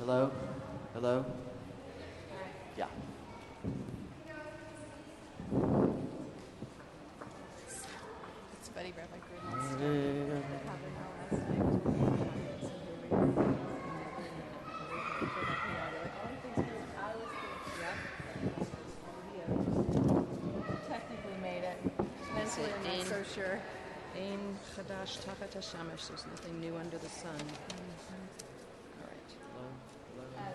Hello? Hello? Yeah. It's Betty Rabbitt Goodman stuff that happened now last night. So here we are. Waiting for that PR. They're like, all the things we I was thinking, yep. Technically made it. Mentally, I'm not so sure. Ein Chadash Tachat Hashemesh. There's nothing new under the sun. All right. Hello? Hello?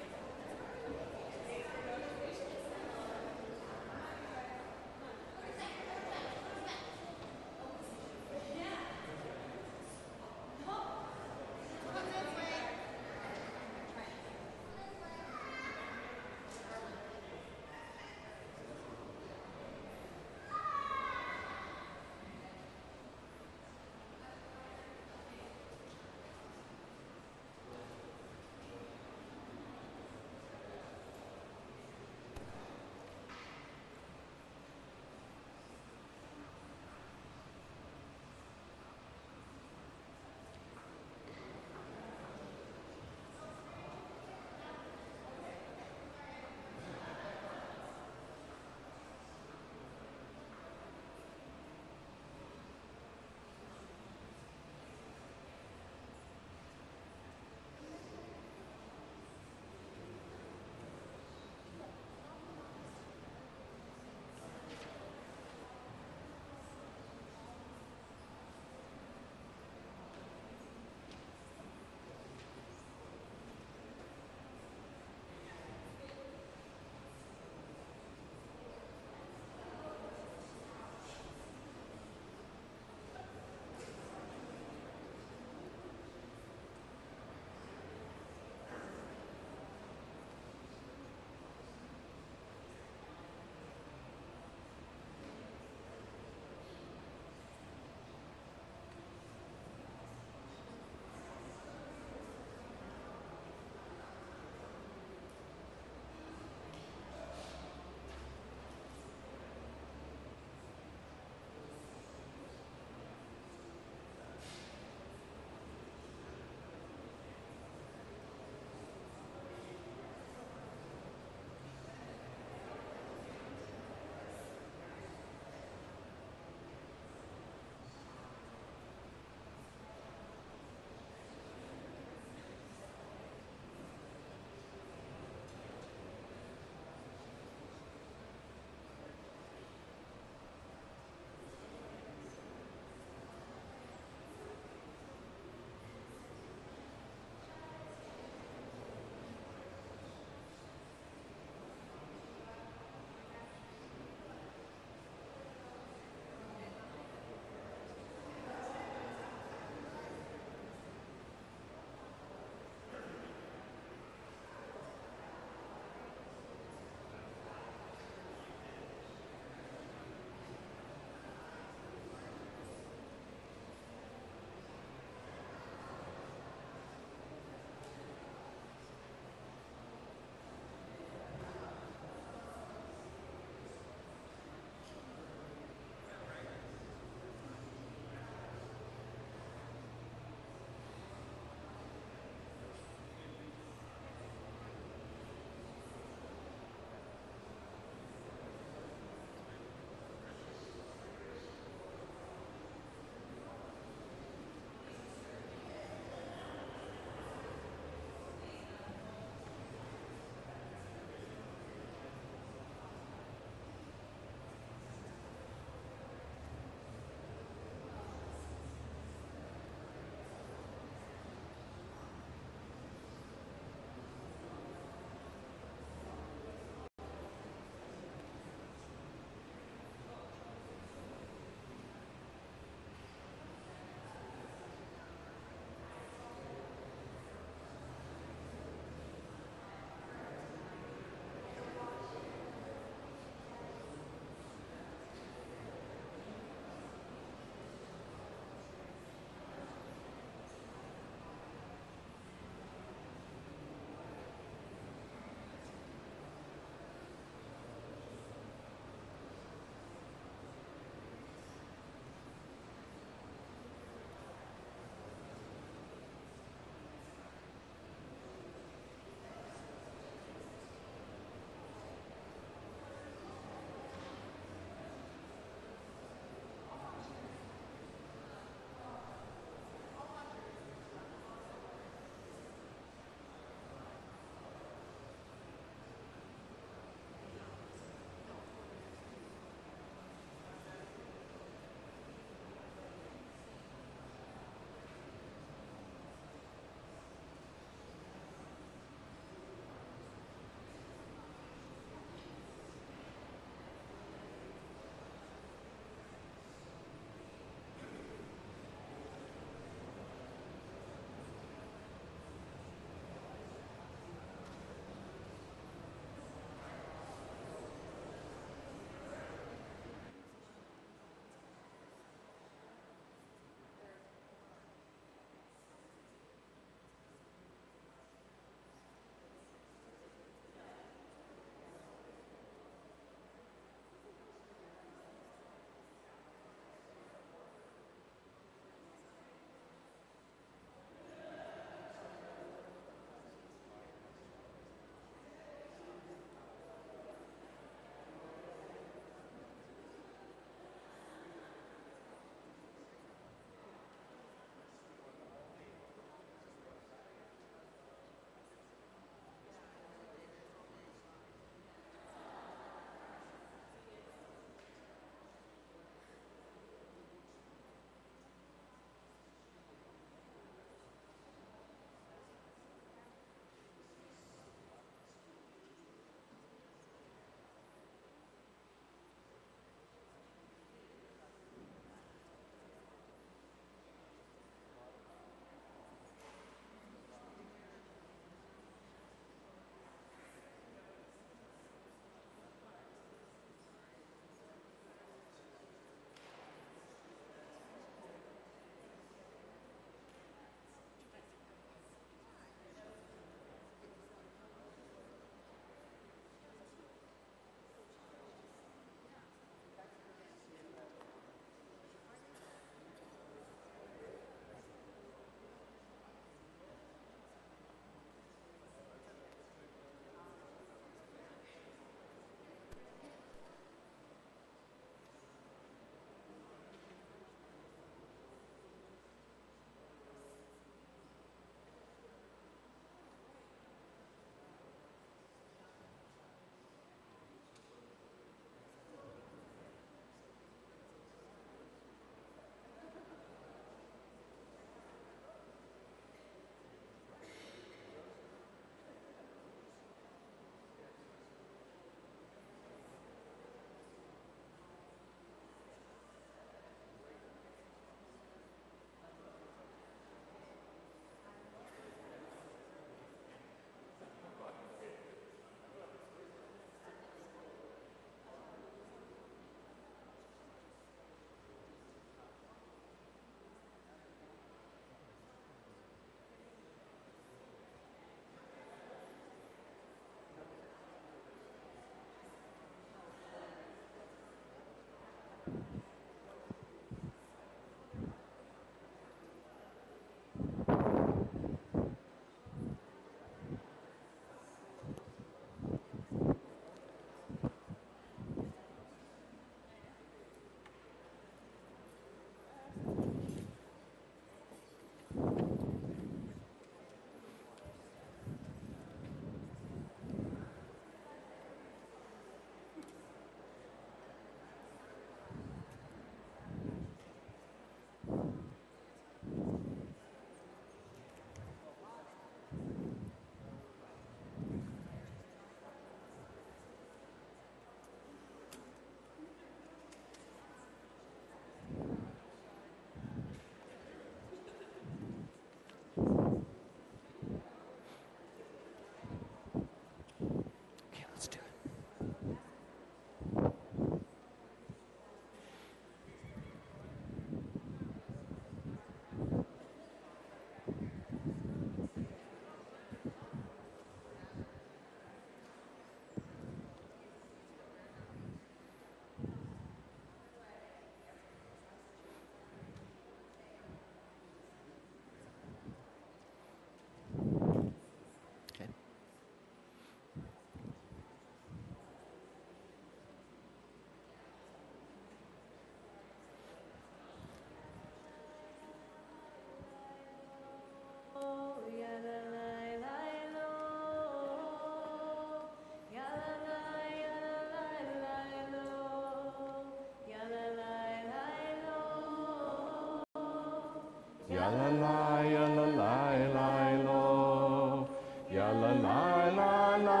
Ya la la, ya la la, la lo. Ya la la, la la,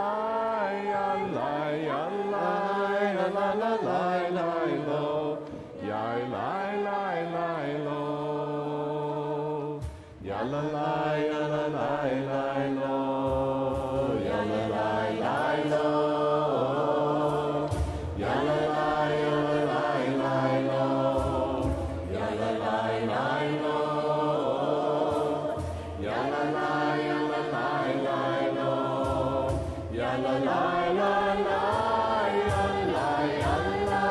ya la, ya la, la la la la, la lo. Ya la la, la lo. Ya la la, ya la la, la lo. Ya la la, la lo. Ya la la, ya la la, la lo. Ya la la, la lo. Ya la la, ya la la, la lo. Ya la la, la la, ya la, ya la,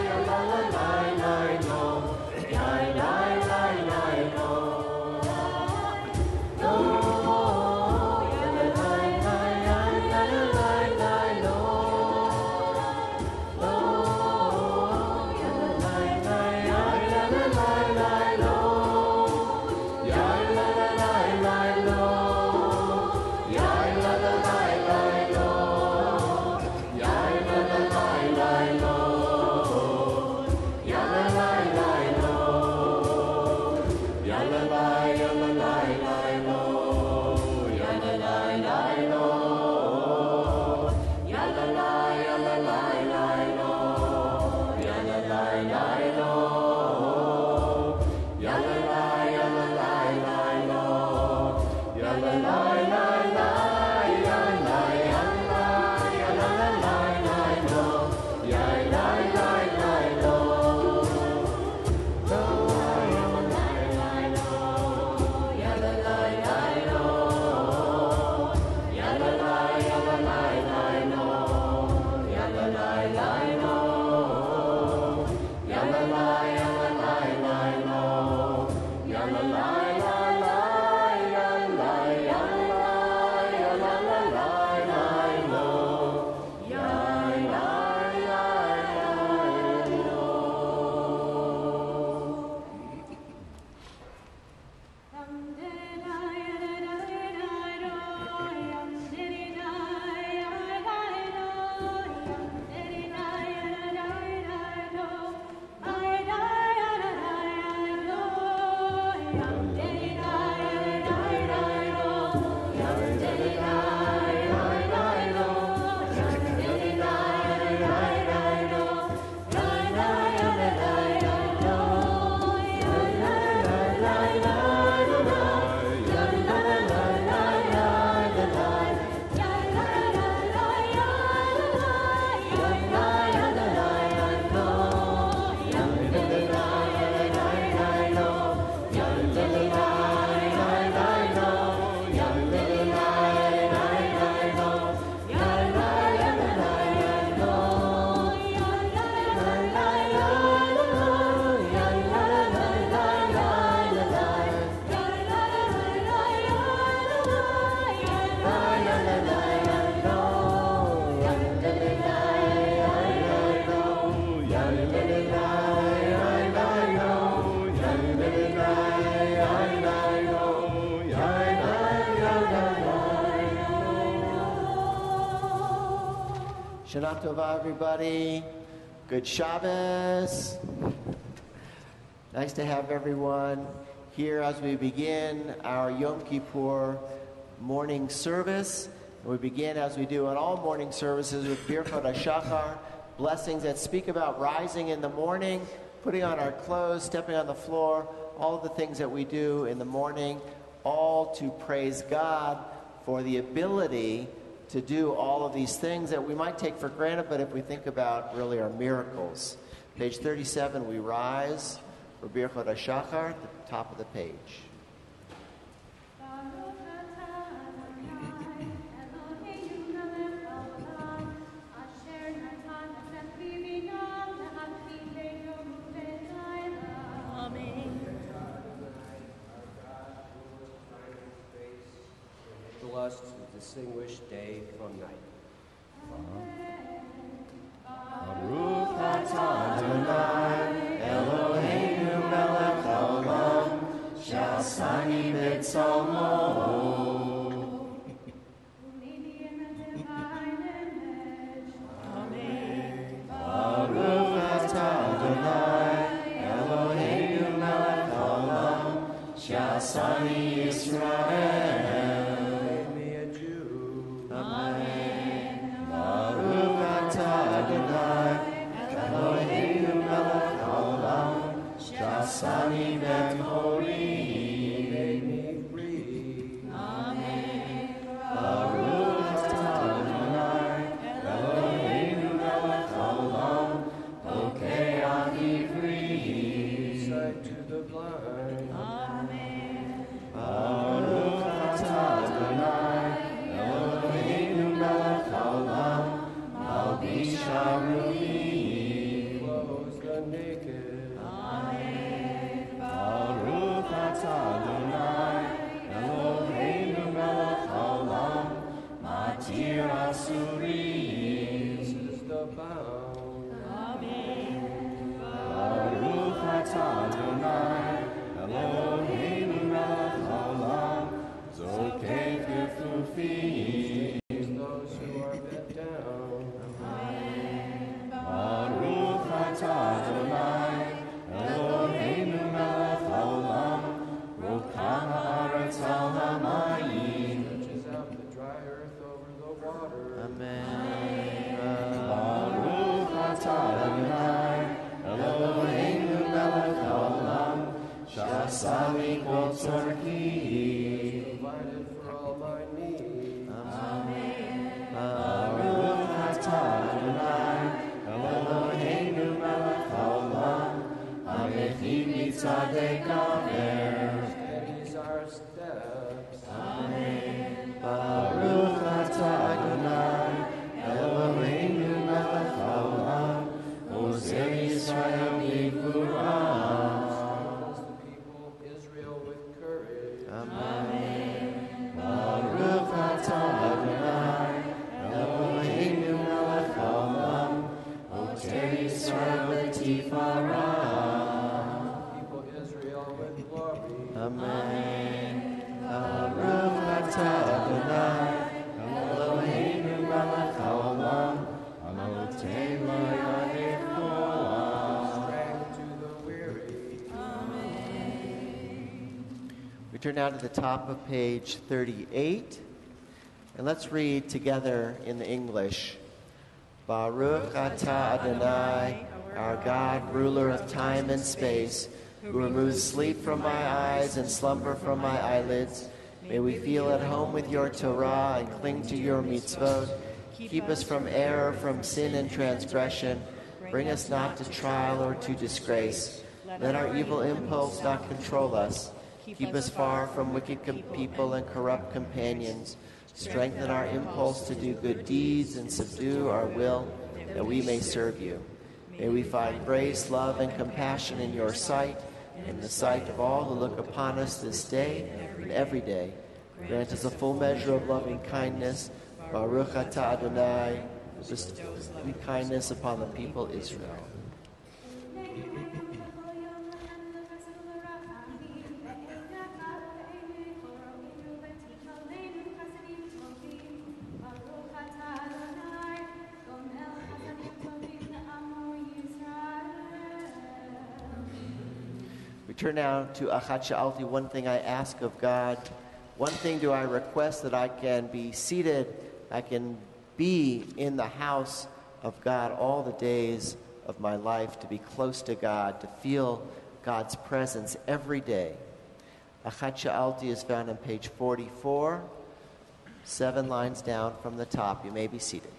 ya la la la, la lo. Ya la la, la lo. Shana Tova, everybody. Good Shabbos. Nice to have everyone here as we begin our Yom Kippur morning service. We begin, as we do on all morning services, with Birchot HaShachar, blessings that speak about rising in the morning, putting on our clothes, stepping on the floor, all of the things that we do in the morning, all to praise God for the ability to do all of these things that we might take for granted, but if we think about really are miracles. Page 37, we rise for Birchot HaShachar at the top of the page. Blessed, distinguished day from night. Baruch atah Adonai, Eloheinu melech haolam, she'asani b'tzalmo. Shasani Israel. Made me a Jew. Amen. Baruch atah Adonai, Eloheinu melech haolam, Shasani b'chori. Made me free. Baruch atah Adonai, Eloheinu melech haolam, Okeani free. Sight to the blind. Baruch atah Adonai, Eloheinu melech haolam, Malbish haruim. Clothes the naked. Baruch atah Adonai, Eloheinu melech haolam, Matir asurim. Looses the bound. Baruch atah Adonai, Eloheinu melech haolam, Zokei kefufim. Those who are bent down. Baruch atah Adonai, Eloheinu melech haolam, Rokam haaretz al hamayim. Stretches out the dry earth over the water. Amen. Baruch atah Adonai, Eloheinu melech haolam, Shasali kol tzorki. Provided for all my needs. Baruch atah Adonai, Eloheinu melech haolam, Hamechi mitzadei kaver. Steadies our steps. Baruch atah Adonai, Eloheinu melech haolam, Ozer Yisrael b'gvurah. Surrounds the people Israel with courage. Baruch atah Adonai, Eloheinu melech haolam, Ozer Yisrael b'tifarah. People Israel with glory. Amen. Baruch atah Adonai, Eloheinu melech haolam, Anotei layadech koach. Strength to the weary. We turn now to the top of page 38, and let's read together in the English. Baruch atah Adonai, our God, ruler of time and space, who removes sleep from my eyes and slumber from my eyelids. May we feel at home with your Torah and cling to your mitzvot. Keep us from error, from sin and transgression. Bring us not to trial or to disgrace. Let our evil impulse not control us. Keep us far from wicked people and corrupt companions. Strengthen our impulse to do good deeds and subdue our will, that we may serve you. May we find grace, love, and compassion in your sight, in the sight of all who look upon us this day and every day. Grant us a full measure of loving kindness. Baruch atah Adonai, bestow loving kindness upon the people Israel. We turn now to Achat Sha'alti. One thing I ask of God, one thing do I request, that I can be seated, I can be in the house of God all the days of my life, to be close to God, to feel God's presence every day. Achat Sha'alti is found on page 44, 7 lines down from the top. You may be seated.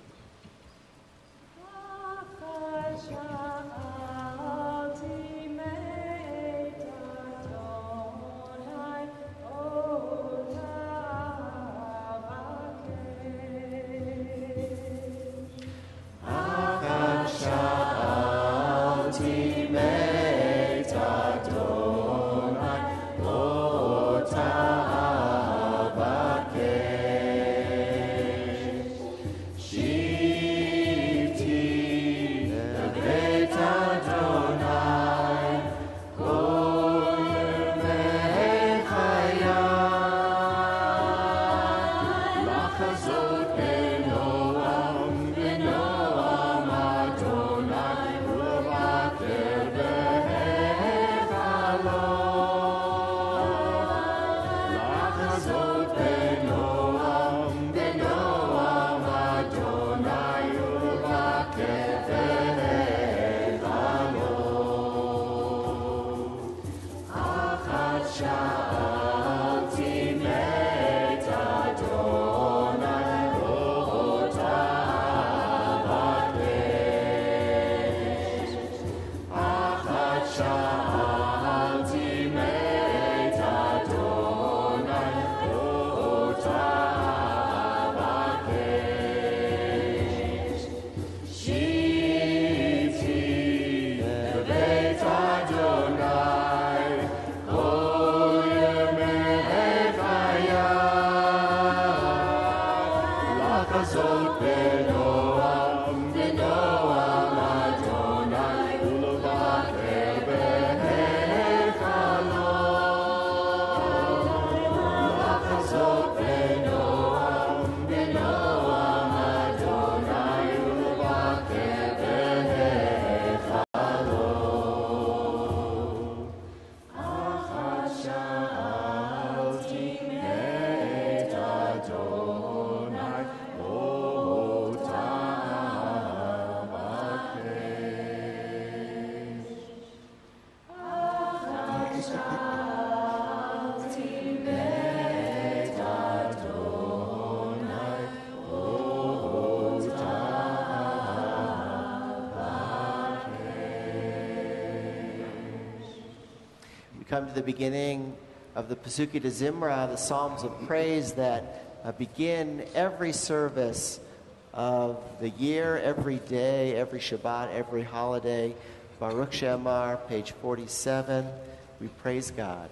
She Come to the beginning of the Pesuki de Zimra, the Psalms of Praise that begin every service of the year, every day, every Shabbat, every holiday. Baruch She'amar, page 47. We praise God.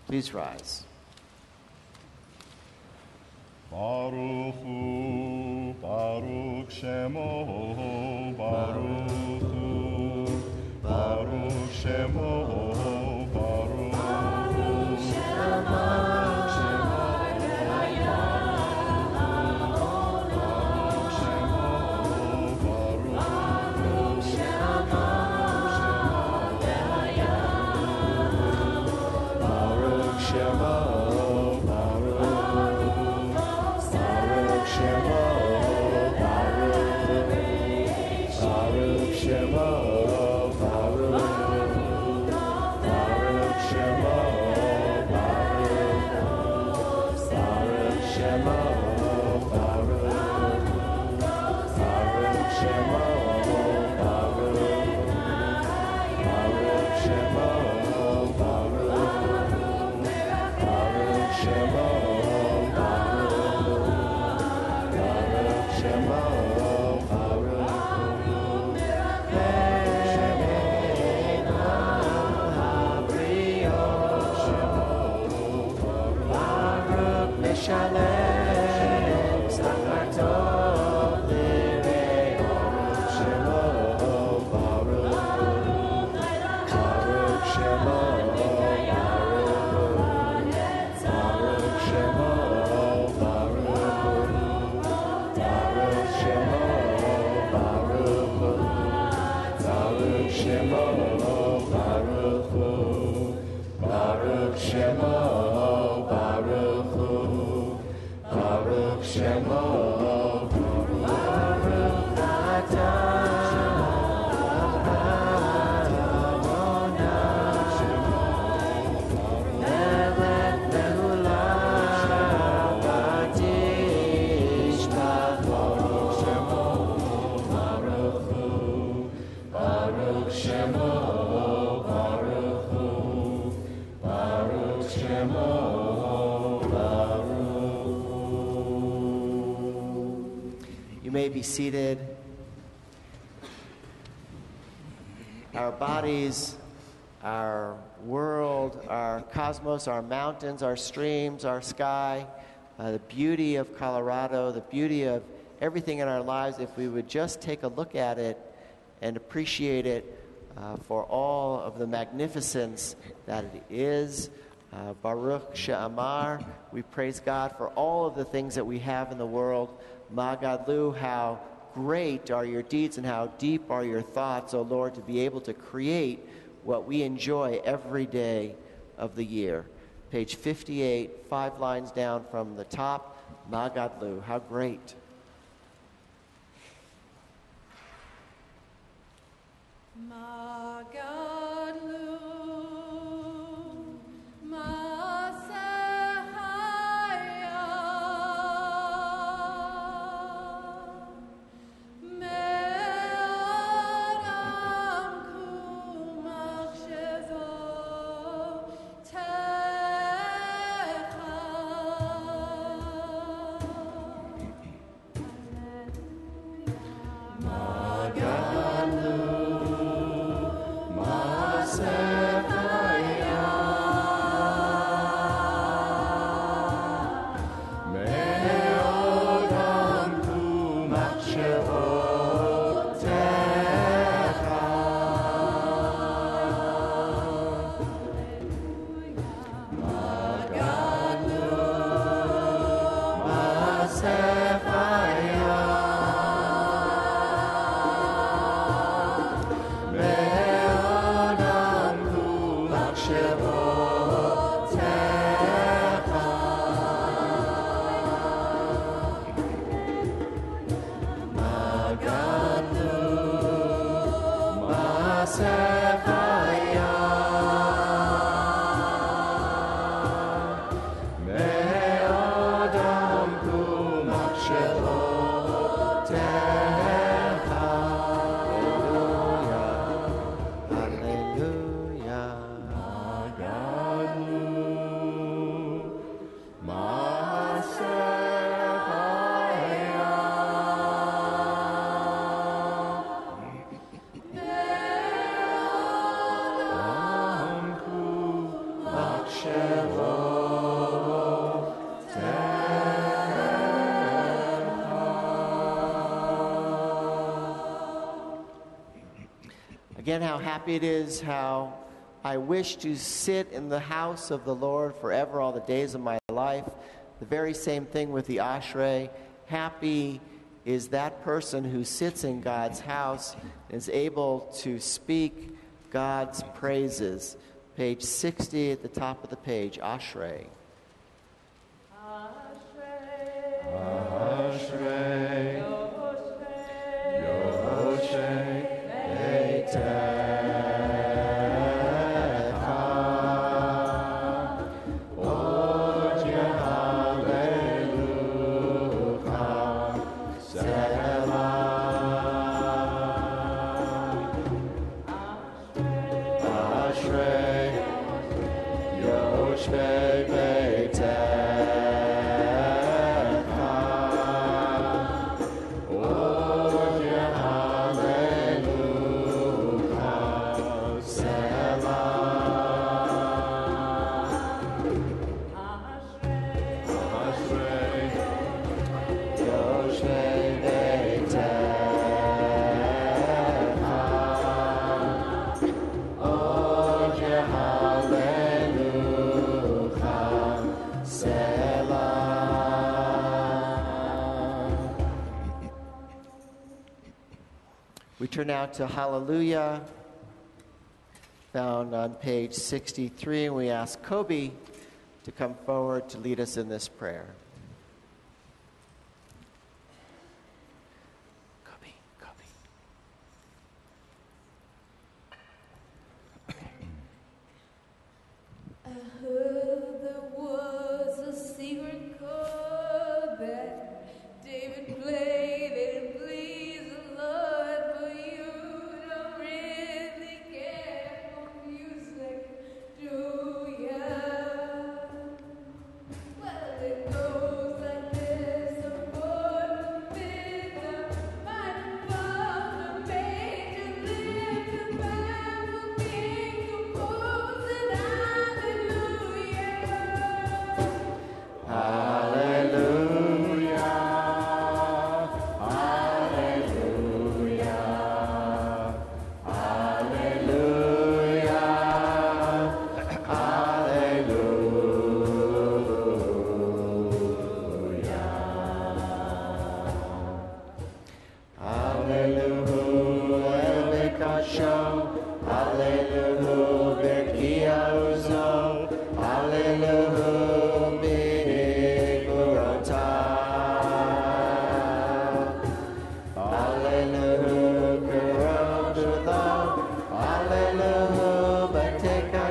Please rise. Baruch Hu, Baruch Shemo, Baruch Hu, Baruch Shemo, Baruch You may be seated. Our bodies, our world, our cosmos, our mountains, our streams, our sky, the beauty of Colorado, the beauty of everything in our lives, if we would just take a look at it and appreciate it for all of the magnificence that it is. Baruch She'amar, we praise God for all of the things that we have in the world. Magadlu, how great are your deeds and how deep are your thoughts, O Lord, to be able to create what we enjoy every day of the year. Page 58, 5 lines down from the top. Magadlu, how great. Magadlu, Again, how happy it is, how I wish to sit in the house of the Lord forever all the days of my life. The very same thing with the Ashrei. Happy is that person who sits in God's house and is able to speak God's praises. Page 60 at the top of the page, Ashrei. Ashrei, Yoshei, Beitecha, Oje Halelucha, Selah. Ashrei, Yoshei, Beitecha, We turn now to Hallelujah, found on page 63, and we ask Kobe to come forward to lead us in this prayer. Kobe. I heard there was a secret chord that David played and pleased the Lord, but you don't really care for music, do ya? Well, it goes like this: a chord with a minor fall, a major lift, a baffled king composing hallelujah.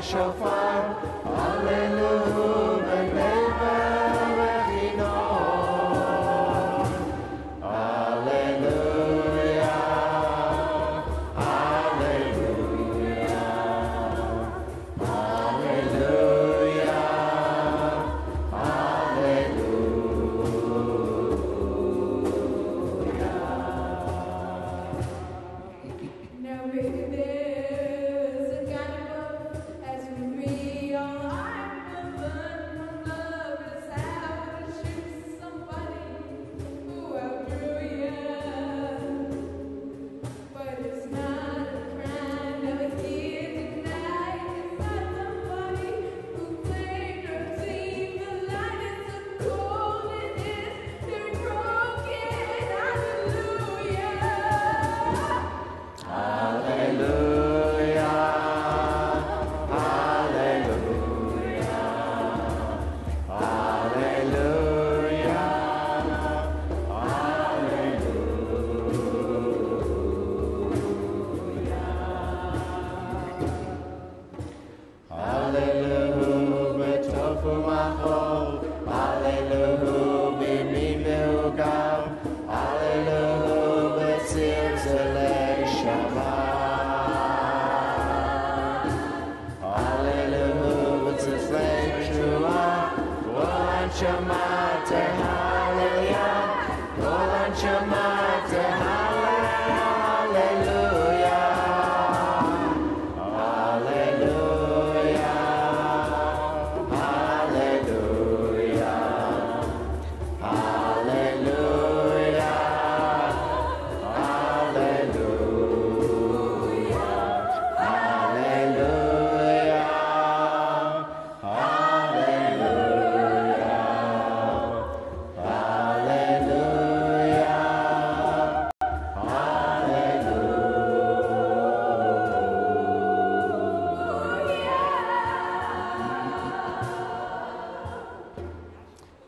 Shofar, Hallelujah, Benever Echinon. Hallelujah, Hallelujah, Hallelujah, Hallelujah. Now maybe there's a kind of as we read online, Shamate Hallelujah. Kolan Shamate Hallelujah. Hallelujah. Hallelujah. Hallelujah.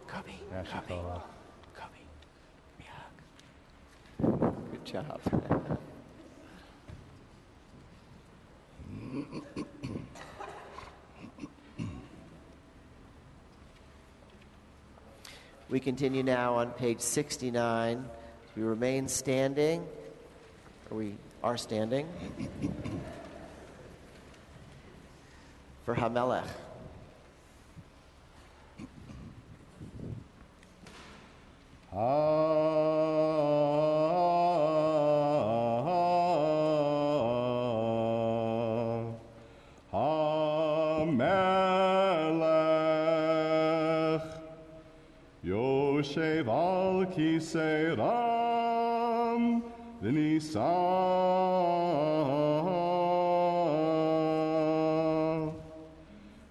Cubby, give me a hug. Good job. We continue now on page 69. We remain standing, or we are standing, for Hamelech. HaMelech Yoshev al kisei ram v'nisa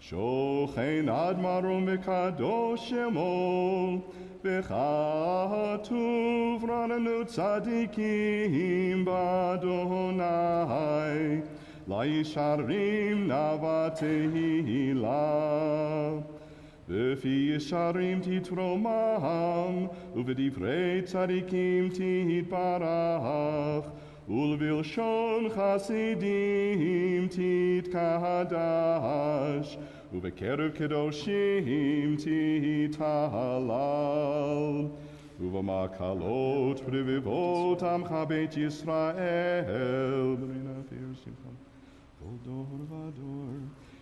Shochein ad marom v'kadosh shemo v'chatuv rananu tzadikim b'Adonai Laisharim navatehila V'fi yisharim titromam Uv'divrei tzadikim titbarach Ulvilshon chasidim titkadash Uv'kerev kedoshim tithalal Uv'makalot privivot amcha beit Yisrael B'rina v'yirsimcha Kol dor v'ador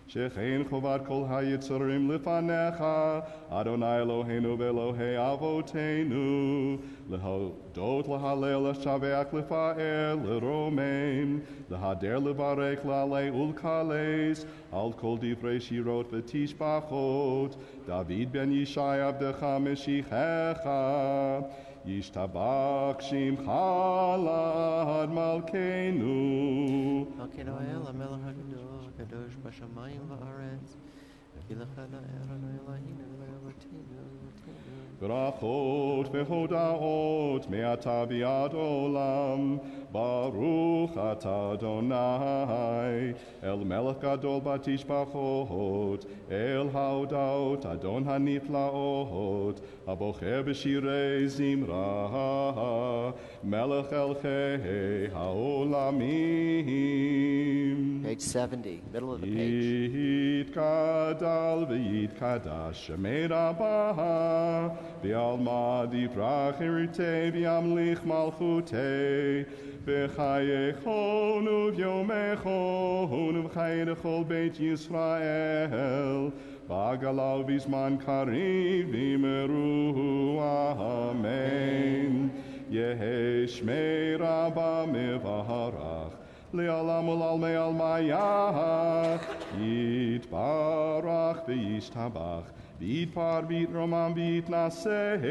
Shechein chovat kol hayitzarim lefanecha Adonai Eloheinu v'Elohei avotenu Lehodot lehalel l'shaveach lefa'el l'romein Lehader levarech la'alei ulkales Al kol divrei shirot v'tishbachot David ben Yishai avdecha meshichecha Yishtabach shimcha la'ad malkeinu Malkeinu el HaMelech HaGadol Kadosh b'shamayim v'aretz V'kilachana Adonai Eloheinu v'Eloheinu Brachot v'hodaot me'ata v'ad olam Baruch atah Adonai El melech gadol batishbachot El haodaot Adon haniflaot Abocher b'shirei zimra Melech elchei haolamim Page 70, middle of the page. Yitkadal v'yitkadash Shemei Rabbah V'alma divrach irite v'yamlich malchutei V'chayechon u'vyomechon V'chaye l'chol beit Yisrael V'agalau v'zman kariv v'meru amen Yehi Shmei Rabbah mevarach Le'alam ul'almei almayah Yitbarach v'yishtabach V'yitpar v'yitromam v'yitnaseh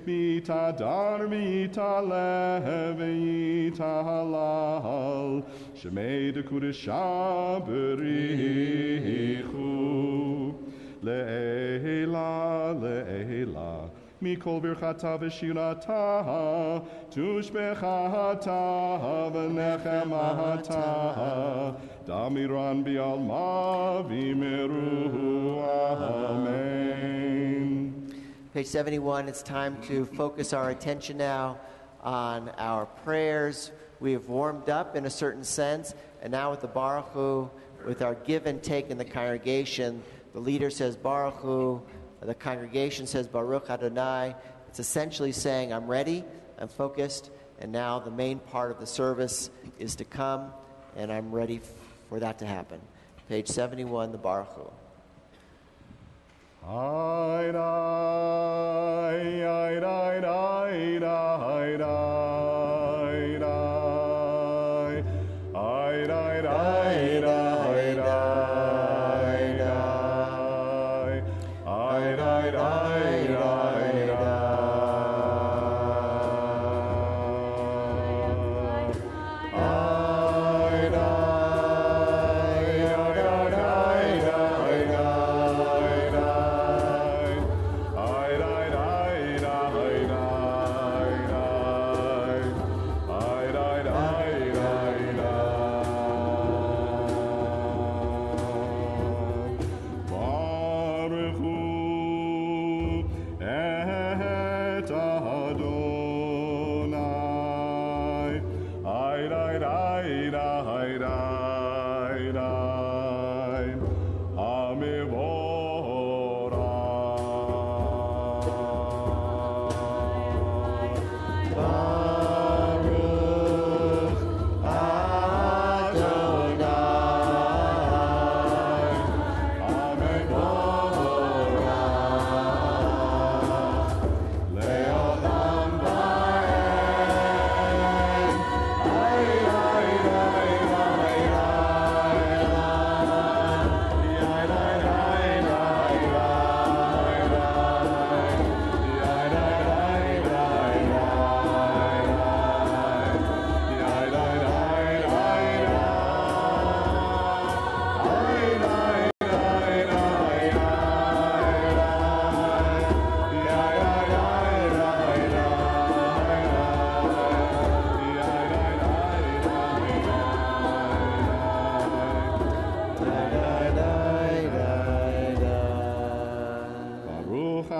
V'yitadar v'yitaleh v'yitahalal Shemei dekudesha berichu Le'ela, le'ela Mikol birchata v'shirata Tushbechata v'nechemata Damiran bi'alma v'meru amen Page 71, it's time to focus our attention now on our prayers. We have warmed up in a certain sense, and now with the Baruch Hu, with our give and take in the congregation, the leader says Baruch Hu, the congregation says Baruch Adonai. It's essentially saying, I'm ready, I'm focused, and now the main part of the service is to come, and I'm ready for that to happen. Page 71, the Baruch Hu. Aida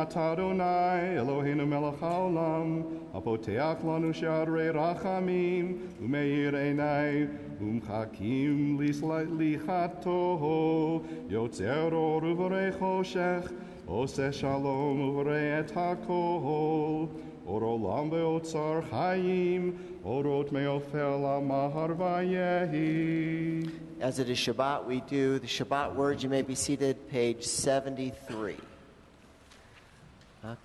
ata Adonai, Eloheinu melech haolam, hapoteach lanu she'arei rachamim, umeir einai, umchakim lichato, yotzer or uvorei choshech, ose shalom uvorei et hakol, or olam ve'otzar chayim, orot me'ofel amahar vayehi. As it is Shabbat, we do the Shabbat words. You may be seated, page 73. Dear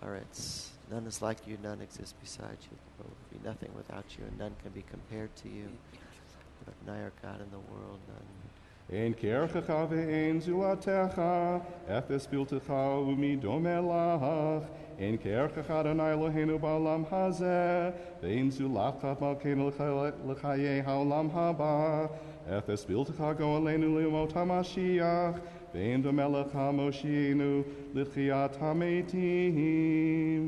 La'aretz, none is like you, none exists beside you. There will be nothing without you, and none can be compared to you. But I our God in the world, none. Ein kerchecha ve'ein zulatecha, ephes biltecha umidome lach. Ein kerchecha Adonai Eloheinu ba'olam hazeh, ve'ein zulachat malkeinu l'chayei ha'olam haba. Ephes biltecha go aleinu li'mot ha'mashiach, ve'ein domelech ha'moshienu l'tchiyat ha'metim.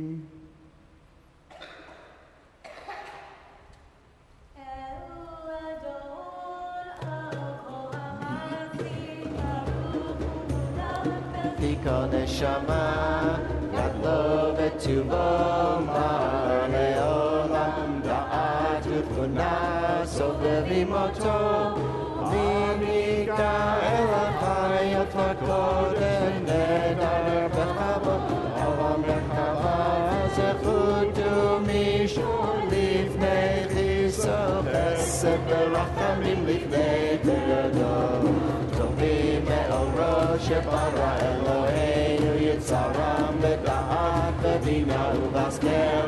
Kol neshama, yad lo v'tuvo, mar le'olam, da'at u'tchuna, sovev imoto, v'mika elachayot v'kodem, nedar b'chavo, olam b'chava, zechutu mishur, lifnei chiso, chesed v'rachamim lifnei teredo. Tovim me'oro shebara Eloheinu Yitzaram B'da'at B'bina U'vaskel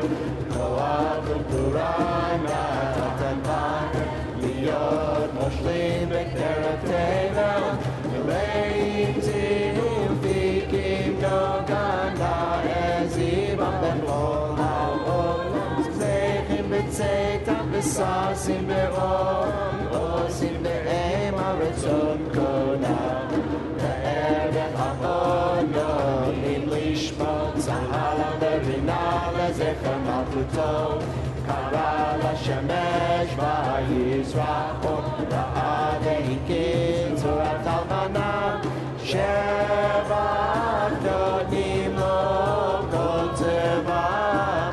Koach U'Puran Na'atan Ba'ar Liyot Moshlim B'keref Tevel Yileim Tzim Fikim Dogan Na'ezim B'chol Ha'olam Zechim B'tzeitam B'sasim Be'om Osim Be'em Ha'retzon Kona Be'eret Ha'ono Nim Lishmot Zahala Berina Lezecher Malchuto Kara L'Shemesh V'Yizracho Ra'a Ve'hikim Zorat Almana Shevach Donim Lo Kol Teva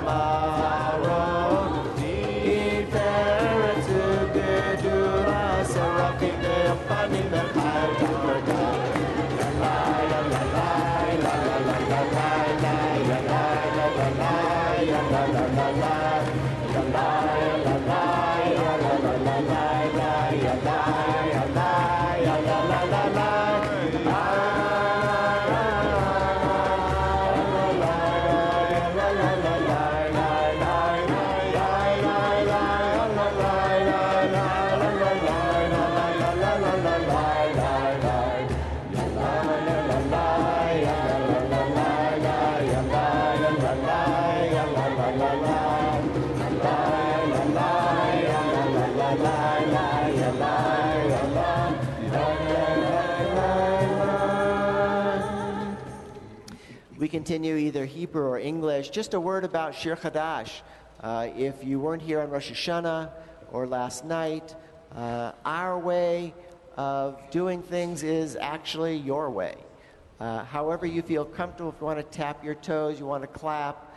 Maron Tiferet Gedura Serakim De'apanim B'chayr T'Merga We continue either Hebrew or English. Just a word about Shir Chadash. If you weren't here on Rosh Hashanah or last night, our way of doing things is actually your way. However you feel comfortable, if you want to tap your toes, you want to clap,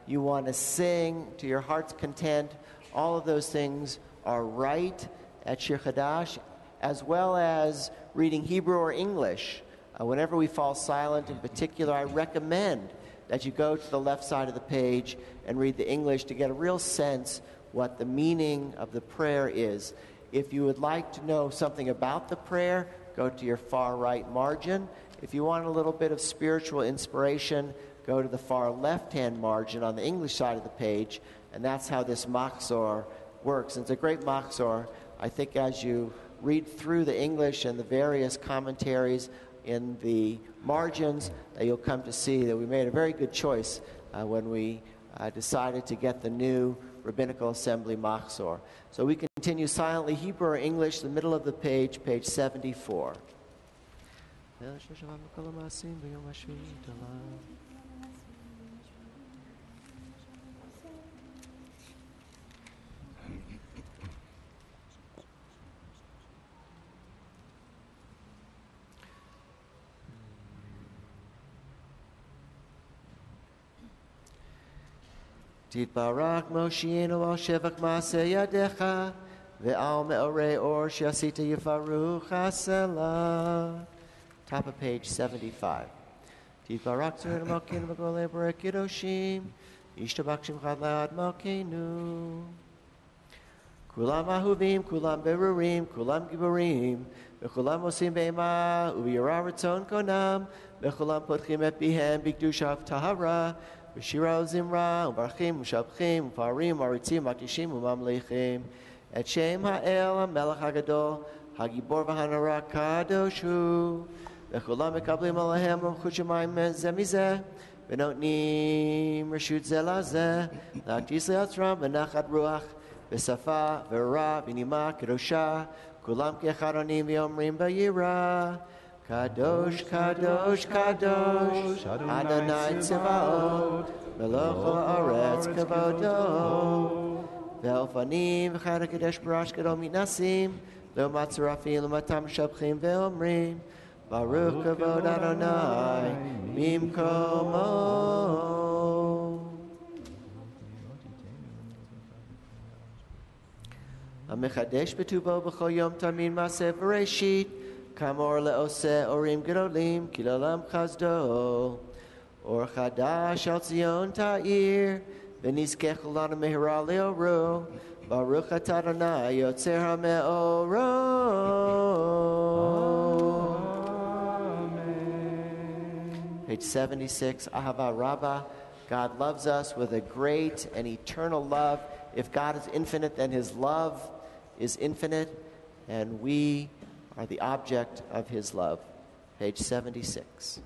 you want to sing to your heart's content, all of those things are right at Shir Chadash, as well as reading Hebrew or English. Whenever we fall silent in particular, I recommend that you go to the left side of the page and read the English to get a real sense what the meaning of the prayer is. If you would like to know something about the prayer, go to your far right margin. If you want a little bit of spiritual inspiration, go to the far left-hand margin on the English side of the page, and that's how this Machzor works. And it's a great Machzor. I think as you read through the English and the various commentaries in the margins, that you'll come to see that we made a very good choice when we decided to get the new Rabbinical Assembly Machzor. So we continue silently, Hebrew or English, the middle of the page, page 74. תתברך מושיענו על שבח מעשה ידיך, ועל מאורי אור שעשית יפרוך הסלע. Top of page 75. תתברך צורנו מלכנו בכל עברי קדושים, ישתבח שמך לעד מלכנו. כולם אהובים, כולם ברורים, כולם גיבורים, וכולם עושים באימה וביראה רצון קונם, וכולם פותחים את פיהם בקדושה וטהרה, בשירה וזמרה, ומברכים ומשבחים, ופארים, מעריצים, מקדישים וממליכים את שם האל, המלך הגדול, הגיבור והנורא, קדוש הוא. וכולם מקבלים עליהם מלכות שמיים זה מזה, ונותנים רשות זה לזה, להקדיש לעצמם בנחת רוח, בשפה ורע ונימה קדושה, כולם כאחד עונים ואומרים ביראה, קדוש, קדוש, קדוש, אדוני צבאות, מלוך הארץ כבודו. ואלפנים וחד הקדש ברש גדול מתנסים, לעומת צרפים לעומתם משבחים ואומרים, ברוך כבוד אדוני ממקומו. המחדש בטובו בכל יום תמיד מעשה בראשית, כאמור לעושה אורים גדולים, כי לעולם חסדו. אור חדש על ציון תאיר, ונזכה כולנו מהרה לאורו. ברוך אתה אדוני יוצר המאורות. Page 76, Ahava Rabbah. God loves us with a great and eternal love. If God is infinite, then his love is infinite, and we are the object of his love. Page 76.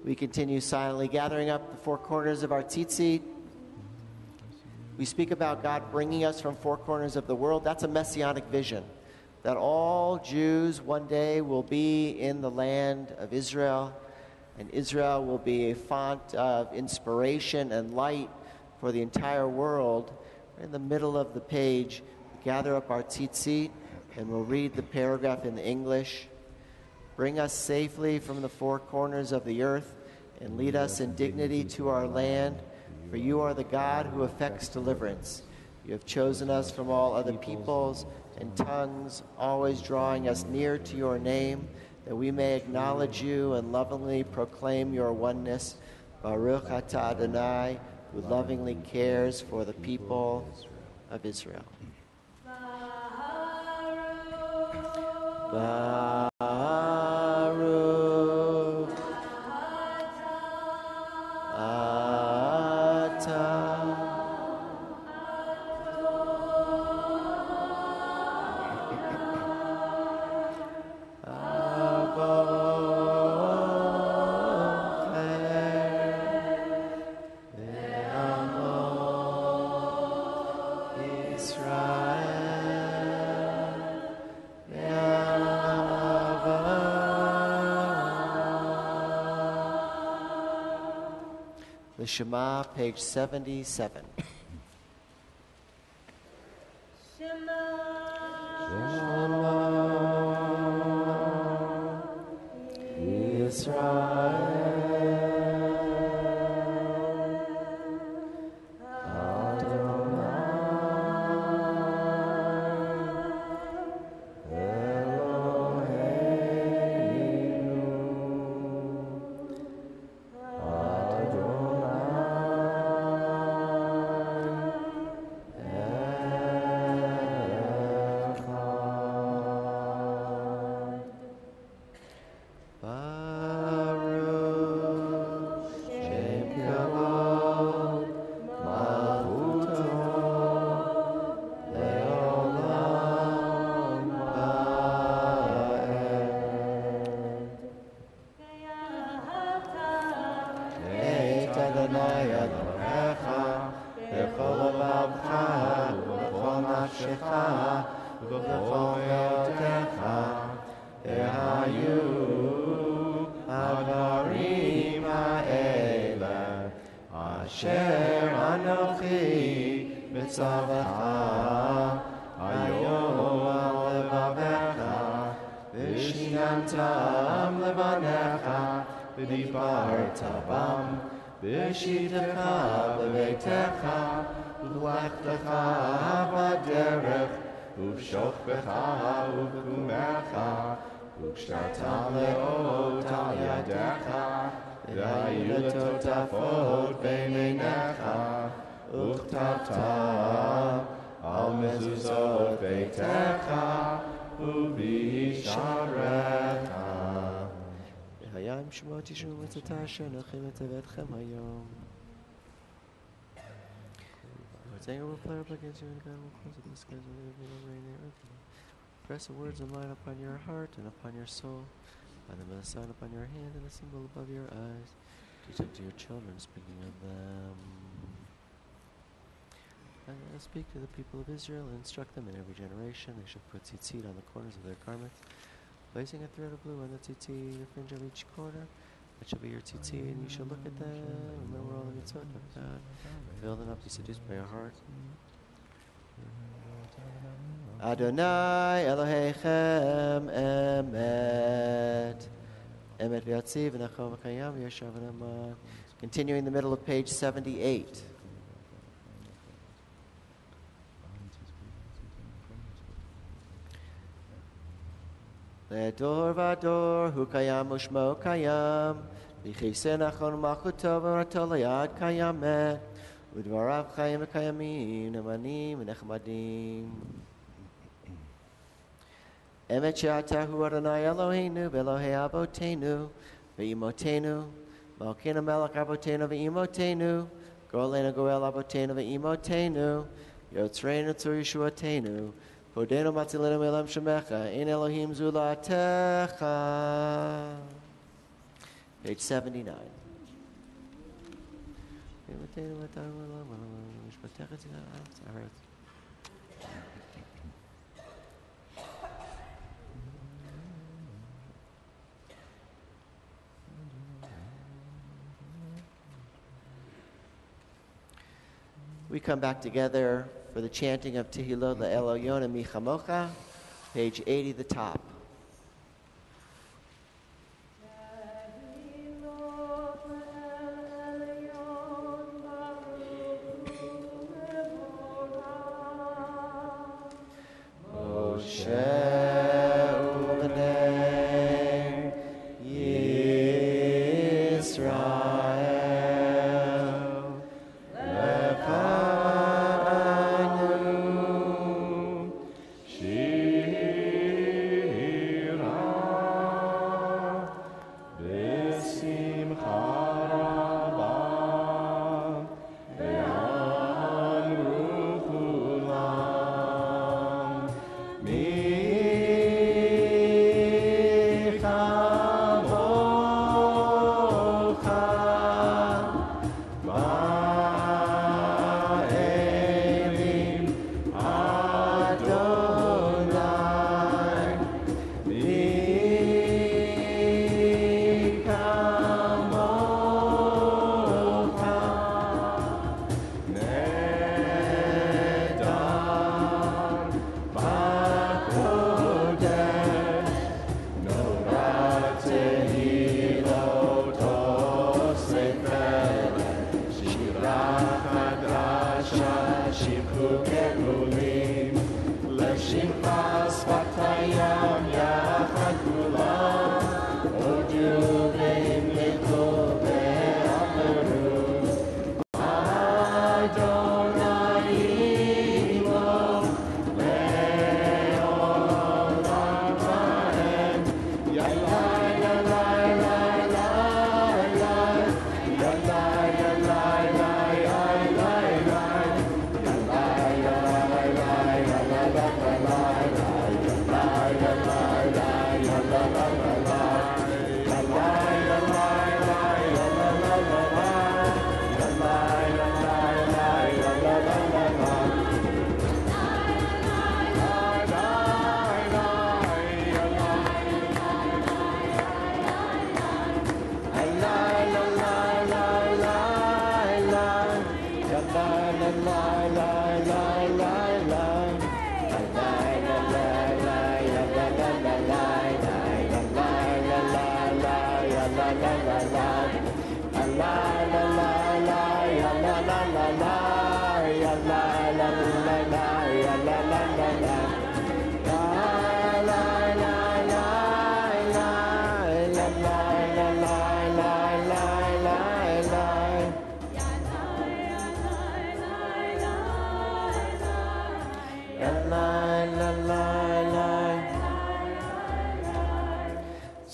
We continue silently gathering up the four corners of our tzitzit. We speak about God bringing us from four corners of the world. That's a messianic vision. that all Jews one day will be in the land of Israel, and Israel will be a font of inspiration and light for the entire world. In the middle of the page, gather up our tzitzit, and we'll read the paragraph in English. Bring us safely from the four corners of the earth, and lead us in dignity to our land, for you are the God who effects deliverance. You have chosen us from all other peoples and tongues, always drawing us near to your name, that we may acknowledge you and lovingly proclaim your oneness. Baruch atah Adonai, who lovingly cares for the people of Israel. Baruch The Shema, page 77. Press the words and light upon your heart and upon your soul. Bind them with a sign upon your hand and a symbol above your eyes. Teach them to your children, speaking of them. And speak to the people of Israel and instruct them in every generation. They shall put tzitzit on the corners of their garments, placing a thread of blue on the tzitzit, the fringe of each corner. That shall be your tzitzit, and you shall look at them. Remember all the mitzvot of God. Fill them up, be seduced by your heart. Adonai Elohechem Emet. Emet v'yatziv v'nachom v'kayam v'yashav v'naman. Continuing the middle of page 78. Le'dor v'ador hu kayam u'shmo kayam v'chise nachon malchuto v'rato layad kayamet u'dvarav chayim v'kayamim nemanim v'nechmadim. Emet she'atahu Adonai Eloheinu v'Elohei Avotenu v'imotenu Malkeinu melech Avotenu v'imotenu Gorleinu goel Avotenu v'imotenu Yotzreinu tzur Yeshuatenu Podenu matzilenu me'elam shemecha Ein Elohim zulatecha. Page 79. We come back together for the chanting of Tehillah Elyon Mi Chamocha, page 80, the top.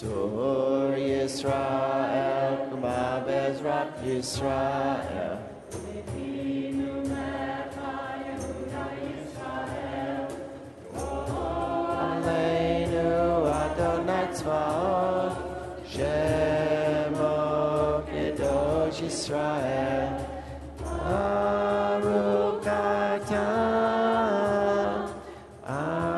Tor Yisrael, K'ma Bezrat Yisrael. Aleinu Adonai Tzvaot, Shemo Kedosh Yisrael, Baruch Atah Adonai.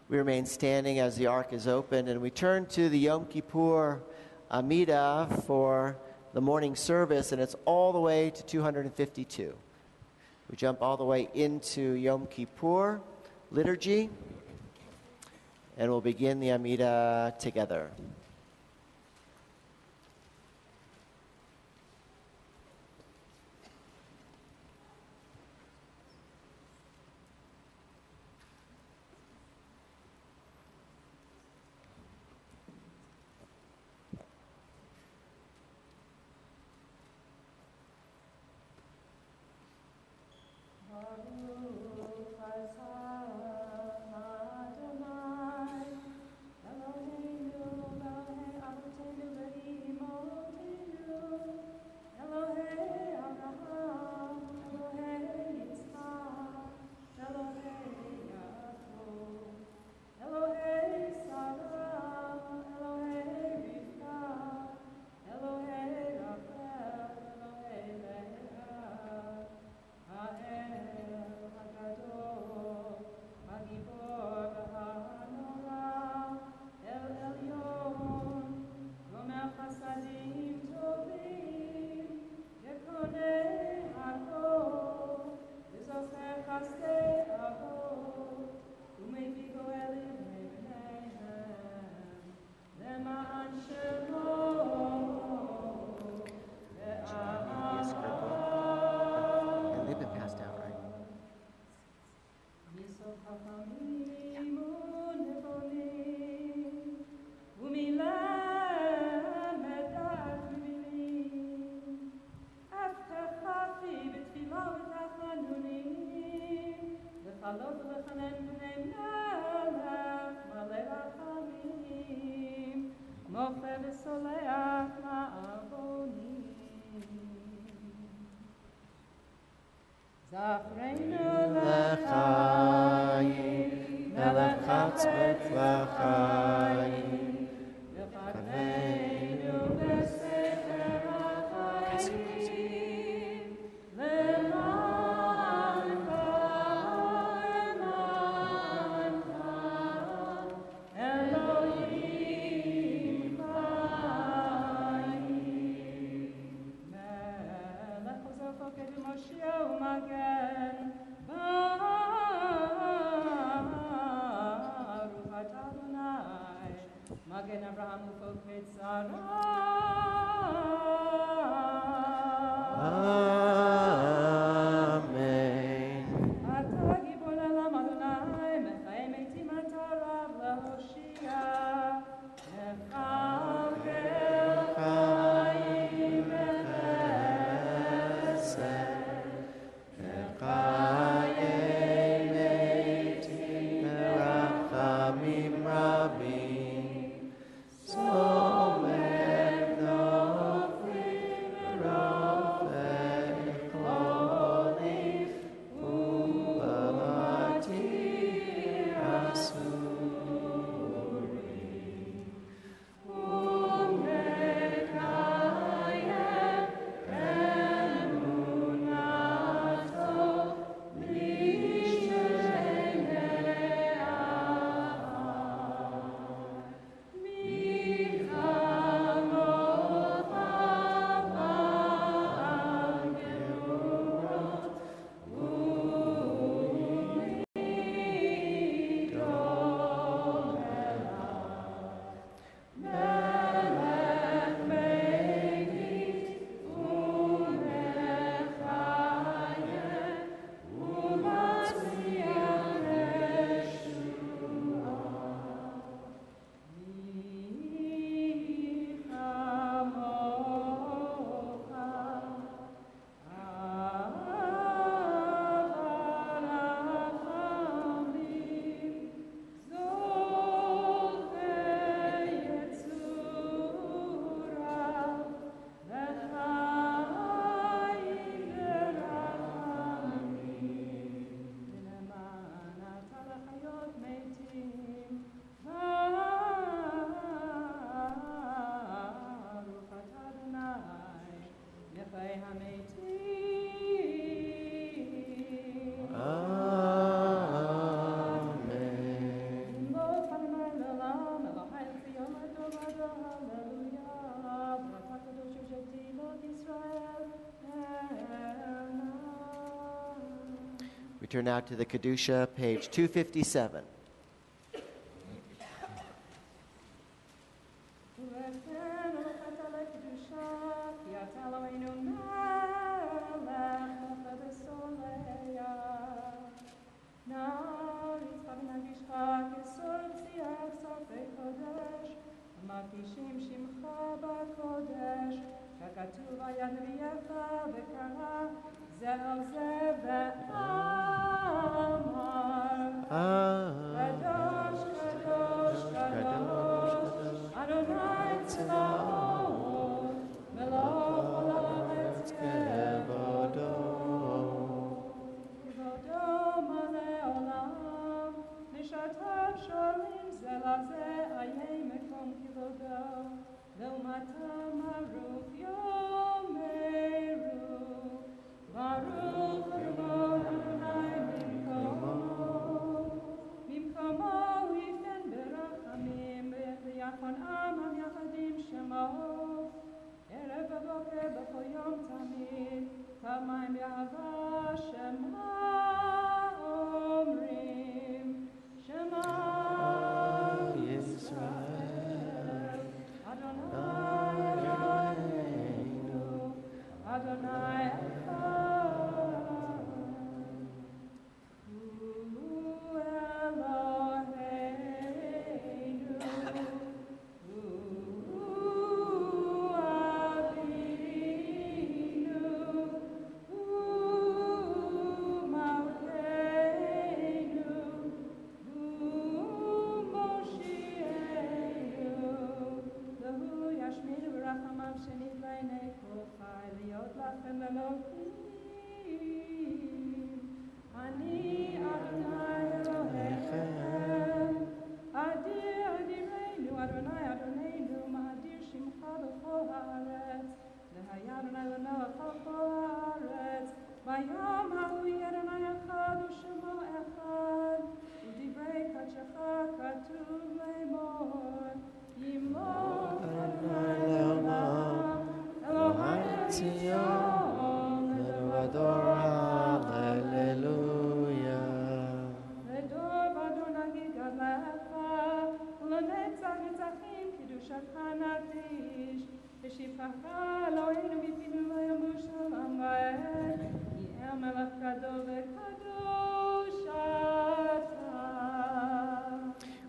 We remain standing as the ark is opened, and we turn to the Yom Kippur Amidah for the morning service, and it's all the way to 252. We jump all the way into Yom Kippur liturgy, and we'll begin the Amidah together. And they've been passed out, right? L'chaim, melech chatzot l'chaim, Kaveinu b'sefer ha'chayim, le'mancha, Elohim chayim. Melech ozeh poked Moshe u'magen, Baruch atah Adonai, Magen Avraham ufoked Sarah. Amen. Atah gibor le'olam Adonai, mechayim meitim atah rav le'hoshia, mechavel chayim b'chesed, mechayim meitim berachamim rabim, somer noflim rofeh cholim, u'matir asurim, u'mekayem emunato b'shenei We turn now to the Kedusha, page 257. להודות לכם אלוהים. אני אדוני אלוהיכם, אדיר אדירנו, אדוני אדוננו, מאדיר שמך בכל הארץ. והיה אדוני למלך על כל הארץ. ביום ההוא יהיה אדוני אחד ושמו אחד, ודברי קדשך כתוב לאמור. ימלוך אדוני לעולם, אלוהי ציון, Adore, hallelujah. לדור ודור נגיד גדלך, ולנצח נצחים קדושתך נקדיש. ושבחך אלוהינו מפינו לא ימוש לעולם ועד, יהיה מלך גדול וקדוש אתה.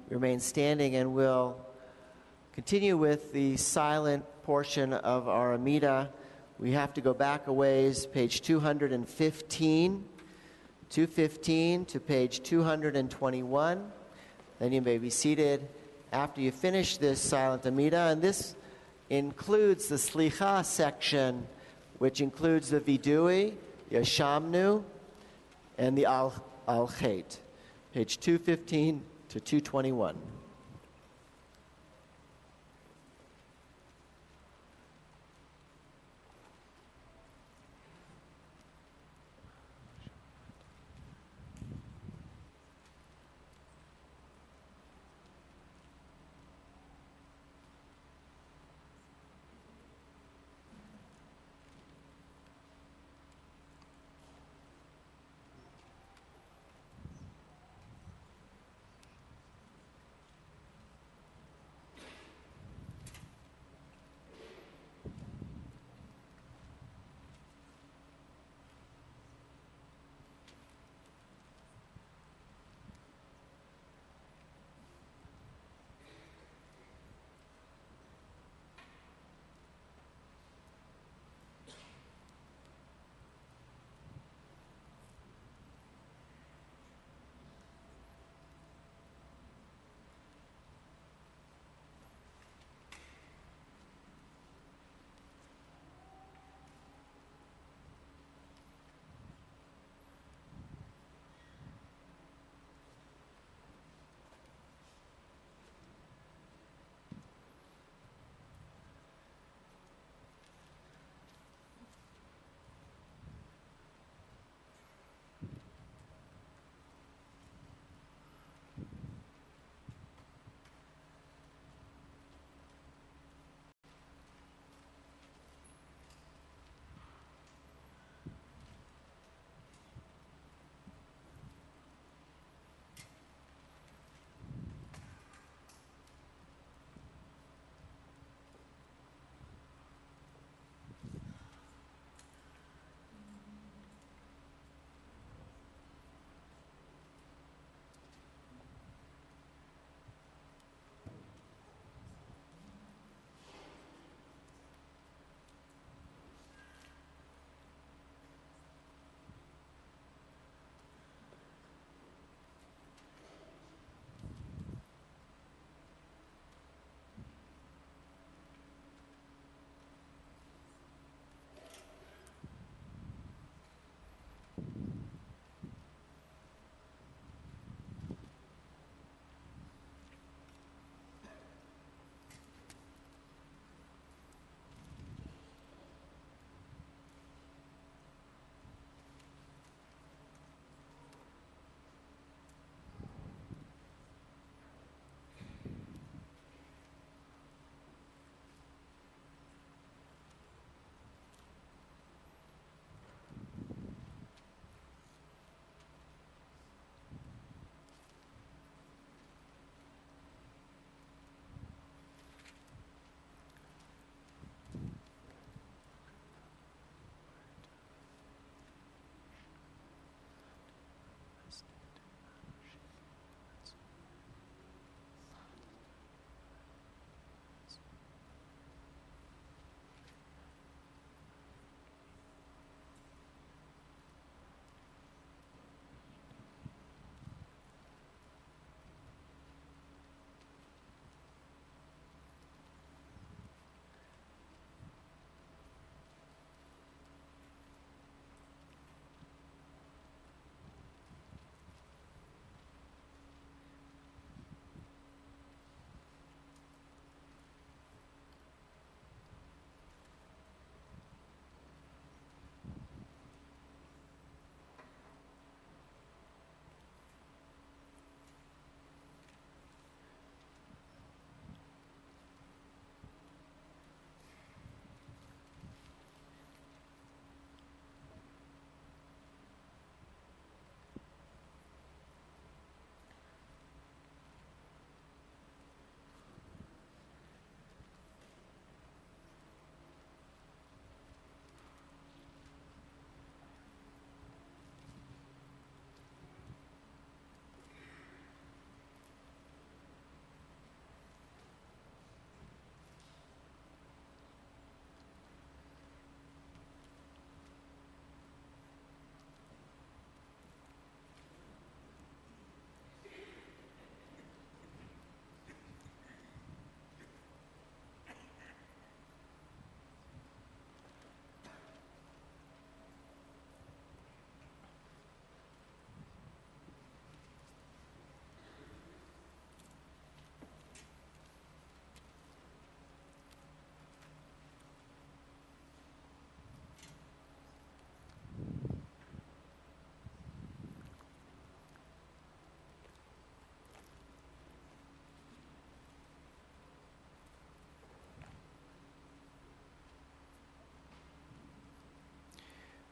We remain standing and we'll continue with the silent portion of our Amida. We have to go back a ways, page 215 to page 221. Then you may be seated after you finish this silent Amida. And this includes the Slicha section, which includes the Vidui, Yashamnu, and the Al-Chet. Page 215 to 221.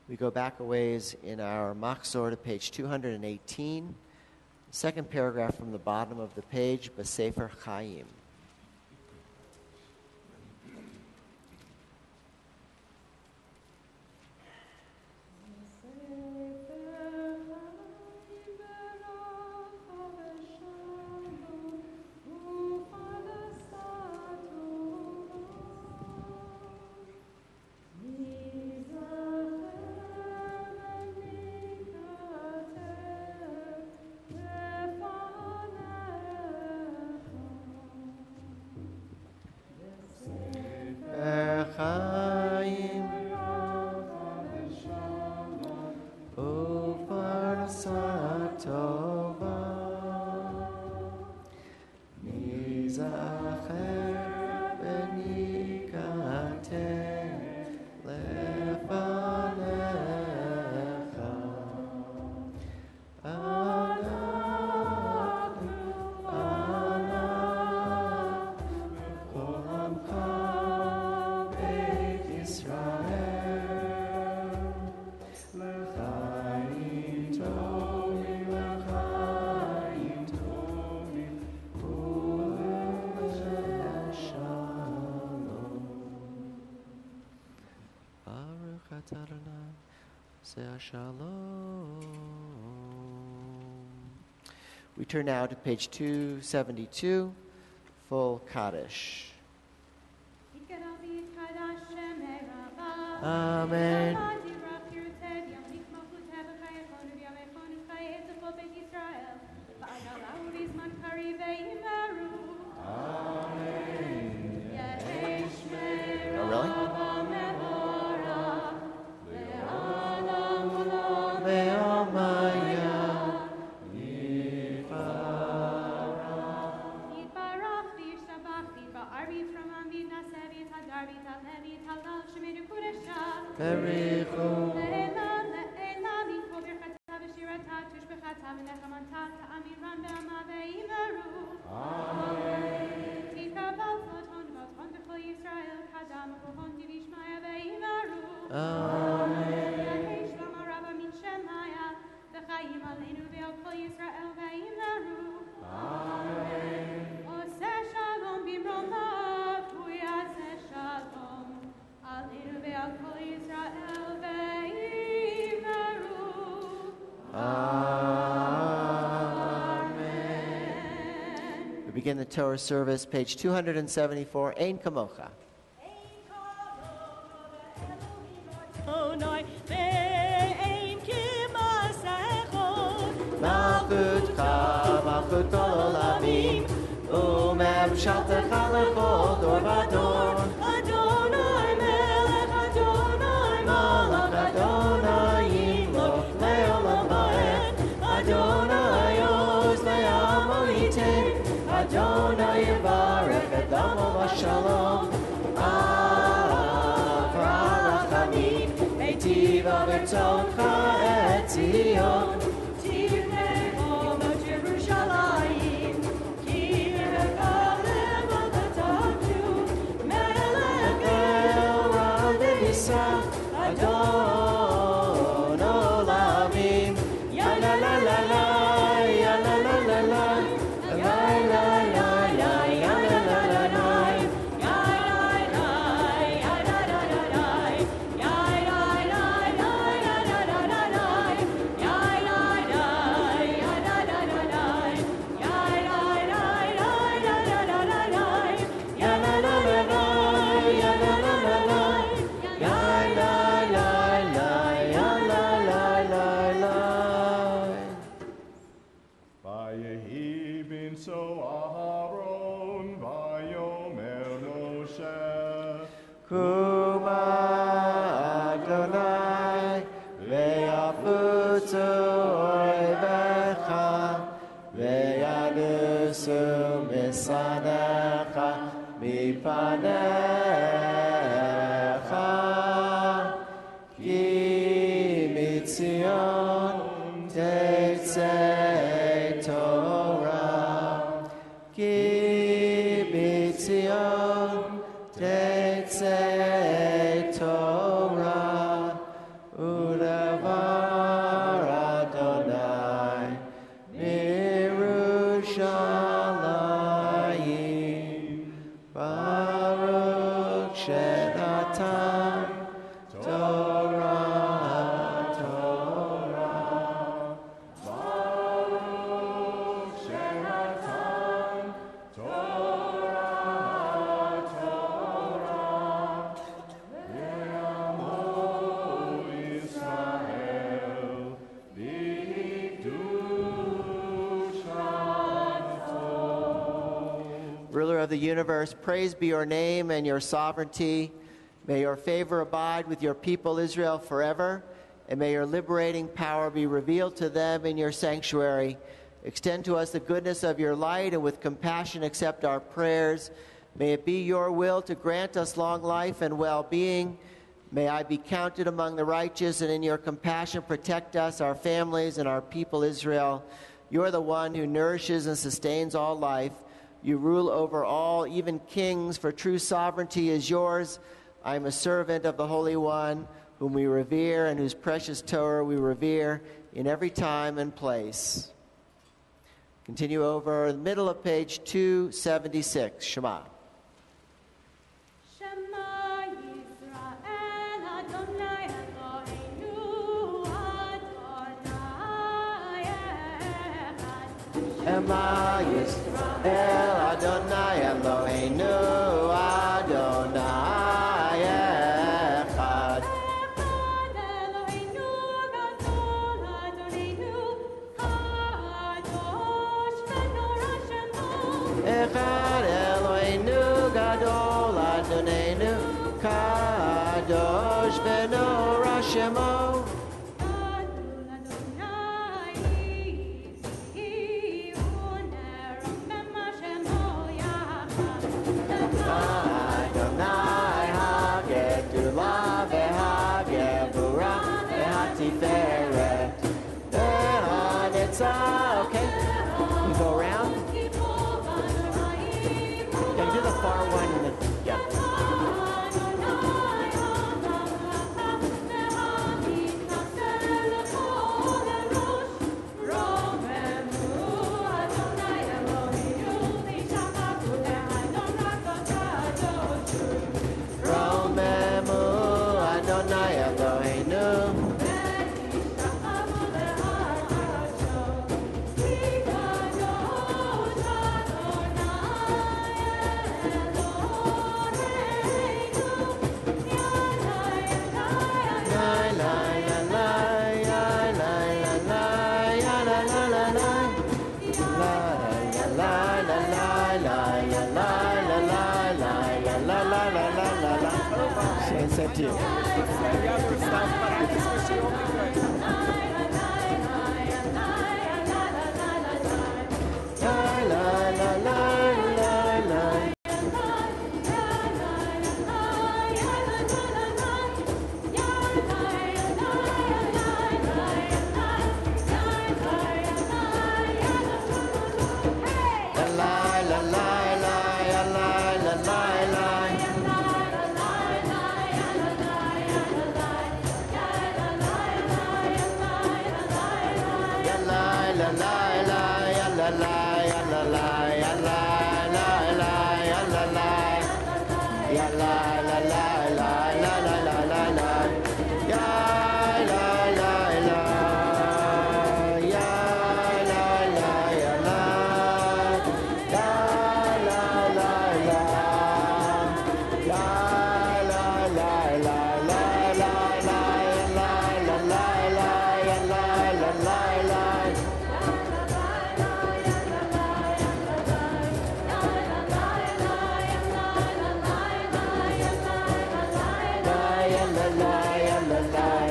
We go back a ways in our Machzor to page 218, second paragraph from the bottom of the page, B'Sefer Chaim. Shalom. We turn now to page 272, full Kaddish. Amen. Oh, really? We begin the Torah service, page 274, Ein Kamocha. Malchutcha, Malchut kol olamim, u'memshaltecha lechol dor vador. Adonai melech, Adonai malach, Adonai yimloch le'olam va'ed, Adonai oz le'amo yitin, Adonai yivarech et damo v'shalom. Avrah rachamim, eitiv avertoncha et Zion. Adon olamim, ya la la la la, ya la la la la, la la la la, ya la la la la, ya la la, ya la la la la, ya la la la, ya la la la la, ya la la, ya la la la la, ya la la la, ya la la la la, ya la la la la, ya la la la la, ya la. So Aharon vayomer Moshe Kuma Adonai ve'afutu oivecha ve'yanusu misanecha mipanecha ki mitzion tetzei Torah ki mitzion tetzei Torah ule Shenatan Torah, Baruch Shenatan Torah, Ve'amo Yisrael b'kedushato. Ruler of the universe, praised be your name and your sovereignty. May your favor abide with your people Israel forever, and may your liberating power be revealed to them in your sanctuary. Extend to us the goodness of your light, and with compassion accept our prayers. May it be your will to grant us long life and well-being. May I be counted among the righteous, and in your compassion protect us, our families, and our people Israel. You are the one who nourishes and sustains all life. You rule over all, even kings, for true sovereignty is yours. I am a servant of the Holy One, whom we revere, and whose precious Torah we revere in every time and place. Continue over the middle of page 276, Shema. Shema Yisrael Adonai Eloheinu Adonai Echad. Shema Yisrael Adonai Eloheinu Adonai Echad. Echad Eloheinu Gadol Adonenu Kadosh V'Norah Shemo. Echad Eloheinu Gadol Adonenu Kadosh V'Norah Shemo. Adon Adonai Yihuner Mema Shemo Yachad. Adonai Hagedula V'Hagevura V'Hatiferet V'Hanitzah. Okay, you go around. Yeah, do the far one and then, yeah. Romemu Adonai Eloheinu. Same to you. La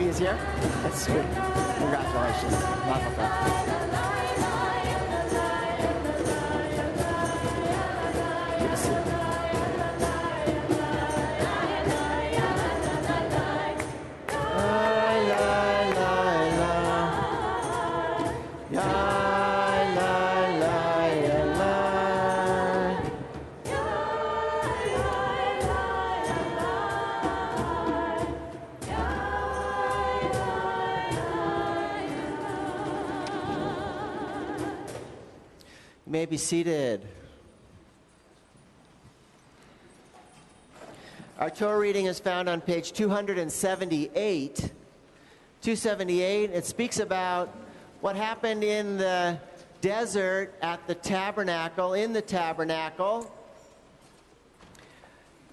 Abby is here? That's sweet. Congratulations. Mazel tov. Good to see you. You may be seated. Our Torah reading is found on page 278. 278, it speaks about what happened in the desert at the tabernacle, in the tabernacle,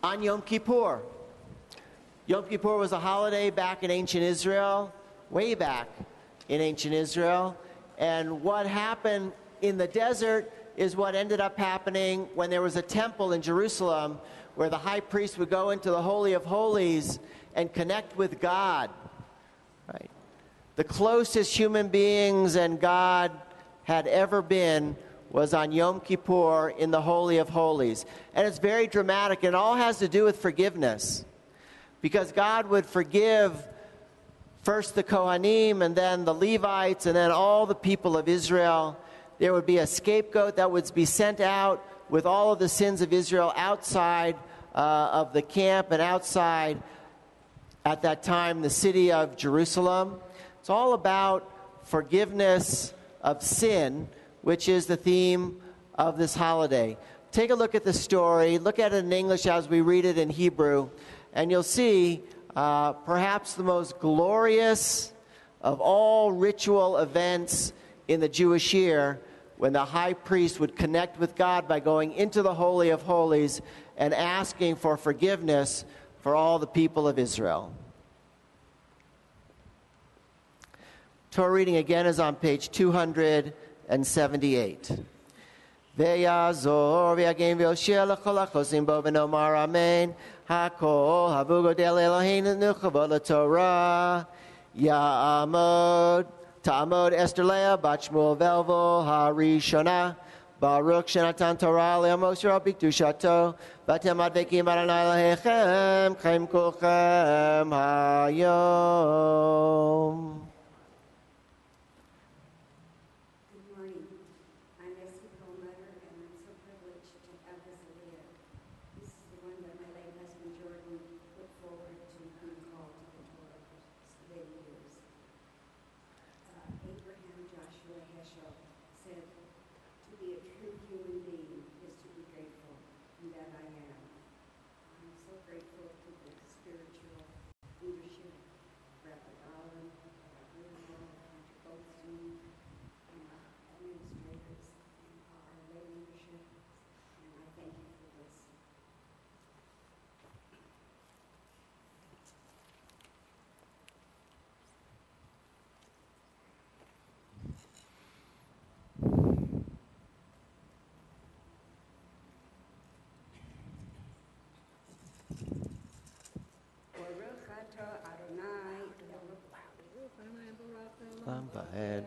on Yom Kippur. Yom Kippur was a holiday back in ancient Israel, way back in ancient Israel. And what happened in the desert is what ended up happening when there was a temple in Jerusalem where the high priest would go into the Holy of Holies and connect with God. Right? The closest human beings and God had ever been was on Yom Kippur in the Holy of Holies. And it's very dramatic. It all has to do with forgiveness. Because God would forgive first the Kohanim and then the Levites and then all the people of Israel. There would be a scapegoat that would be sent out with all of the sins of Israel outside of the camp and outside, at that time, the city of Jerusalem. It's all about forgiveness of sin, which is the theme of this holiday. Take a look at the story. Look at it in English as we read it in Hebrew, and you'll see perhaps the most glorious of all ritual events in the Jewish year, when the high priest would connect with God by going into the Holy of Holies and asking for forgiveness for all the people of Israel. Torah reading again is on page 278. Ve'yazor ve'yagim ve'oshia l'chol hachosim bo v'nomar amen. Hakol havu godel Eloheinu nuchavod l'Torah. Ya'amod Ta'amod Esther Leah Bat Shmuel Velvo HaRishona Baruch Shenatan Torah Le'amos Rabbi Kedushato Batem Advekim Adonai Lehechem Chaim Kulchem Hayom. Good morning. I'm Essie Perlmutter, and I'm so privileged to have this idea. This is the one that my late husband Jordan put forward to be called to the Torah for many years. Abraham Joshua Heschel said, "To be a true human being is to be grateful," and that I am. I'm so grateful to the spiritual leadership, Rabbi Allen, Rabbi Bruno, and Goldstein, and our administrators, and our lay leadership, and I thank you for this. Baruch atah Adonai Ahead.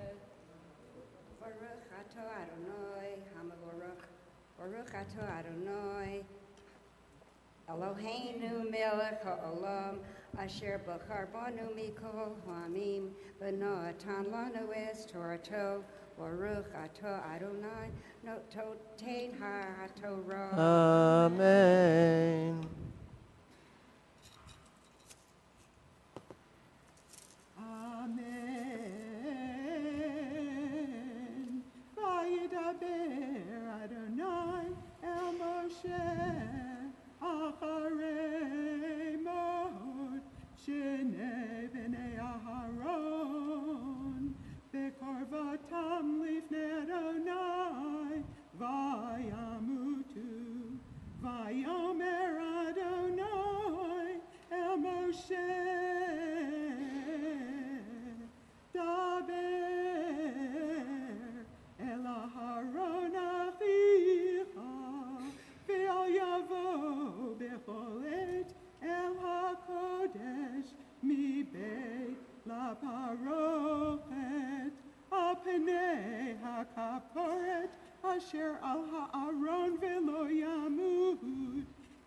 Baruch atah Adonai Hamabaruch. Baruch atah Adonai Eloheinu melech ha'olam asher bachar banu mikol ha'amim v'natan lanu es Torato. Baruch atah Adonai nototein ha'torah. Amen. Amen. Vayidaber Adonai el Moshe acharei mot shnei bnei Aharon bekorvatam lifnei Adonai vayamutu vayomer Adonai el Moshe Daber el Aharon achicha ve'al yavo bechol et el hakodesh mi beit haparochet apnei hakaporet asher al haaron velo yamud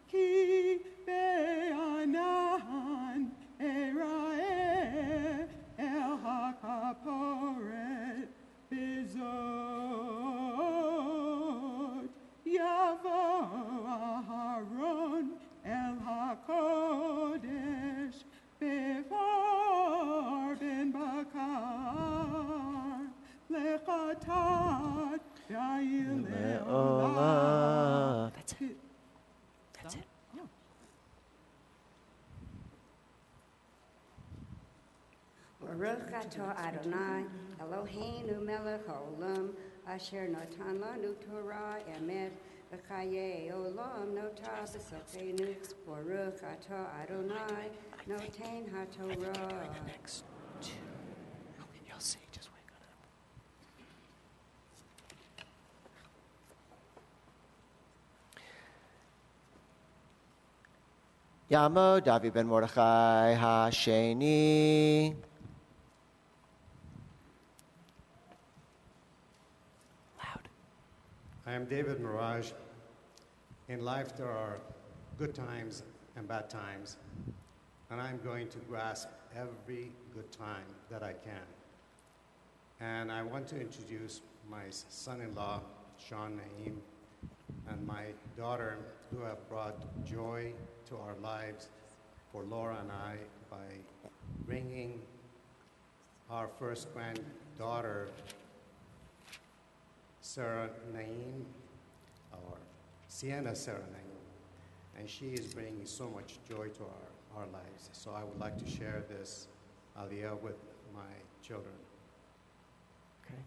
ki be'anan erae el hakaporet bizot yavo Aharon el hakodesh bevar ben bakar lechatat yayil leolah. That's it. That's it. Baruch atah Adonai, Eloheinu melech haolam, asher natan lanu Torah emet, v'chayei olam notah b'sofenu. Baruch atah Adonai, noten haTorah. Next two. You'll see. Just wait on it. Yamo David ben Mordechai Hasheni. Loud. I am David Mirage. In life, there are good times and bad times, and I'm going to grasp every good time that I can. And I want to introduce my son-in-law, Sean Naeem, and my daughter, who have brought joy to our lives for Laura and I by bringing our first granddaughter, Sarah Naeem, or Sienna Sarah Naeem, and she is bringing so much joy to our lives. So I would like to share this aliyah with my children. Okay.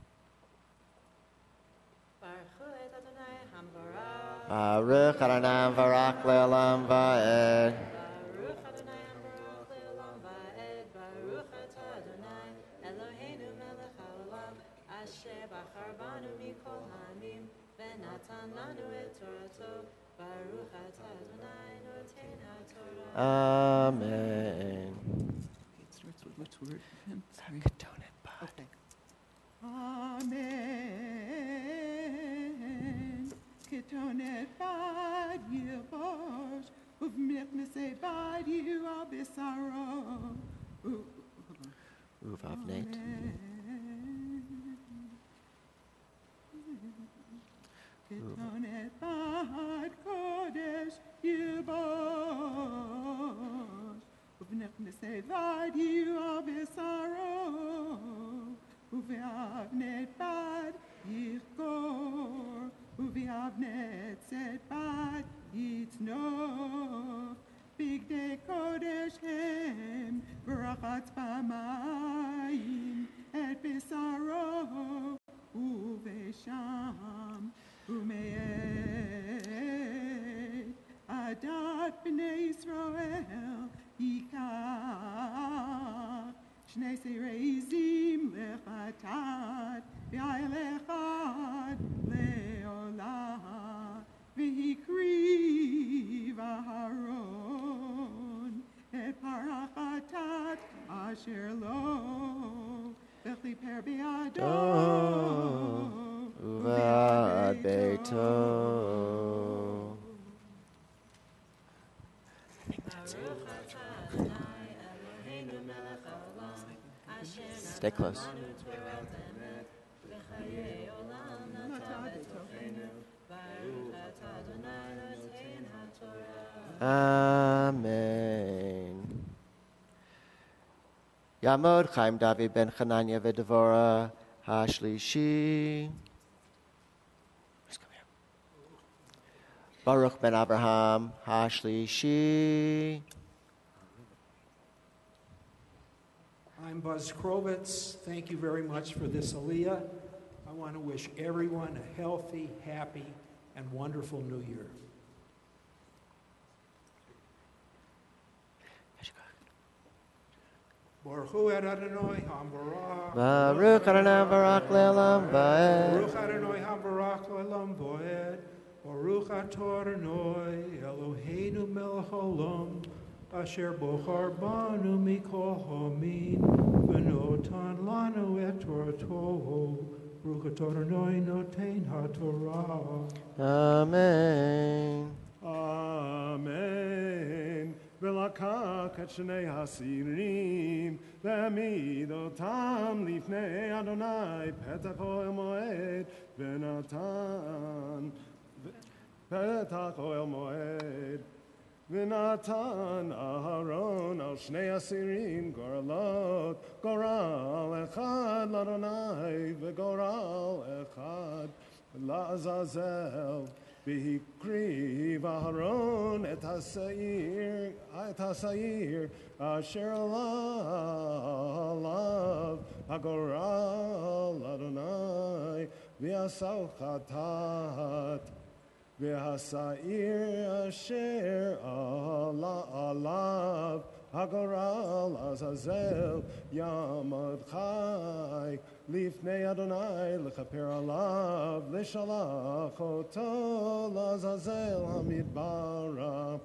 Baruch Adonai Hambarach. Baruch Adonai Barak Le'olam Va'ed. Baruch Adonai Hambarach Le'olam Va'ed. Baruch atah Adonai Eloheinu melech haolam asher bachar banu mikol ha'amim v'natan lanu et Torato. Baruch atah Adonai noten haTorah. Amen. It starts with which word? Sorry. Ketonet Bad. Okay. Amen. Ketonet bad yilbosh uvmiknesei bad yu al bisaro. Uvavnet. Ketonet bad kodesh yilbosh uvmiknesei bad yu al bisaro. Uve'avnet bad yichkor, uve'avnet zed bad yitznov, bigdei kodesh hem, v'rachatz b'mayim, et bisaro, uve'sham, ume'ed, adat b'nei Yisrael, yikach, Shnei Sereizim lechatat, v'ayel echad leolah, v'hikriv Aharon, et parachatat asher lo, v'chliper be'ado, Uvad Beito. Stay close. Amen. Yamod Chaim David ben Chananya v'Devora Hashlishi. Just come here. Baruch ben Abraham Hashlishi. I'm Buzz Krovitz. Thank you very much for this aliyah. I want to wish everyone a healthy, happy, and wonderful New Year. Baruch Adonai Hambarach. Baruch Adonai Barak Le'olam Va'ed. Baruch Adonai Hambarach Le'olam Va'ed. Baruch atah Adonai Eloheinu melech haolam אשר בוחר בנו מכל המין, ונותן לנו את תורתו. ברוך אתה אדוני נותן התורה. Amen. אמן. ולקח את שני הסירים והעמיד אותם לפני אדוני פתח אוהל מועד ונתן פתח אוהל מועד ונתן אהרון על שני הסירים גורלות גורל אחד לאדוני וגורל אחד לעזאזל והקריב אהרון את השעיר אשר עליו הגורל אדוני ועשהו חטאת והשעיר אשר עליו הגורל עזאזל יעמוד חי לפני אדוני לכפר עליו לשלח אותו לעזאזל המדברה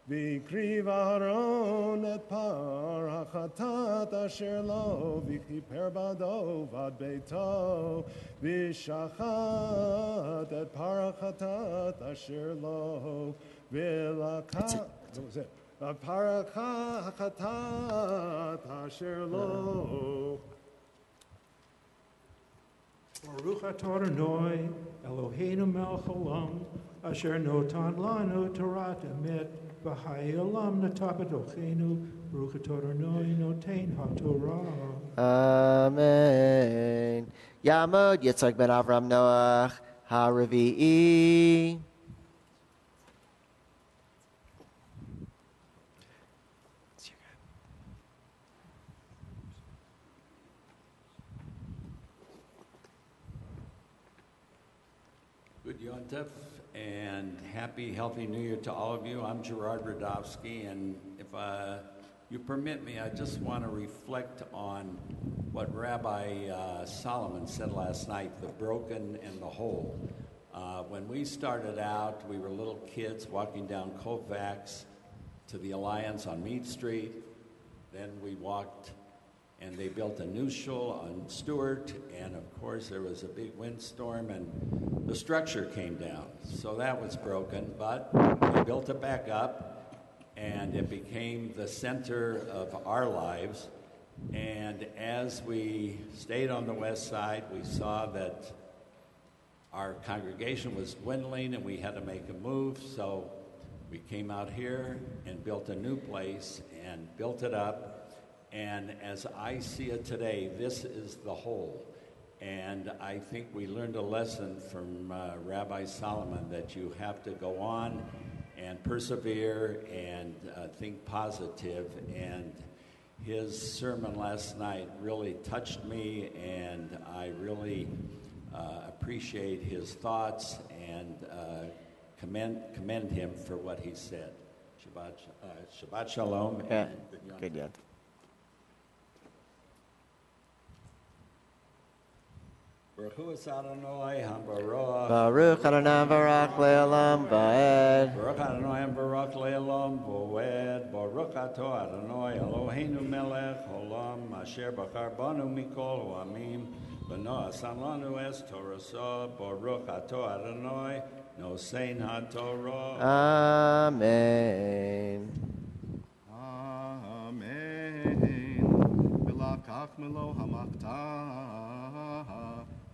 והקריב אהרון את פר החטאת אשר לו וכיפר בעדו ועד ביתו ושחט את פר החטאת אשר לו ולקח פר החטאת אשר לו. Baruch atah Adonai, Eloheinu melech haolam, asher notan lanu torat emet, v'chai olam natah b'tochenu, Baruch atah Adonai noten haTorah. Amen. Yamod Yitzhak ben Avram Noach HaRevi'i. Good Yontif and happy, healthy New Year to all of you. I'm Gerard Radovsky, and if you permit me, I just want to reflect on what Rabbi Solomon said last night, the broken and the whole. When we started out, we were little kids walking down Colfax to the Alliance on Meade Street. Then we walked, and they built a new shul on Stewart, and of course there was a big windstorm, and the structure came down. So that was broken, but we built it back up, and it became the center of our lives. And as we stayed on the west side, we saw that our congregation was dwindling and we had to make a move. So we came out here and built a new place and built it up. And as I see it today, this is the whole. And I think we learned a lesson from Rabbi Solomon that you have to go on and persevere and think positive. And his sermon last night really touched me, and I really appreciate his thoughts and commend him for what he said. Shabbat Shalom. Yeah, good yet. Baruch Adonai HaBaruch. Baruch Adonai Barak Le'olam Va'ed. Baruch Adonai Barak Le'olam Va'ed. Baruch Atah Adonai Eloheinu Melech Olam Asher Bachar Banu Mikol Ha'amim V'no'asan lanu es Torah. Baruch Atah Adonai Nosein HaTorah. Amen. Amen. V'lakach melo hamakta.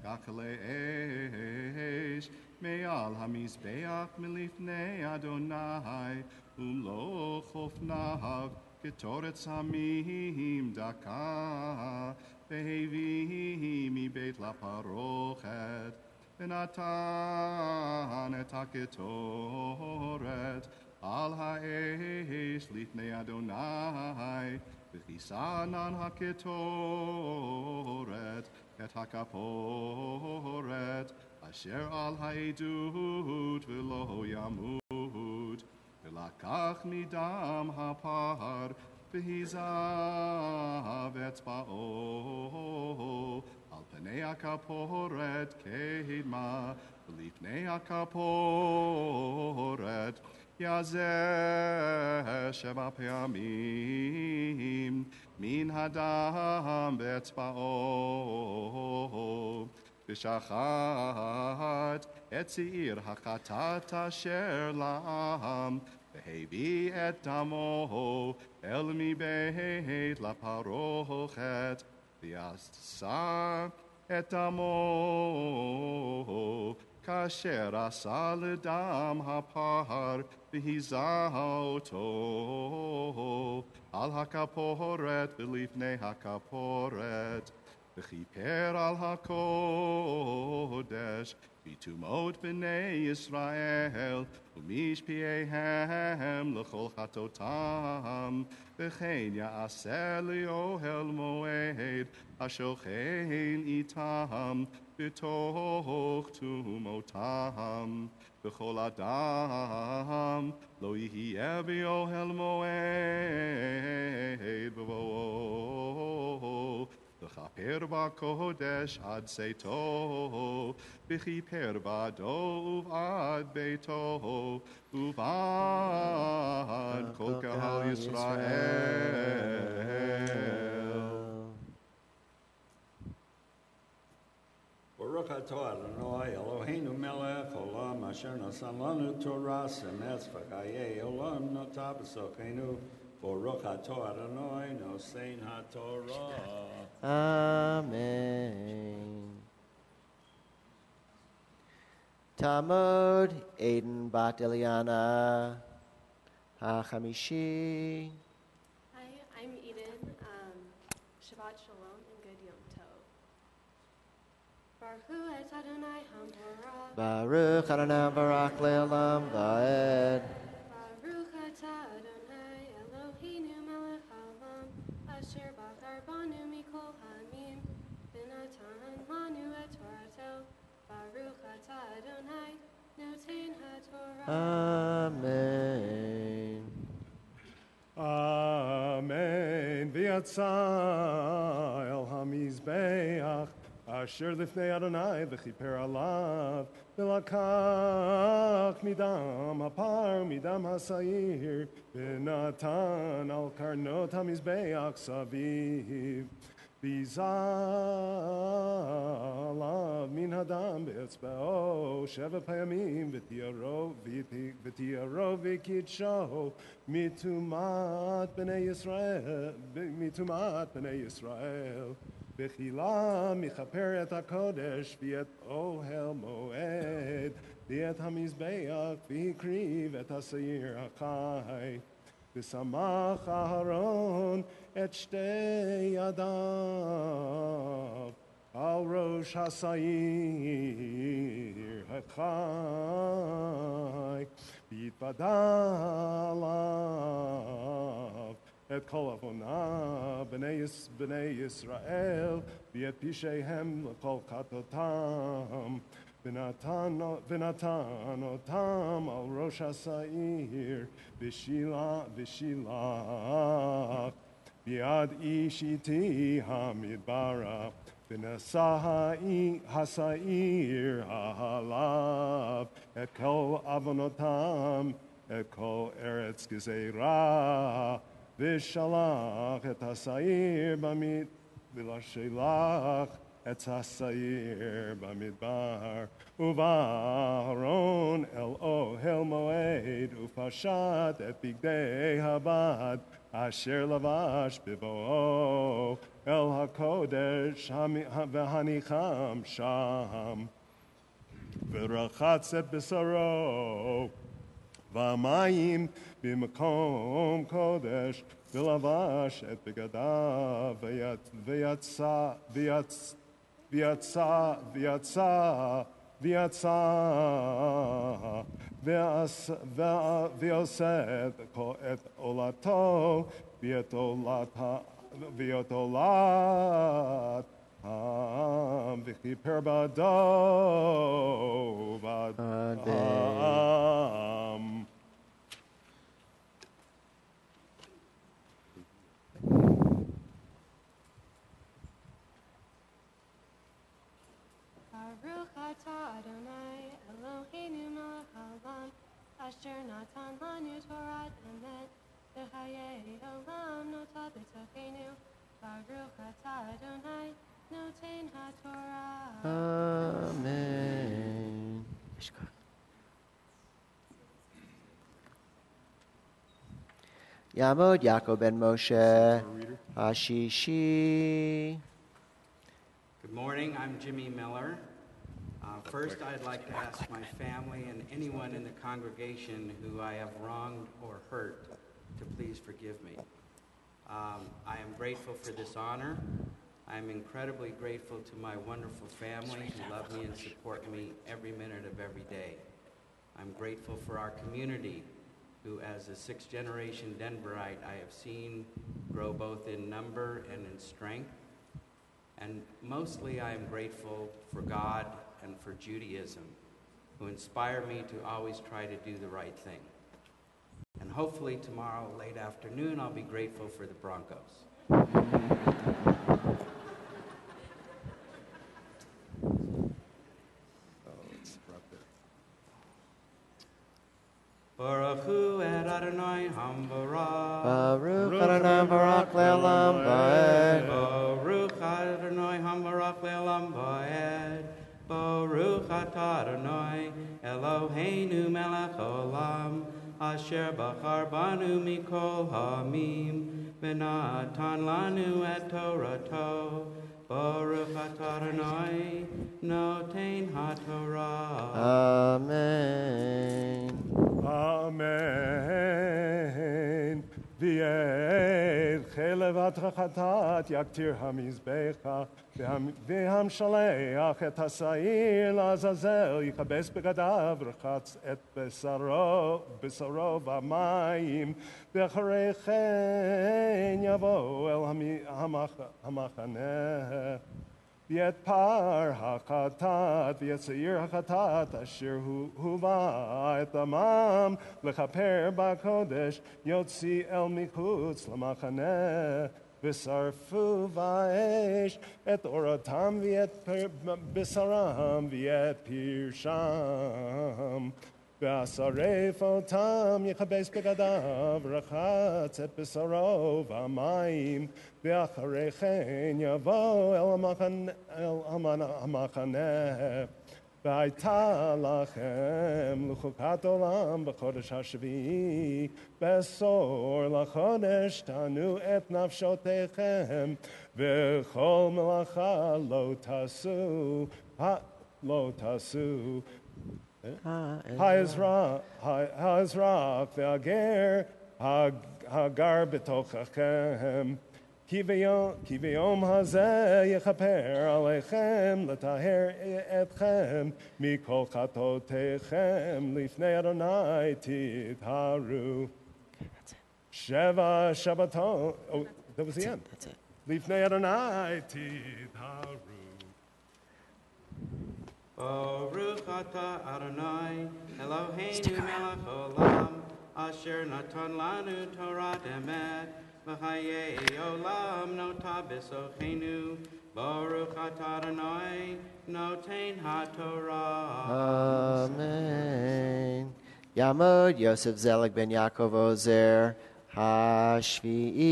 Kakale'esh me'al hamizbeach milifnei Adonai u'lo chofnav ketoret samim daka ve'hevi mibeit laparochet v'natan et haketoret al ha'esh lifnei Adonai v'chisanan haketoret et hakaporet asher al haidut v'lo yamut v'lakach midam hapar v'hizav etzba'o al pnei hakaporet kedma v'lifnei hakaporet יזה שבע פעמים מן הדם באצבעו, ושחט את שעיר החטאת אשר לעם, והביא את דמו אל מבית לפרוכת, ויעשה את דמו כאשר עשה לדם הפר, והיזה אותו על הכפורת ולפני הכפורת, וכיפר על הקודש בטומאות בני ישראל ומשפיעיהם לכל חטאותם, וכן יעשה לאוהל מועד השוכן איתם בתוך טומאותם. וכל אדם לא יהיה באוהל מועד בבואו לכפר בקודש עד צאתו, וכיפר בעדו ובעד ביתו ובעד כל קהל ישראל. Baruch atah Adonai Eloheinu melech olam asher nasan lanu Torah emes v'chayei olam notah b'sochenu. Baruch atah Adonai nosein haTorah. Amen. Talmud Aiden Bat Eliana HaChamishi. Hi, I'm Eden. Shabbat Shalom and Good Yom Tov. Baruch et Adonai HaMorah. Baruch Adonai Barak Le'olam Va'ed. Baruch atah Adonai Eloheinu melech haolam asher bachar banu mikol ha'amim v'natan lanu et Torato. Baruch atah Adonai noten haTorah. Amen. Amen. V'yatsa el hamizbeach asher lifnei Adonai v'chiper alav v'lakach midam hapar midam hasayir v'natan al karnot hamizbeach saviv v'zalav min hadam be'etzba'o sheva payamim v'tiyaro v'kidsho mitumat b'nei Yisrael Bechila michaper et hakodesh v'et ohel moed v'et hamizbeach v'hikriv et hasayir hachai v'samach Aharon et shtei yadav al rosh hasayir hachai v'yitbadalav et kol avonav b'nei Yisrael v'et pisheihem l'kol chatotam v'natan otam al rosh hasayir v'shilach v'yad ishiti hamidbara v'nasa hasayir hahalav et kol avonotam et kol eretz gezerah V'shalach et hasayir b'mid v'lashelach et hasayir b'midbar uvaron el ohel moed ufashat et bigdei habad asher lavash b'vo'o el hakodesh v'hanicham sham v'rachatz et b'saro v'amayim b'makom kodesh v'lavash et begadav v'yoseh et olato v'yot olat v'chiper bado v'adam. Baruch atah Adonai Eloheinu melech haolam asher natan lanu V'chaye olam nota b'tochenu, Baruch atah Adonai, noten haTorah. Amen. Yamod Yaakov ben Moshe Hashishi. Good morning, I'm Jimmy Miller. First, I'd like to ask my family and anyone in the congregation who I have wronged or hurt to please forgive me. I am grateful for this honor. I am incredibly grateful to my wonderful family who love me and support me every minute of every day. I'm grateful for our community, who as a sixth-generation Denverite, I have seen grow both in number and in strength. And mostly I am grateful for God and for Judaism, who inspire me to always try to do the right thing. And hopefully tomorrow, late afternoon, I'll be grateful for the Broncos. Baruch hu et Adonai hambarach. Baruch Adonai Barak Le'olam Va'ed. Baruch Adonai hambarach le'olam va'ed. Baruch atah Adonai Eloheinu melech olam, asher bachar banu mikol ha'amim, v'natan lanu et Torato. Baruch atah Adonai noten haTorah. Amen. Amen. V'yed chelev atrachatat yaktir hamizbecha v'ham shaleach et hasa'ir la'azazel yichabes begadav rechatz et besaro v'amayim v'acharei chen yavo el hamachaneh V'et par hakatat, v'et seir hakatat, asher huva et amam, lechaper ba'kodesh, yotzi el michutz l'machaneh, v'sarfu va'esh, et oratam v'et bisaram, v'et pirsham. V'asaref otam yichabes begadav, rachatz et bisaro v'amayim, v'acharei chen yavo el hamachaneh. V'ayta lachem l'chukat olam b'chodesh hashvi'i, b'sor l'chodesh tanu et nafshotechem, v'chol melacha lo tasu, lo tasu. Ha'ezrach ve'ager hagar b'tochachem ki v'yom hazeh yechaper aleichem letaher etchem mikol chatotechem lifnei Adonai titharu. Sheva Shabbaton. Oh, that was the end. That's it. Lifnei Adonai titharu. Baruch atah Adonai Eloheinu melech olam, asher natan lanu Torah emet, v'chayei olam nota b'sochenu. Baruch atah Adonai noten haTorah. Amen. Yamod Yosef Zelig ben Yaakov Ozer Hashvi'i.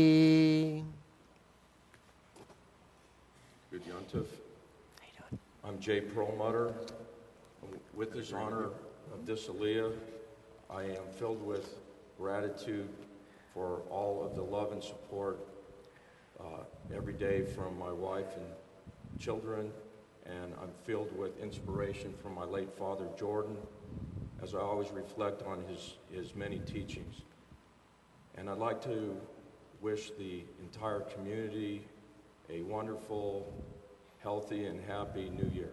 Good Yontif. I'm Jay Perlmutter. With this honor of this Aliyah, I am filled with gratitude for all of the love and support every day from my wife and children, and I'm filled with inspiration from my late father, Jordan, as I always reflect on his many teachings. And I'd like to wish the entire community a wonderful, healthy and happy New Year.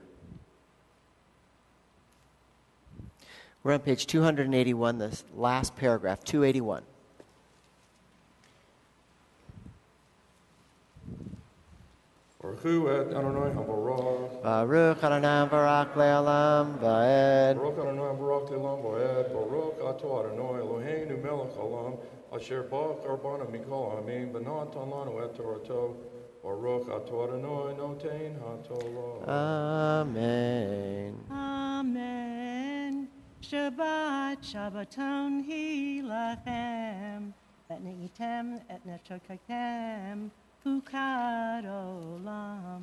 We're on page 281, the last paragraph, 281. Baruch hu et Adonai habarach. Baruch Adonai Barak Le'olam Va'ed. Baruch Adonai Barak Le'olam Va'ed. Baruch atah Adonai Eloheinu melech olam, asher bachar banu mikol ha'amim, v'natan lanu et Torato. Baruch atah Adonai noten haTorah. Amen. Amen. Shabbat Shabbaton hi lachem. Etniitem, etnechokakem, fukad olam.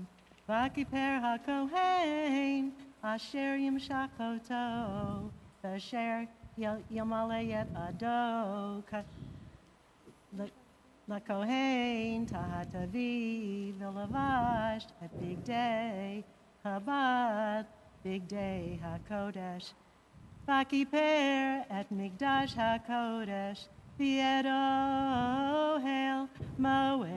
Vakiper hakohen, asher yimshakoto, asher yamaleyet ado, lakohen tahatavi, vilavash, at big day, Chabad, big day hakodesh. Vakiper at migdash hakodesh. Biet ohel moed,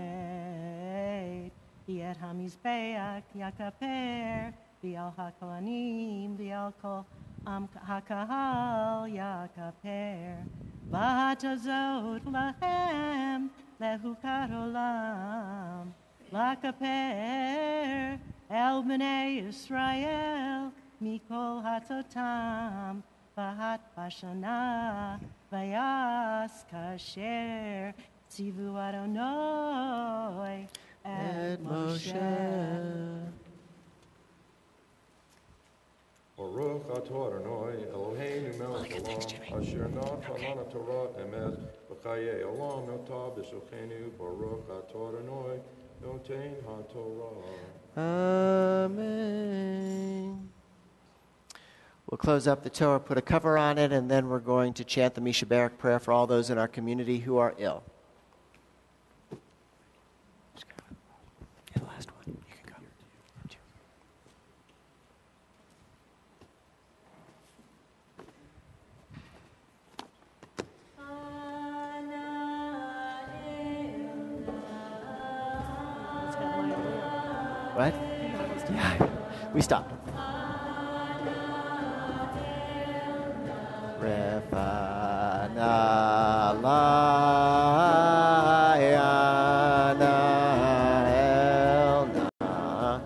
biet hamizbeach yakaper, bial hakolanim, bial kol hakahal yakaper. Vahatazot lahem lehukad olam, lakaper el bnei Yisrael mikol hatotam, vahat bashana. Vayas kasher tzivu Adonai et Moshe. Baruch atah Adonai Eloheinu melech haolam asher natan lana Torah emes v'chayei olam notah b'shochenu Baruch atah Adonai noten haTorah. Amen. We'll close up the Torah, put a cover on it, and then we're going to chant the Misha Barak prayer for all those in our community who are ill. Yeah, the last one. You can go. What? Yeah, we stopped. Refana layana elna.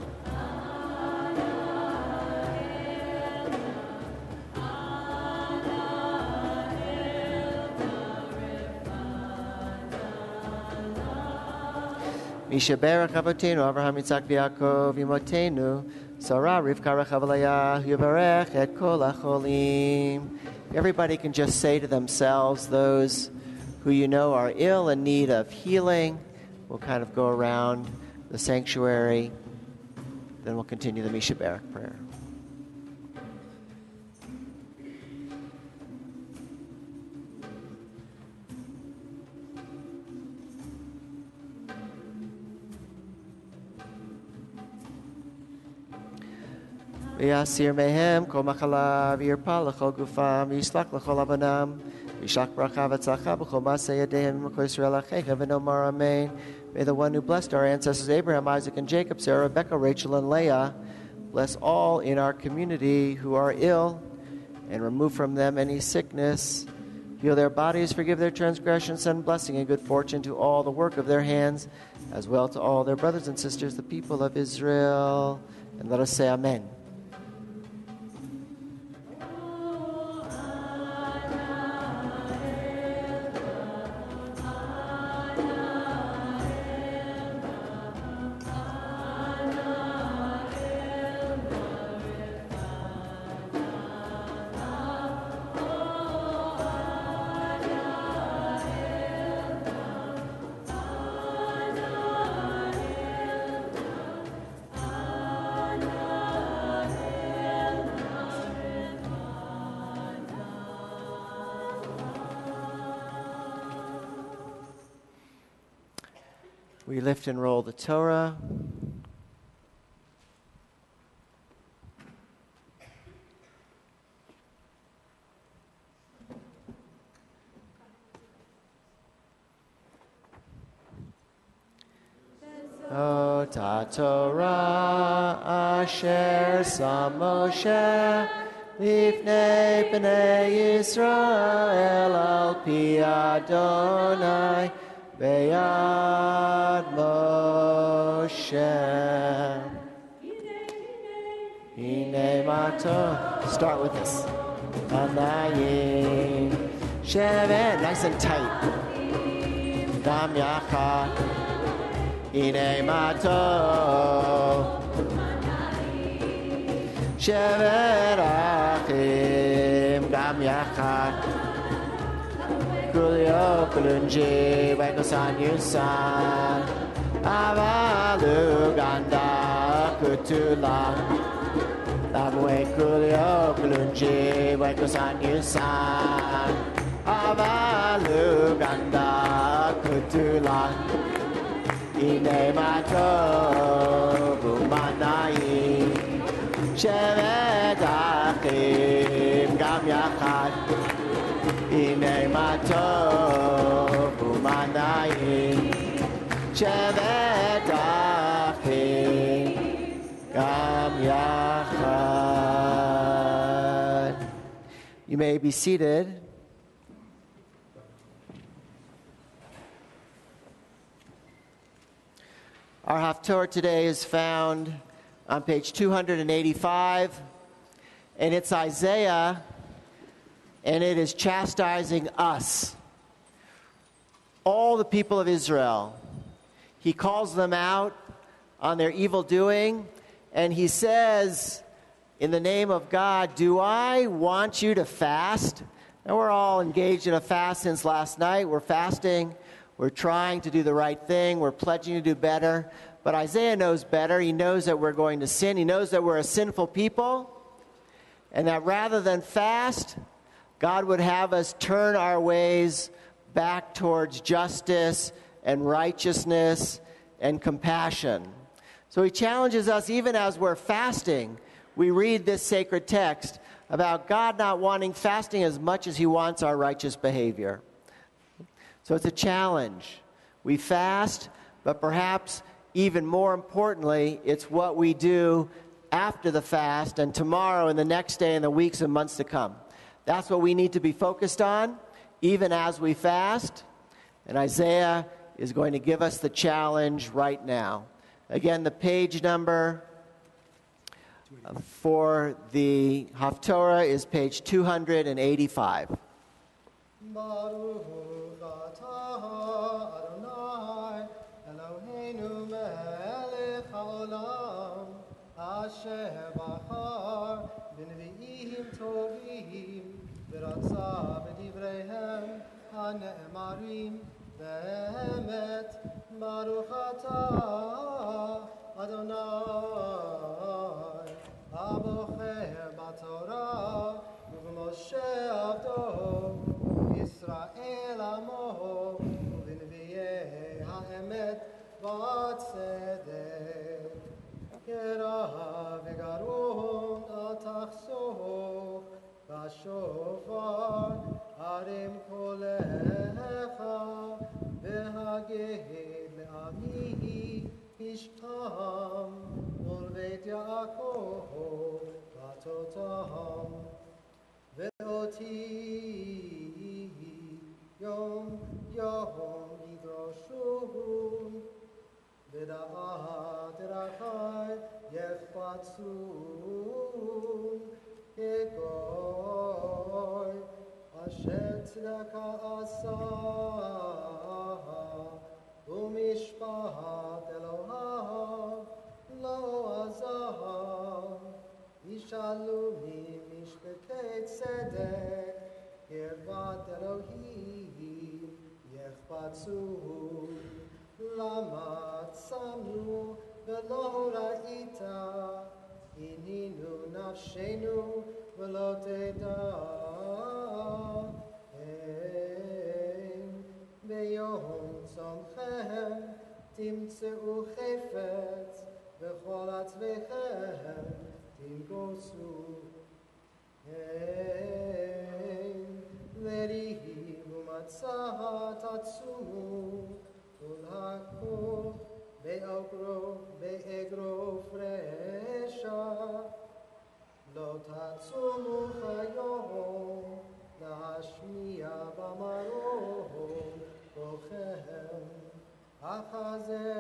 Misha Barak Avotenu, Avraham Yitzhak V'Yaakov Yimotenu, Sarah Rivka Rechav Yuvarech et Kol HaCholim. Everybody can just say to themselves, those who you know are ill in need of healing. We'll kind of go around the sanctuary. Then we'll continue the Misha Barak prayer. V'yasir mehem kol machala v'yirpa l'chol gufam v'yislach l'chol abanam v'yishlach bracha v'tzlacha b'chol maseh yadehem v'chol Yisrael achecha v'nomar amen. May the one who blessed our ancestors Abraham, Isaac, and Jacob, Sarah, Rebecca, Rachel, and Leah, bless all in our community who are ill and remove from them any sickness. Heal their bodies, forgive their transgressions, send blessing and good fortune to all the work of their hands, as well to all their brothers and sisters, the people of Israel. And let us say amen. We lift and roll the Torah. Ota Torah asher sam Moshe lifnei bnei Yisrael al pi Adonai Beyad Moshe. Hine mato. Start with this. Anayim. Shevet. Nice and tight. Gam yachad. Hine mato. Shevet achim. Gam yachad. kulio kulunji waikosan yusan avalu ganda kutula Lamwe kulio kulunji waikosan yusan avalu ganda kutula Ine mato bumanai shevet achim gam yachad Ine mato bumanai shevet achim gam yachad. You may be seated. Our Haftorah today is found on page 285, and it's Isaiah, and it is chastising us, all the people of Israel. He calls them out on their evil doing, and he says, in the name of God, do I want you to fast? Now, we're all engaged in a fast since last night. We're fasting. We're trying to do the right thing. We're pledging to do better. But Isaiah knows better. He knows that we're going to sin. He knows that we're a sinful people. And that rather than fast, God would have us turn our ways back towards justice and righteousness and compassion. So he challenges us, even as we're fasting, we read this sacred text about God not wanting fasting as much as he wants our righteous behavior. So it's a challenge. We fast, but perhaps even more importantly, it's what we do after the fast and tomorrow and the next day and the weeks and months to come. That's what we need to be focused on, even as we fast. And Isaiah is going to give us the challenge right now. Again, the page number for the Haftorah is page 285. Baruch atah Adonai Eloheinu melech haolam asher bachar b'nevi'im tovim v'ratza b'divreihem hane'emarim be'emet Baruch atah Adonai abocher b'torah ובמשה עבדו ישראל עמו ובנביאי האמת והצדק קרא וגרום אל תחסוך בשופר הרים קולך והגד לעמי השכם ולבית יעקב בתותם ואותי יום יום ידרשון ודעת דרכי יחפצון כגוי אשר צדקה עשה ומשפט אלוהיו לא עזב ישאלו משפטי צדק קרבת אלוהים יחפצו למה צמנו ולא ראית הנינו נפשנו ולא תדע אין ביום צומכם תמצאו חפץ בכל עצמכם תנגוסו אין לריב ומצה תצומו כל הכל באגרוף רשע לא תצומו כיום להשמיע במרום כוחם אחזה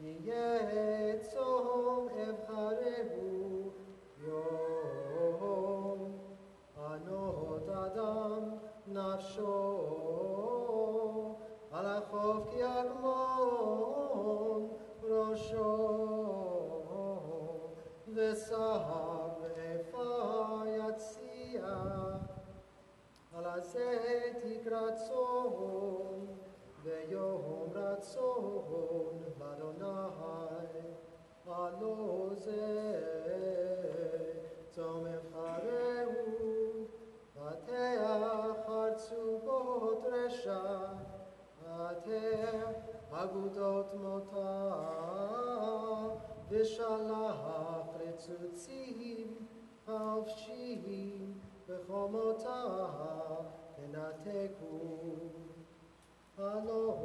יהיה צום אבחרהו יום ענות אדם נפשו על החוף כי יגמון ראשו וסהר ואיפה יציע על בזה תקרא צאן, ויום רצון לאדוני. הלא זה צומח חרהו, פתח חרצובות רשע, פתח אגודות מותה, ושלח רצוצים חופשיים בחומותיו ונתקו. הלא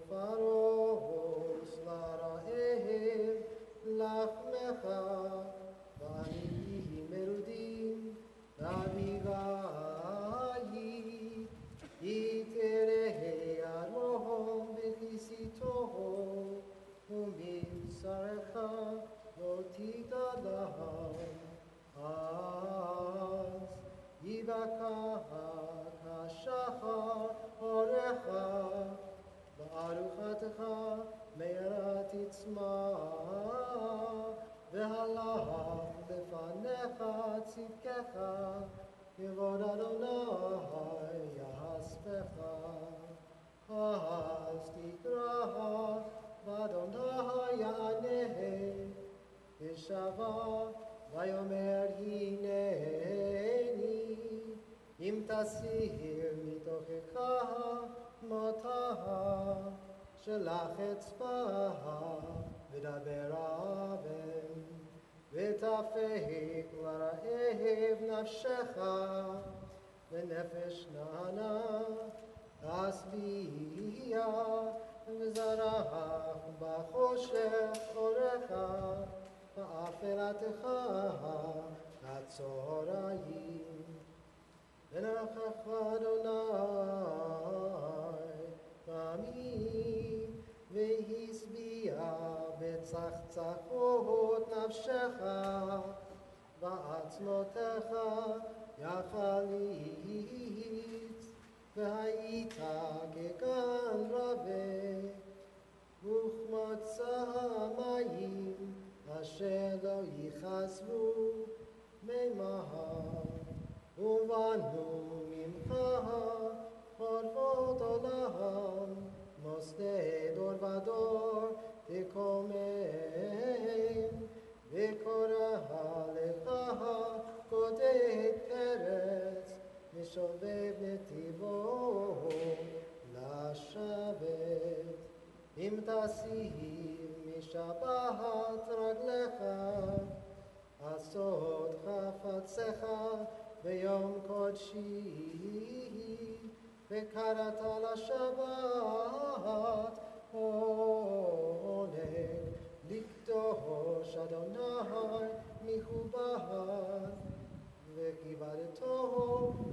פרוס לרעב לחמך, ועניים מרודים לאביגיל. יתראה ארום בכיסיתו, ומבשרך לא תדלם. אז יבקע כשחר אורך, בארוחתך מהרה תצמח, והלך לפניך צדקך, כבוד אדוני יאספך. אז תקרא ואדוני יענה, תשבע ויאמר הנני, אם תסיר מתוכך מותה, שלח אצבע ודבר אבן, ותפק לרעב נפשך, ונפש נענה אשביע, וזרח בחושך אורך, באפלתך הצהריים. ונוכח אדוני פעמים, והשביע בצחצחות נפשך, בעצמותיך יחליץ, והיית כגן רבה, וכמצא מים אשר לא יכסבו מימיו. ובנו ממך חורבות עולם, מוסדי דור ודור תקומם, וקורא לך קודד פרץ, משובב נתיבו לשבת. אם תסיר משבת רגליך, עשות חפציך ביום קודשי, וקראת לשבת עונג, לקדוש אדוני מכובד, וכיבדתו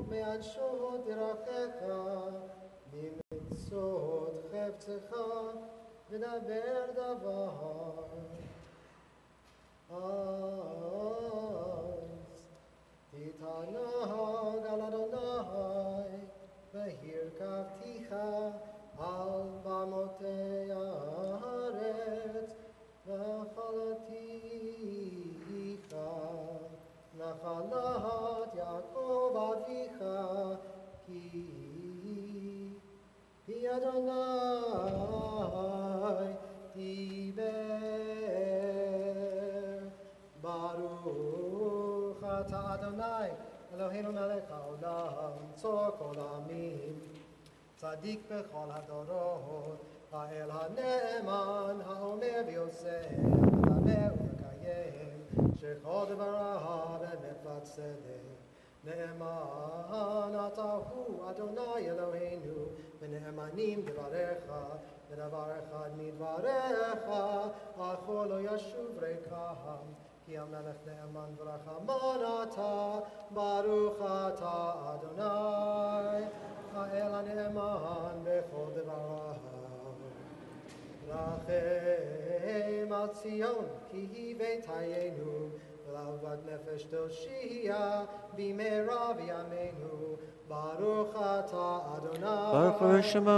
מאנשות דרכיך, ממצות חפצך ודבר דבר. אז תתענג על אדוני, והרכבתיך על במותי הארץ, ואכלתיך נחלת יעקב אביך, כי אדוני דיבר. ברוך אתה אדוני אלוהינו מלך העולם, צור כל העמים, צדיק בכל הדורות, האל הנאמן, האומר ויוסף, מדבר ומקיים, שכל דבריו אמת וצדק. נאמן אתה הוא אדוני אלוהינו, ונאמנים דבריך, ודבר אחד מדבריך, אך לא ישוב ריקם. כי המלך נאמן ורחמן אתה, ברוך אתה אדוני, האל הנאמן בכל דבריו. רחם על ציון, כי היא בית חיינו, ולאהבת נפש תושיע במהרה בימינו. ברוך אתה אדוני, ברוך הוא שמו,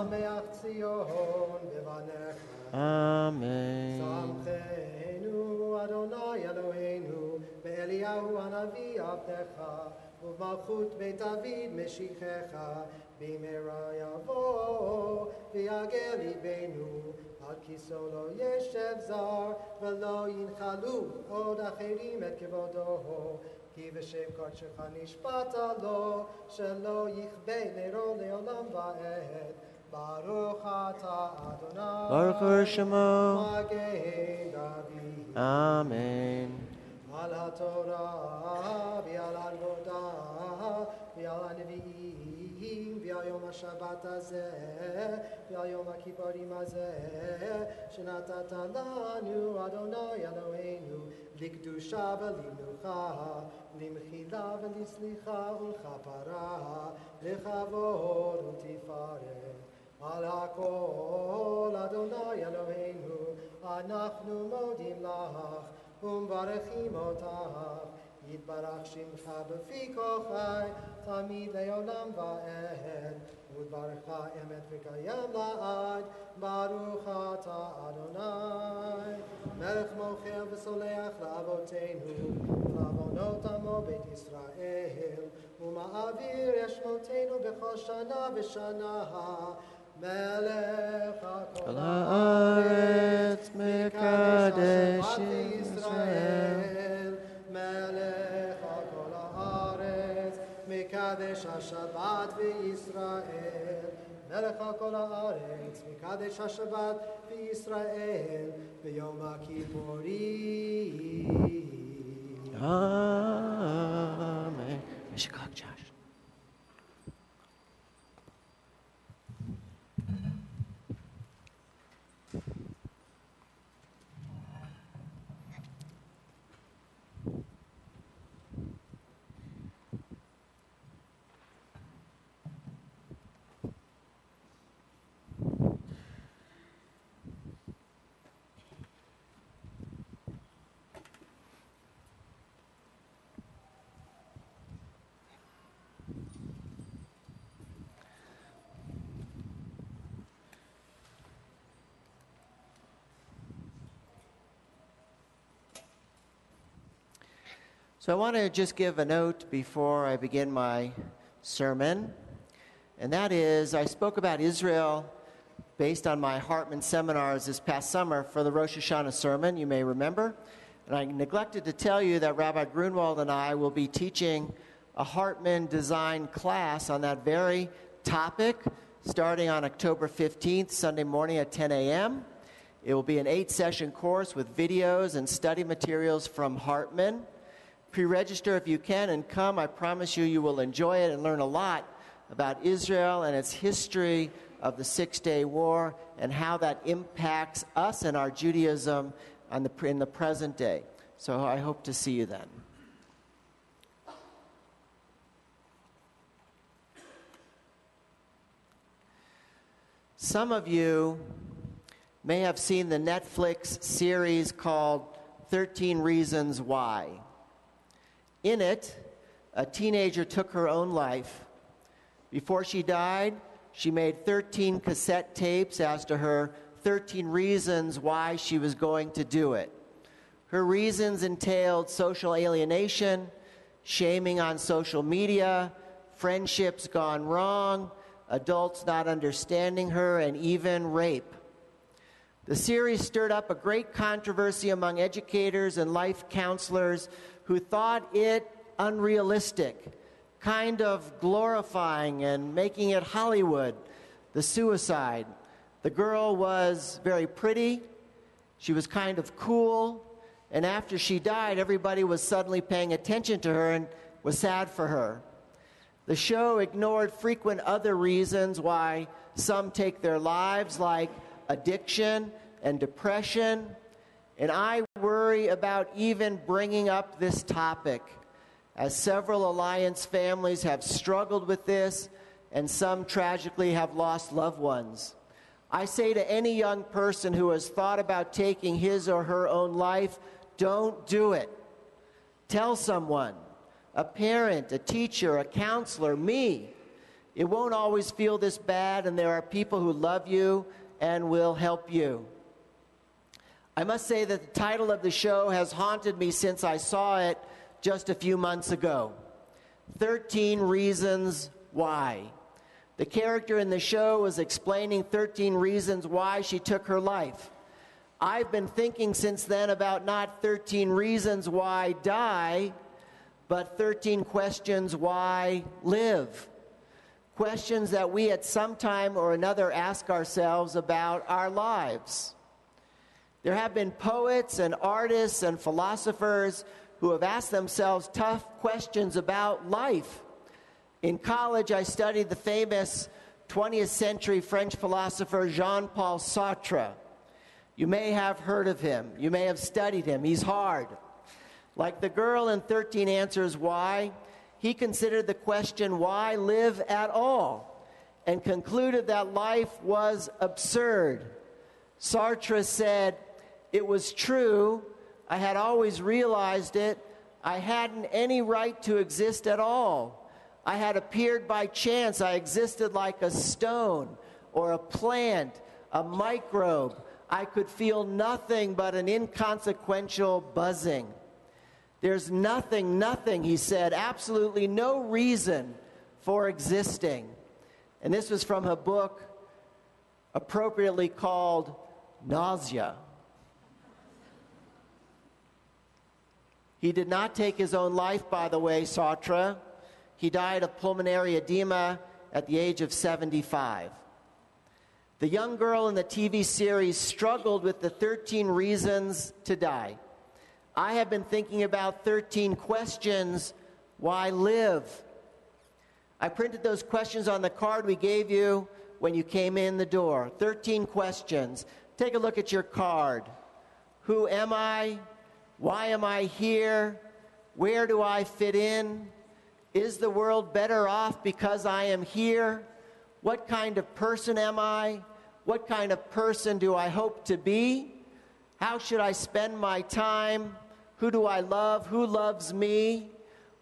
ושמח ציון בבניך. אמן. שמחנו אדוני אלוהינו, באליהו הנביא עבדך, ובמלכות בית דוד משיחך, במהרה יבוא, ויגל ליבנו, על כיסאו לא ישב זר, ולא ינחלו עוד אחרים את כבודו. כי בשם קודשך נשבעת לו, שלא יכבה נרו לעולם ועד. ברוך אתה אדוני, ברוך הוא שמו, מגן דוד. אמן. על התורה ועל העבודה ועל הנביאים ועל יום השבת הזה ועל יום הכיפורים הזה שנתת לנו אדוני אלוהינו לקדושה ולמנוחה למחילה ולסליחה ולכפרה לכבוד ותפארת על הכל אדוני אלוהינו אנחנו מודים לך ומברכים אותך, יתברך שמך בפי כל חי, תמיד לעולם ועד, ותברך אמת וקיים לעד, ברוך אתה אדוני. מלך מוכר וסולח לאבותינו, לעוונות עמו בית ישראל, ומעביר ישמותינו בכל שנה ושנה. מלך כל הארץ מקדש ישראל, מלך כל הארץ מקדש השבת בישראל, מלך כל הארץ מקדש השבת בישראל ביום הכיפורים. Amen. Mishkach, Josh. So I want to just give a note before I begin my sermon, and that is I spoke about Israel based on my Hartman seminars this past summer for the Rosh Hashanah sermon, you may remember. And I neglected to tell you that Rabbi Grunwald and I will be teaching a Hartman design class on that very topic starting on October 15th, Sunday morning at 10 a.m. It will be an 8-session course with videos and study materials from Hartman. Pre-register if you can and come. I promise you, you will enjoy it and learn a lot about Israel and its history of the Six-Day War and how that impacts us and our Judaism in the present day. So I hope to see you then. Some of you may have seen the Netflix series called 13 Reasons Why. In it, a teenager took her own life. Before she died, she made 13 cassette tapes as to her 13 reasons why she was going to do it. Her reasons entailed social alienation, shaming on social media, friendships gone wrong, adults not understanding her, and even rape. The series stirred up a great controversy among educators and life counselors who thought it unrealistic, kind of glorifying and making it Hollywood, the suicide. The girl was very pretty, she was kind of cool, and after she died, everybody was suddenly paying attention to her and was sad for her. The show ignored frequent other reasons why some take their lives, like addiction and depression. And I worry about even bringing up this topic, as several Alliance families have struggled with this, and some tragically have lost loved ones. I say to any young person who has thought about taking his or her own life, don't do it. Tell someone, a parent, a teacher, a counselor, me. It won't always feel this bad, and there are people who love you and will help you. I must say that the title of the show has haunted me since I saw it just a few months ago. 13 Reasons Why. The character in the show was explaining 13 reasons why she took her life. I've been thinking since then about not 13 reasons why die, but 13 questions why live. Questions that we at some time or another ask ourselves about our lives. There have been poets and artists and philosophers who have asked themselves tough questions about life. In college, I studied the famous 20th century French philosopher Jean-Paul Sartre. You may have heard of him. You may have studied him. He's hard. Like the girl in 13 Answers Why, he considered the question, why live at all? And concluded that life was absurd. Sartre said, it was true. I had always realized it. I hadn't any right to exist at all. I had appeared by chance. I existed like a stone or a plant, a microbe. I could feel nothing but an inconsequential buzzing. There's nothing, he said, absolutely no reason for existing. And this was from a book appropriately called Nausea. He did not take his own life, by the way, Sartre. He died of pulmonary edema at the age of 75. The young girl in the TV series struggled with the 13 reasons to die. I have been thinking about 13 questions why live. I printed those questions on the card we gave you when you came in the door. 13 questions. Take a look at your card. Who am I? Why am I here? Where do I fit in? Is the world better off because I am here? What kind of person am I? What kind of person do I hope to be? How should I spend my time? Who do I love? Who loves me?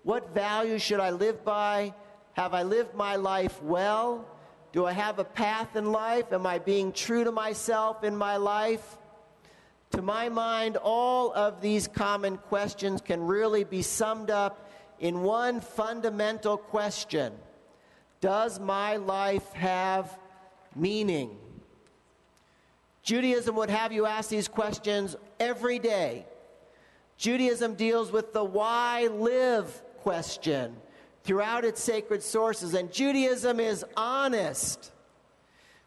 What values should I live by? Have I lived my life well? Do I have a path in life? Am I being true to myself in my life? To my mind, all of these common questions can really be summed up in one fundamental question. Does my life have meaning? Judaism would have you ask these questions every day. Judaism deals with the why live question throughout its sacred sources, and Judaism is honest.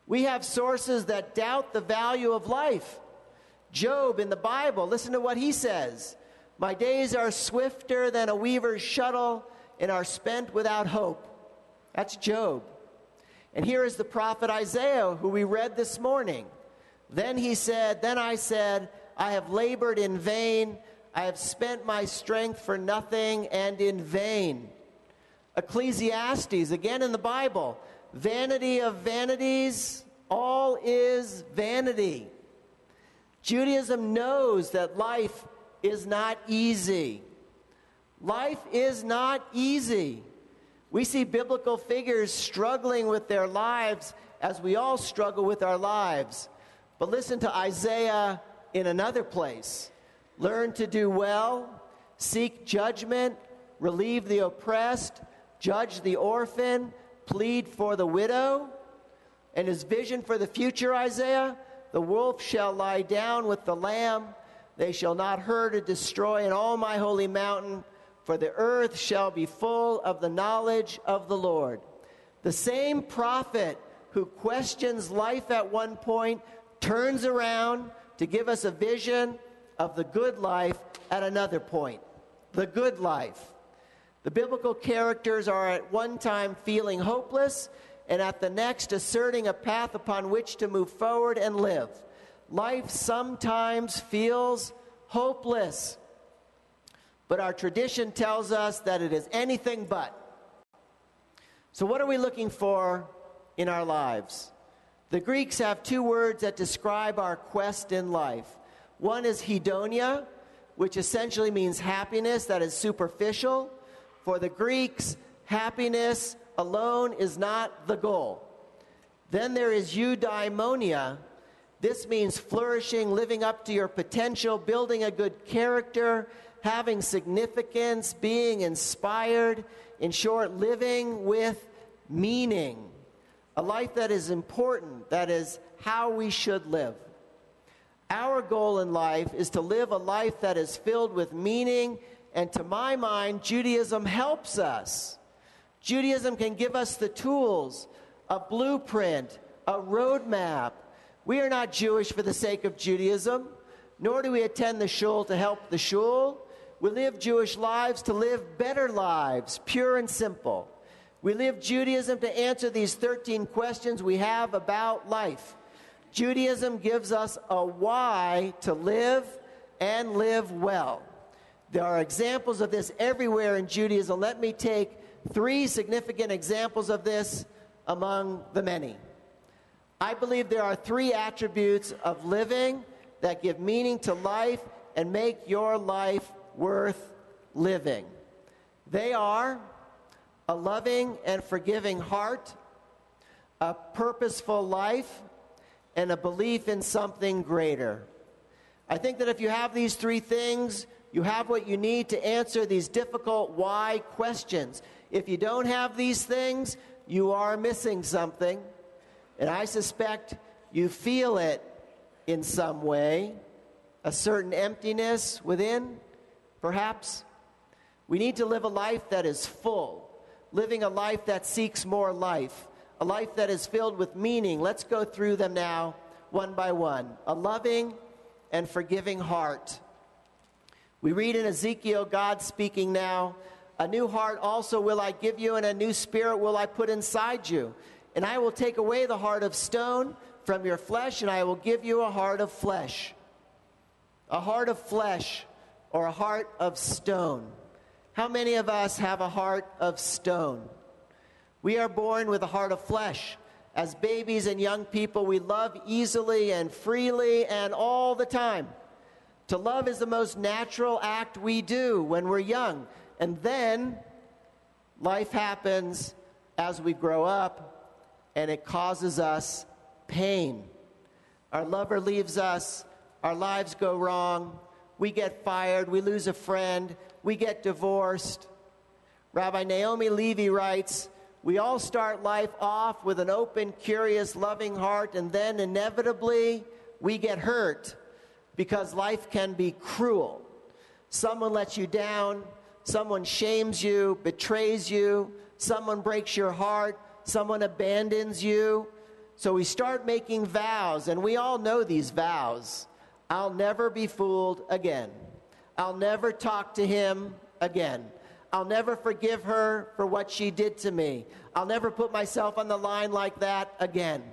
We have sources that doubt the value of life. Job in the Bible, listen to what he says. My days are swifter than a weaver's shuttle and are spent without hope. That's Job. And here is the prophet Isaiah, who we read this morning. Then I said, I have labored in vain. I have spent my strength for nothing and in vain. Ecclesiastes, again in the Bible. Vanity of vanities, all is vanity. Judaism knows that life is not easy. Life is not easy. We see biblical figures struggling with their lives as we all struggle with our lives. But listen to Isaiah in another place. Learn to do well, seek judgment, relieve the oppressed, judge the orphan, plead for the widow. And his vision for the future, Isaiah, the wolf shall lie down with the lamb. They shall not hurt or destroy in all my holy mountain, for the earth shall be full of the knowledge of the Lord. The same prophet who questions life at one point turns around to give us a vision of the good life at another point. The good life. The biblical characters are at one time feeling hopeless, and at the next asserting a path upon which to move forward and live. Life sometimes feels hopeless, but our tradition tells us that it is anything but. So what are we looking for in our lives? The Greeks have two words that describe our quest in life. One is hedonia, which essentially means happiness that is superficial. For the Greeks, happiness alone is not the goal. Then there is eudaimonia. This means flourishing, living up to your potential, building a good character, having significance, being inspired. In short, living with meaning. A life that is important, that is how we should live. Our goal in life is to live a life that is filled with meaning, and to my mind, Judaism helps us. Judaism can give us the tools, a blueprint, a roadmap. We are not Jewish for the sake of Judaism, nor do we attend the shul to help the shul. We live Jewish lives to live better lives, pure and simple. We live Judaism to answer these 13 questions we have about life. Judaism gives us a why to live and live well. There are examples of this everywhere in Judaism. Let me take 3 significant examples of this among the many. I believe there are 3 attributes of living that give meaning to life and make your life worth living. They are a loving and forgiving heart, a purposeful life, and a belief in something greater. I think that if you have these 3 things, you have what you need to answer these difficult why questions. If you don't have these things, you are missing something. And I suspect you feel it in some way, a certain emptiness within, perhaps. We need to live a life that is full, living a life that seeks more life, a life that is filled with meaning. Let's go through them now, one by one. A loving and forgiving heart. We read in Ezekiel, God speaking now, a new heart also will I give you, and a new spirit will I put inside you. And I will take away the heart of stone from your flesh, and I will give you a heart of flesh. A heart of flesh or a heart of stone. How many of us have a heart of stone? We are born with a heart of flesh. As babies and young people, we love easily and freely and all the time. To love is the most natural act we do when we're young. And then life happens as we grow up, and it causes us pain. Our lover leaves us, our lives go wrong, we get fired, we lose a friend, we get divorced. Rabbi Naomi Levy writes, we all start life off with an open, curious, loving heart, and then inevitably we get hurt because life can be cruel. Someone lets you down, someone shames you, betrays you, someone breaks your heart, someone abandons you. So we start making vows, and we all know these vows. I'll never be fooled again. I'll never talk to him again. I'll never forgive her for what she did to me. I'll never put myself on the line like that again.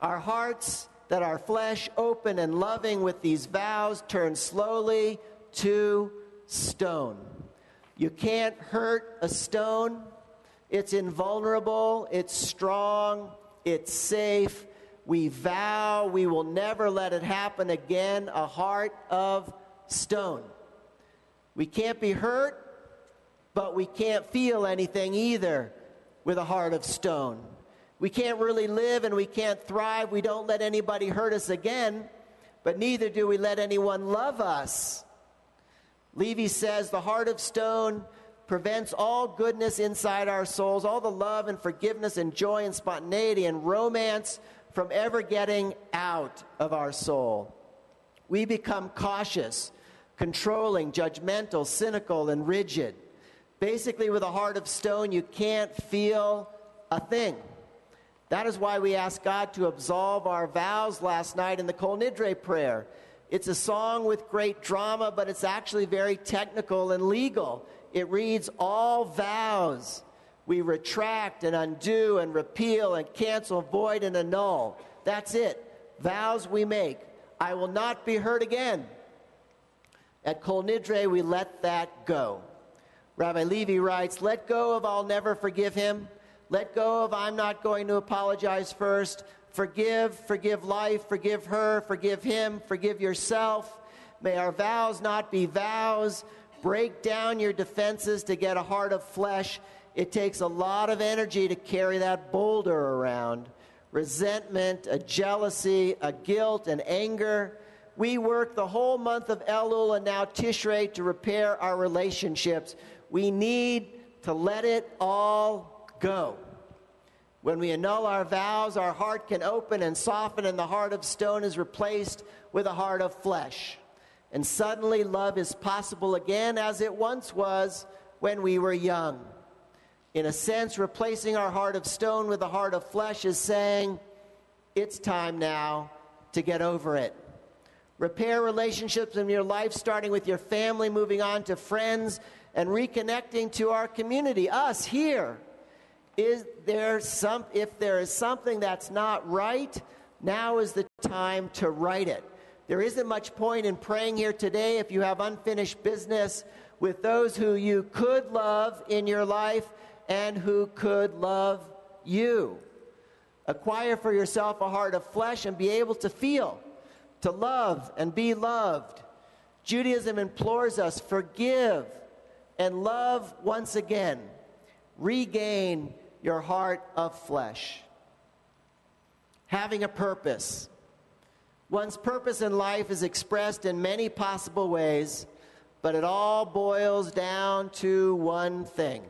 Our hearts that are flesh, open and loving with these vows, turn slowly to stone. You can't hurt a stone. It's invulnerable, it's strong, it's safe. We vow we will never let it happen again, a heart of stone. We can't be hurt, but we can't feel anything either with a heart of stone. We can't really live and we can't thrive. We don't let anybody hurt us again, but neither do we let anyone love us. Levy says the heart of stone prevents all goodness inside our souls, all the love and forgiveness and joy and spontaneity and romance from ever getting out of our soul. We become cautious, controlling, judgmental, cynical, and rigid. Basically, with a heart of stone, you can't feel a thing. That is why we asked God to absolve our vows last night in the Kol Nidre prayer. It's a song with great drama, but it's actually very technical and legal. It reads, all vows we retract and undo and repeal and cancel, void and annul. That's it. Vows we make. I will not be hurt again. At Kol Nidre, we let that go. Rabbi Levy writes, let go of I'll never forgive him. Let go of I'm not going to apologize first. Forgive life, forgive her, forgive him, forgive yourself. May our vows not be vows. Break down your defenses to get a heart of flesh. It takes a lot of energy to carry that boulder around. Resentment, a jealousy, a guilt, and anger. We work the whole month of Elul and now Tishrei to repair our relationships. We need to let it all go. When we annul our vows, our heart can open and soften, and the heart of stone is replaced with a heart of flesh. And suddenly love is possible again as it once was when we were young. In a sense, replacing our heart of stone with a heart of flesh is saying, it's time now to get over it. Repair relationships in your life, starting with your family, moving on to friends, and reconnecting to our community, us here. If there is something that's not right, now is the time to right it. There isn't much point in praying here today if you have unfinished business with those who you could love in your life and who could love you. Acquire for yourself a heart of flesh and be able to feel, to love and be loved. Judaism implores us, forgive and love once again. Regain your heart of flesh. Having a purpose. One's purpose in life is expressed in many possible ways, but it all boils down to one thing: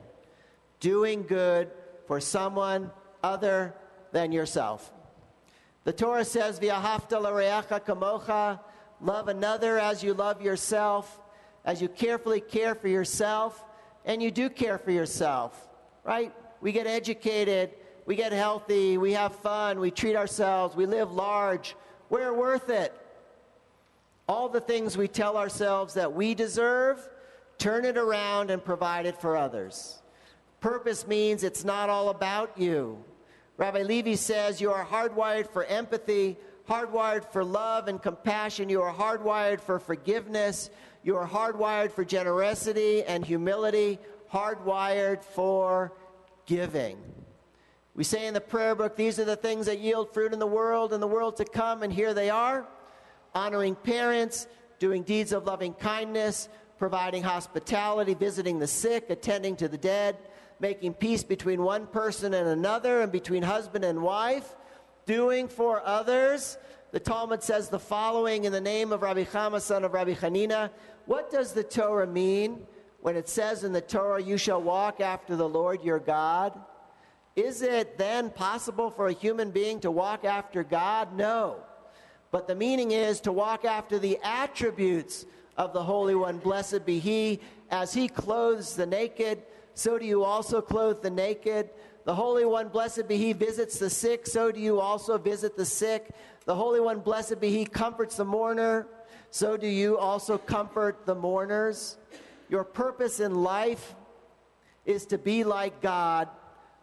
doing good for someone other than yourself. The Torah says, V'ahavta l'reacha kamocha, love another as you love yourself, as you carefully care for yourself, and you do care for yourself, right? We get educated, we get healthy, we have fun, we treat ourselves, we live large. We're worth it. All the things we tell ourselves that we deserve, turn it around and provide it for others. Purpose means it's not all about you. Rabbi Levi says you are hardwired for empathy, hardwired for love and compassion. You are hardwired for forgiveness. You are hardwired for generosity and humility, hardwired for giving. We say in the prayer book, these are the things that yield fruit in the world to come, and here they are: honoring parents, doing deeds of loving kindness, providing hospitality, visiting the sick, attending to the dead, making peace between one person and another and between husband and wife, doing for others. The Talmud says the following in the name of Rabbi Chama, son of Rabbi Hanina. What does the Torah mean when it says in the Torah, you shall walk after the Lord your God? Is it then possible for a human being to walk after God? No. But the meaning is to walk after the attributes of the Holy One. Blessed be He. As He clothes the naked, so do you also clothe the naked. The Holy One, blessed be He, visits the sick, so do you also visit the sick. The Holy One, blessed be He, comforts the mourner, so do you also comfort the mourners. Your purpose in life is to be like God,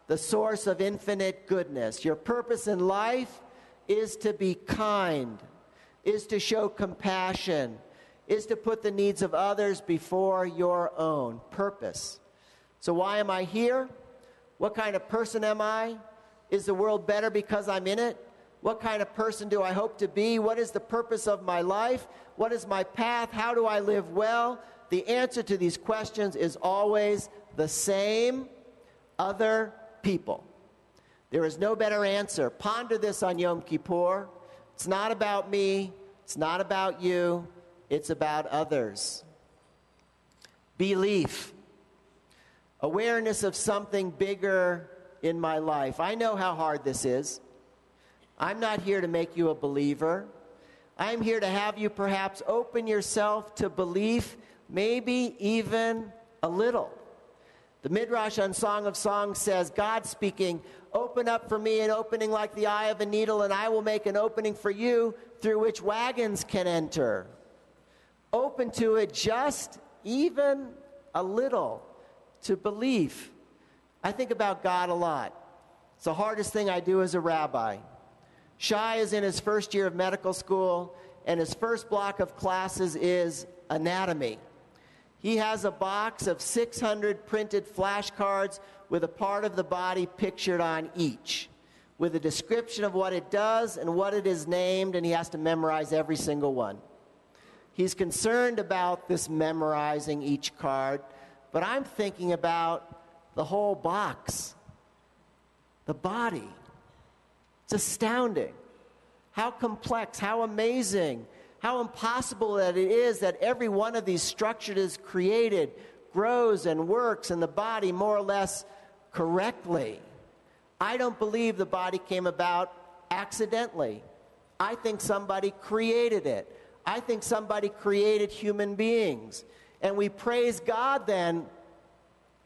the source of infinite goodness. Your purpose in life is to be kind, is to show compassion, is to put the needs of others before your own. Purpose. So why am I here? What kind of person am I? Is the world better because I'm in it? What kind of person do I hope to be? What is the purpose of my life? What is my path? How do I live well? The answer to these questions is always the same: other people. There is no better answer. Ponder this on Yom Kippur. It's not about me. It's not about you. It's about others. Belief. Awareness of something bigger in my life. I know how hard this is. I'm not here to make you a believer. I'm here to have you perhaps open yourself to belief, maybe even a little. The Midrash on Song of Songs says, God speaking, open up for me an opening like the eye of a needle, and I will make an opening for you through which wagons can enter. Open to it just even a little, to belief. I think about God a lot. It's the hardest thing I do as a rabbi. Shai is in his first year of medical school, and his first block of classes is anatomy. He has a box of 600 printed flashcards with a part of the body pictured on each, with a description of what it does and what it is named, and he has to memorize every single one. He's concerned about this memorizing each card, but I'm thinking about the whole box, the body. It's astounding how complex, how amazing, how impossible that it is that every one of these structures is created, grows and works in the body more or less correctly. I don't believe the body came about accidentally. I think somebody created it. I think somebody created human beings. And we praise God then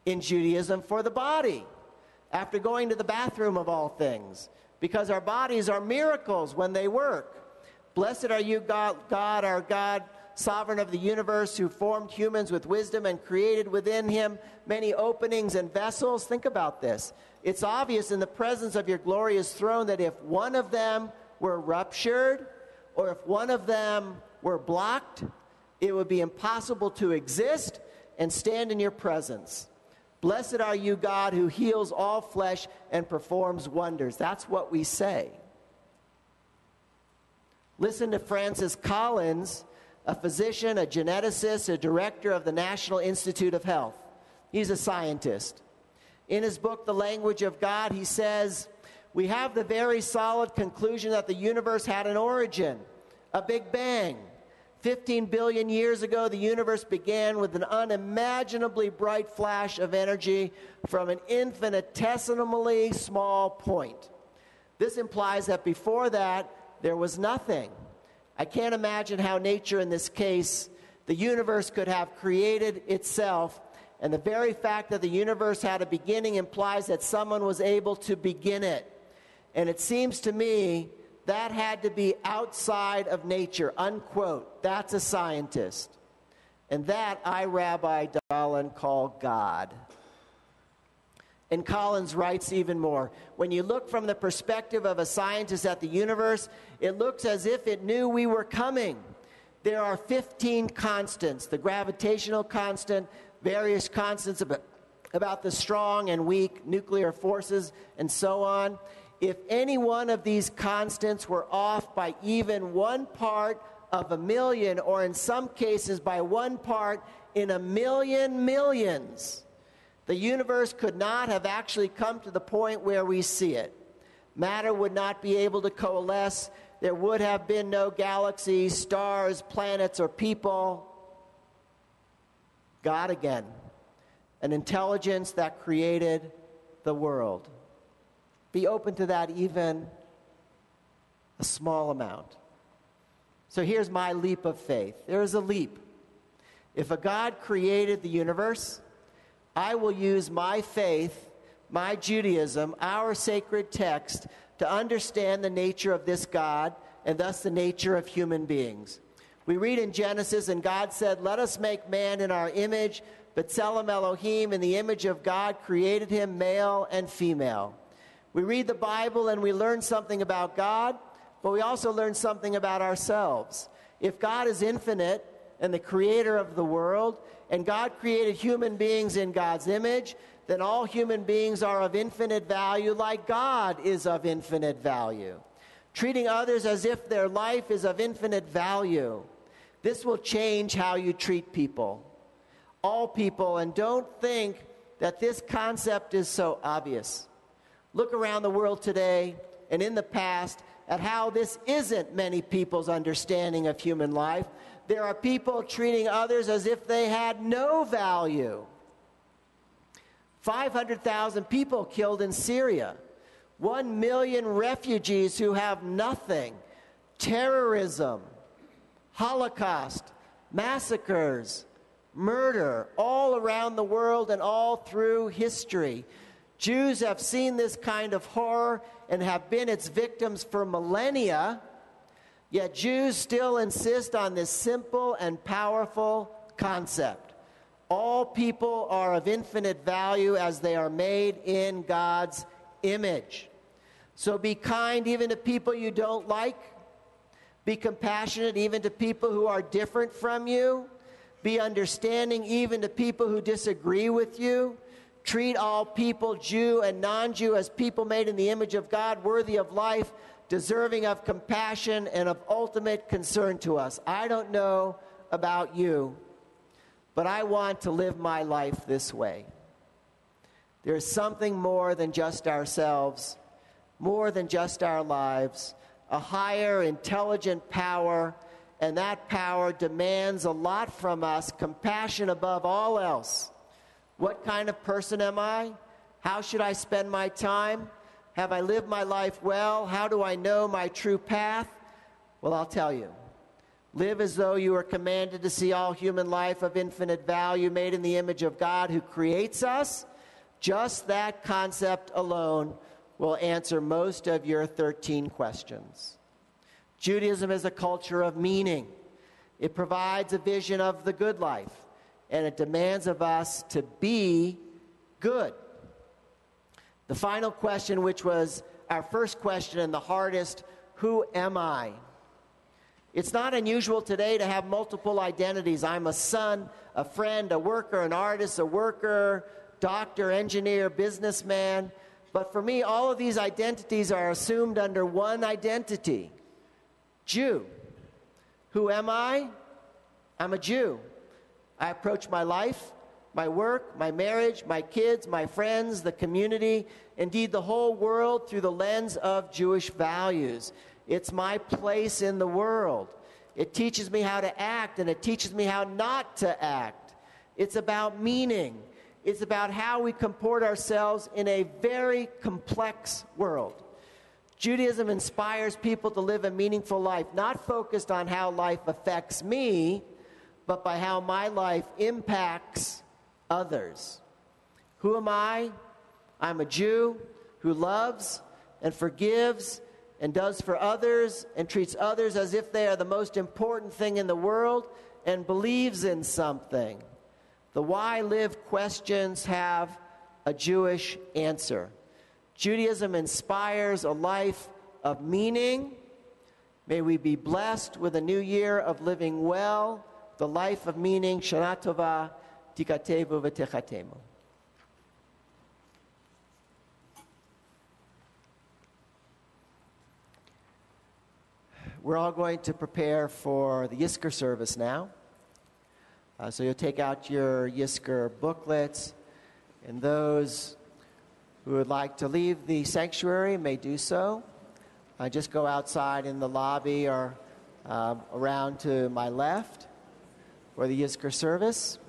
in Judaism for the body after going to the bathroom of all things, because our bodies are miracles when they work. Blessed are you, God, our God, sovereign of the universe, who formed humans with wisdom and created within him many openings and vessels. Think about this. It's obvious in the presence of your glorious throne that if one of them were ruptured, or if one of them were blocked, it would be impossible to exist and stand in your presence. Blessed are you, God, who heals all flesh and performs wonders. That's what we say. Listen to Francis Collins, a physician, a geneticist, a director of the National Institute of Health. He's a scientist. In his book, The Language of God, he says, we have the very solid conclusion that the universe had an origin, a Big Bang. 15 billion years ago, the universe began with an unimaginably bright flash of energy from an infinitesimally small point. This implies that before that, there was nothing. I can't imagine how nature, in this case, the universe, could have created itself. And the very fact that the universe had a beginning implies that someone was able to begin it. And it seems to me that had to be outside of nature, unquote. That's a scientist. And that I, Rabbi Dahlin, call God. And Collins writes even more. When you look from the perspective of a scientist at the universe, it looks as if it knew we were coming. There are 15 constants, the gravitational constant, various constants about the strong and weak nuclear forces, and so on. If any one of these constants were off by even 1 part of a million, or in some cases by 1 part in a million millions, the universe could not have actually come to the point where we see it. Matter would not be able to coalesce. There would have been no galaxies, stars, planets, or people. God again, an intelligence that created the world. Be open to that, even a small amount. So here's my leap of faith. There is a leap. If a God created the universe, I will use my faith, my Judaism, our sacred text, to understand the nature of this God and thus the nature of human beings. We read in Genesis, and God said, let us make man in our image, B'Tselem Elohim, in the image of God created him, male and female. We read the Bible and we learn something about God, but we also learn something about ourselves. If God is infinite and the creator of the world, and God created human beings in God's image, then all human beings are of infinite value, like God is of infinite value. Treating others as if their life is of infinite value. This will change how you treat people. All people, and don't think that this concept is so obvious. Look around the world today and in the past at how this isn't many people's understanding of human life. There are people treating others as if they had no value. 500,000 people killed in Syria. 1 million refugees who have nothing. Terrorism, Holocaust, massacres, murder, all around the world and all through history. Jews have seen this kind of horror and have been its victims for millennia, yet Jews still insist on this simple and powerful concept. All people are of infinite value as they are made in God's image. So be kind even to people you don't like. Be compassionate even to people who are different from you. Be understanding even to people who disagree with you. Treat all people, Jew and non-Jew, as people made in the image of God, worthy of life, deserving of compassion, and of ultimate concern to us. I don't know about you, but I want to live my life this way. There's something more than just ourselves, more than just our lives, a higher intelligent power, and that power demands a lot from us, compassion above all else. What kind of person am I? How should I spend my time? Have I lived my life well? How do I know my true path? Well, I'll tell you. Live as though you are commanded to see all human life of infinite value, made in the image of God who creates us. Just that concept alone will answer most of your 13 questions. Judaism is a culture of meaning. It provides a vision of the good life, and it demands of us to be good. The final question, which was our first question and the hardest, who am I? It's not unusual today to have multiple identities. I'm a son, a friend, a worker, an artist, a worker, doctor, engineer, businessman. But for me, all of these identities are assumed under one identity, Jew. Who am I? I'm a Jew. I approach my life, my work, my marriage, my kids, my friends, the community, indeed the whole world through the lens of Jewish values. It's my place in the world. It teaches me how to act, and it teaches me how not to act. It's about meaning. It's about how we comport ourselves in a very complex world. Judaism inspires people to live a meaningful life, not focused on how life affects me, but by how my life impacts others. Who am I? I'm a Jew who loves and forgives and does for others and treats others as if they are the most important thing in the world and believes in something. The why live questions have a Jewish answer. Judaism inspires a life of meaning. May we be blessed with a new year of living well, the life of meaning. Shana Tova, Tikatevu v'Techatemu. We're all going to prepare for the Yizkor service now. So you'll take out your Yizkor booklets, and those who would like to leave the sanctuary may do so. Just go outside in the lobby or around to my left for the Yizkor service.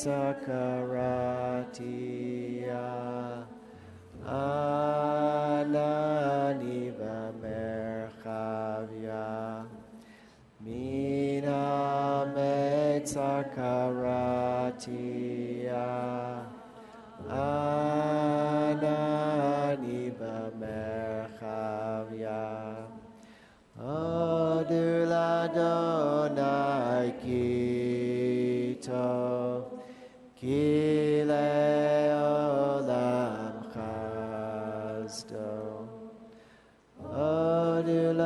Zakaratia Anani Vamerchavia Mina Metzakaratia Anani Vamerchavia Aduladonai Kito Kile Olam Chazdo Aduladonai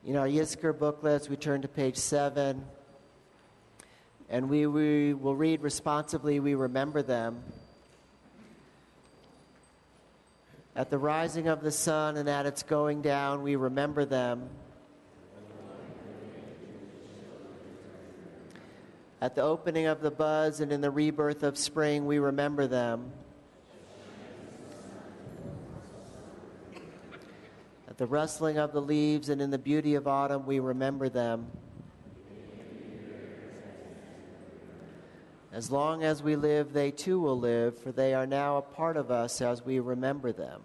In our Yizkor booklets, we turn to page 7, and we will read responsibly, we remember them. At the rising of the sun and at its going down, we remember them. At the opening of the buds and in the rebirth of spring, we remember them. At the rustling of the leaves and in the beauty of autumn, we remember them. As long as we live, they too will live, for they are now a part of us as we remember them.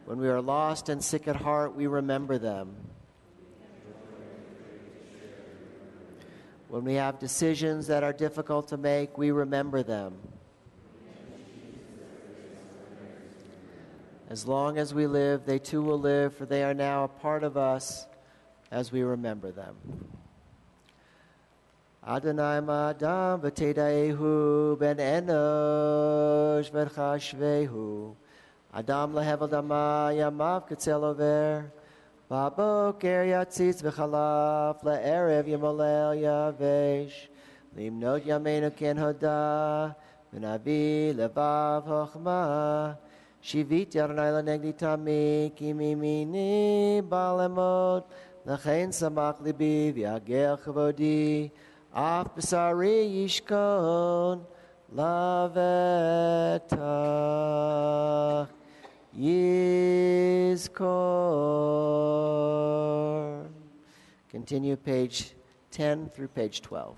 When we are lost and sick at heart, we remember them. When we have decisions that are difficult to make, we remember them. As long as we live, they too will live, for they are now a part of us as we remember them. Adonai ma'adam v'teidaehu ben enosh v'chashvehu Adam lehevel dama yamav ketzel over V'aboker yatzitz v'chalaf le'erev yamolel yavesh Limnot yameinu ken hoda v'navi levav hochma Shivit Adonai lenegdi tami ki mimini balemot L'chein samach libi v'yagel chavodi Af b'sari yishkon lavetach yizkor. Continue page 10 through page 12.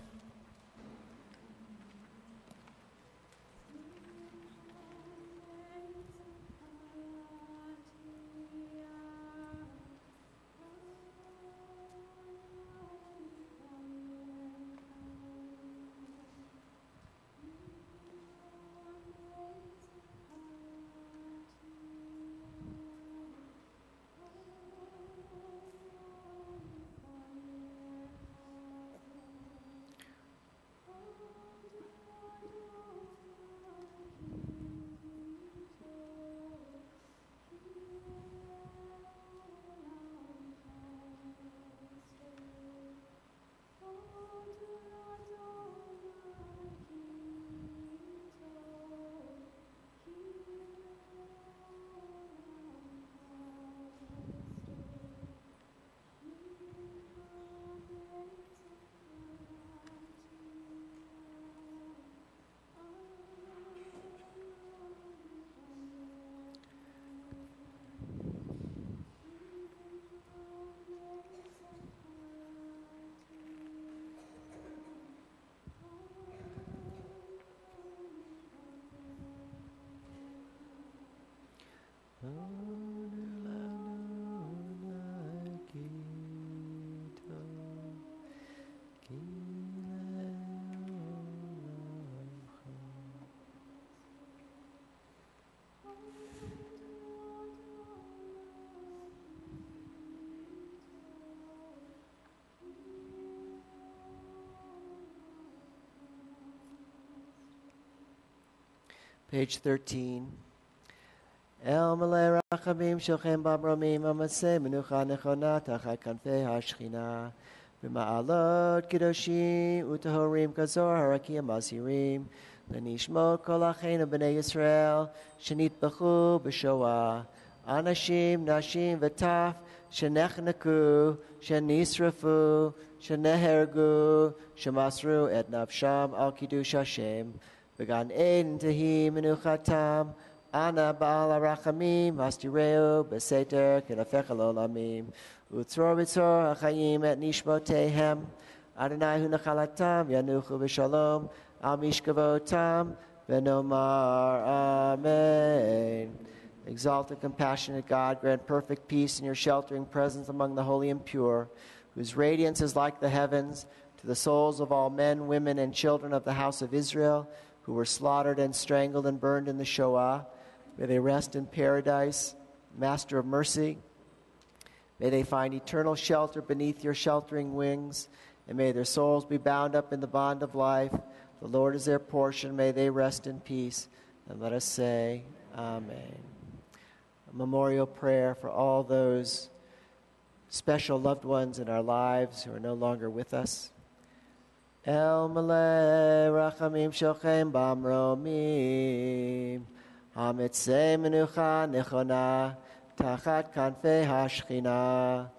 Page 13. El malei rachamim shochem b'amromim amaseh menucha nechona tachat kanfei hashchina b'ma'alot kedoshim utahorim kazor harakim masirim lenishmot kol acheinu b'nei Yisrael shenitbachu b'shoah anashim nashim v'taf shenechneku shenisrafu shenehergu shemasru et nafsham al kiddush Hashem V'gan Eden tehi menuchatam, ana ba'al harachamim, hastireu b'seter kenafecha l'olamim, utzror v'tzror hachayim et nishmotehem, Adonai hu nachalatam, yanuchu v'shalom, al mishkavotam, v'nomar amen. Exalted, compassionate God, grant perfect peace in your sheltering presence among the holy and pure, whose radiance is like the heavens, to the souls of all men, women, and children of the house of Israel, who were slaughtered and strangled and burned in the Shoah. May they rest in paradise, Master of mercy. May they find eternal shelter beneath your sheltering wings, and may their souls be bound up in the bond of life. The Lord is their portion. May they rest in peace. And let us say, Amen. a memorial prayer for all those special loved ones in our lives who are no longer with us. El Malay Rachamim Shochem Bamromim Hamitzei Menucha Nechona Tachat Kanfei Hashchina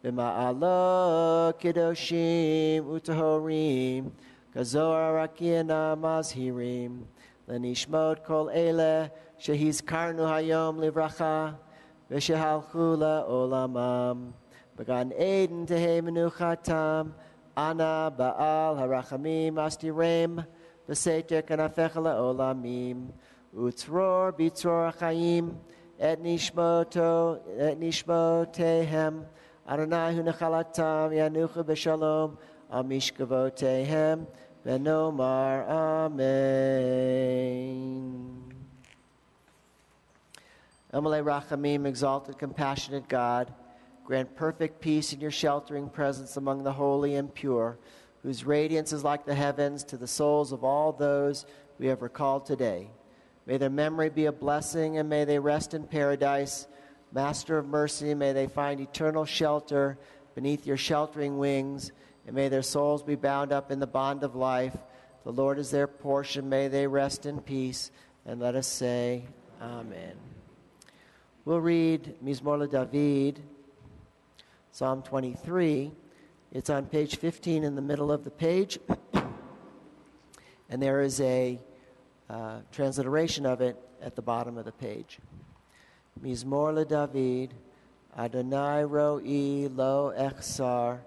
B'ma'alo Kedoshim Utahorim Kazor Rakiana Mazhirim Lenishmot Kol Ele Shehizkarnu Hayom Livracha V'shehalchu La'olamam B'gan Eden Tehei Menuchatam Ana Baal Harachamim Astirem V'seter Kanafecha La'olamim Utzror Bitzror Chaim Et Nishmotehem Adonai Hu Nechalatam Yanucha B'Shalom Amishkavotehem V'nomar Amen. Amalei Rachamim, exalted, compassionate God, grant perfect peace in your sheltering presence among the holy and pure, whose radiance is like the heavens to the souls of all those we have recalled today. May their memory be a blessing, and may they rest in paradise. Master of mercy, may they find eternal shelter beneath your sheltering wings, and may their souls be bound up in the bond of life. The Lord is their portion. May they rest in peace. And let us say, Amen. We'll read Mizmor LeDavid, Psalm 23. It's on page 15 in the middle of the page. And there is a transliteration of it at the bottom of the page. Mizmor LeDavid, Adonai ro'i lo echsar,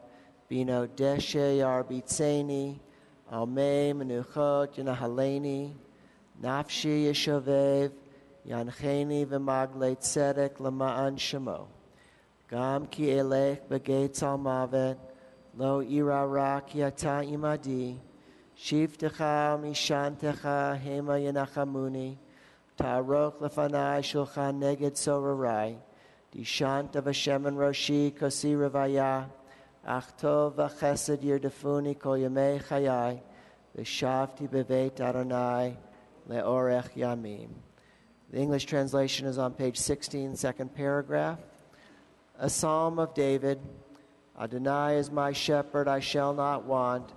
bino deshe yarbitzeni, almei menuchot yanahaleni, nafshi yeshovev, yancheni v'maglei tzedek lema'an shemo. Gam ki elech b'geitz al-mavet, lo ira ra ki ata imadi, shivtecha mishantecha hema yenachamuni, ta'aroch lefanai shulchan neged sorarai, dishant of Hashem and Roshi kosi revaya, ach tov v'chesed yirdefuni kol yemei chayai, v'shavti beveit Adonai le'orech yamim. The English translation is on page 16, second paragraph. A psalm of David. Adonai is my shepherd, I shall not want.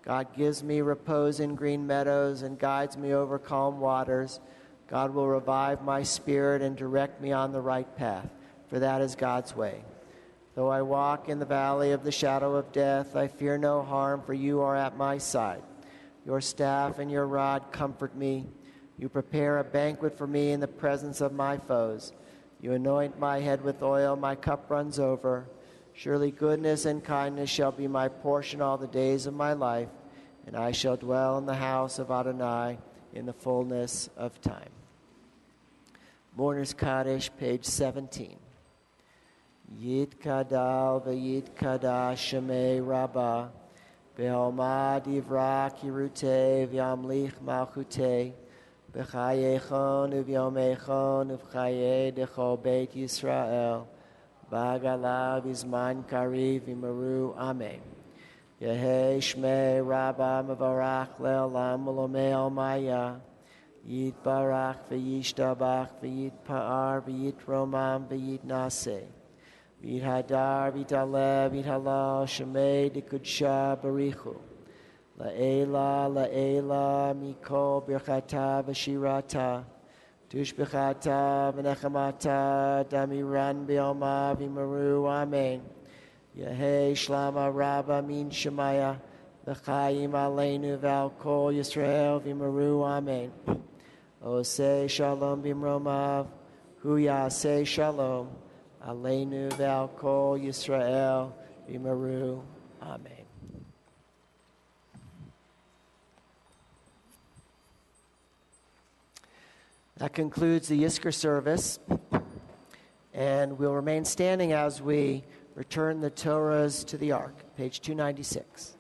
God gives me repose in green meadows and guides me over calm waters. God will revive my spirit and direct me on the right path, for that is God's way. Though I walk in the valley of the shadow of death, I fear no harm, for you are at my side. Your staff and your rod comfort me. You prepare a banquet for me in the presence of my foes. You anoint my head with oil, my cup runs over. Surely goodness and kindness shall be my portion all the days of my life, and I shall dwell in the house of Adonai in the fullness of time. Mourner's Kaddish, page 17. Yitkadal v'yitkadash shemei rabbah, ve'omad yivra kirutei v'yamlich malchutei, v'chayechon u'vyomechon u'v'chayei dechol beit Yisrael, v'agala v'zman kariv v'maru amen. Yehei shmei rabbah mevarach le'olam u'lomei almaya, Yitbarach v'yishtabach v'yitpa'ar v'yitromam v'yitnaseh. V'yithadar v'yitalev v'yithalal shemei dekudsha barichu. La'ela mikol birchata v'shirata. Tushbechata v'nechamata damiran b'yoma v'maru amen. Yehei shlama rabba min shemaya. L'chaim aleinu v'al kol Yisrael v'maru amen. Oseh shalom bimromav, hu yaseh shalom, aleinu ve'al kol Yisrael v'maru. Amen. That concludes the Yizkor service, and we'll remain standing as we return the Torahs to the Ark, page 296.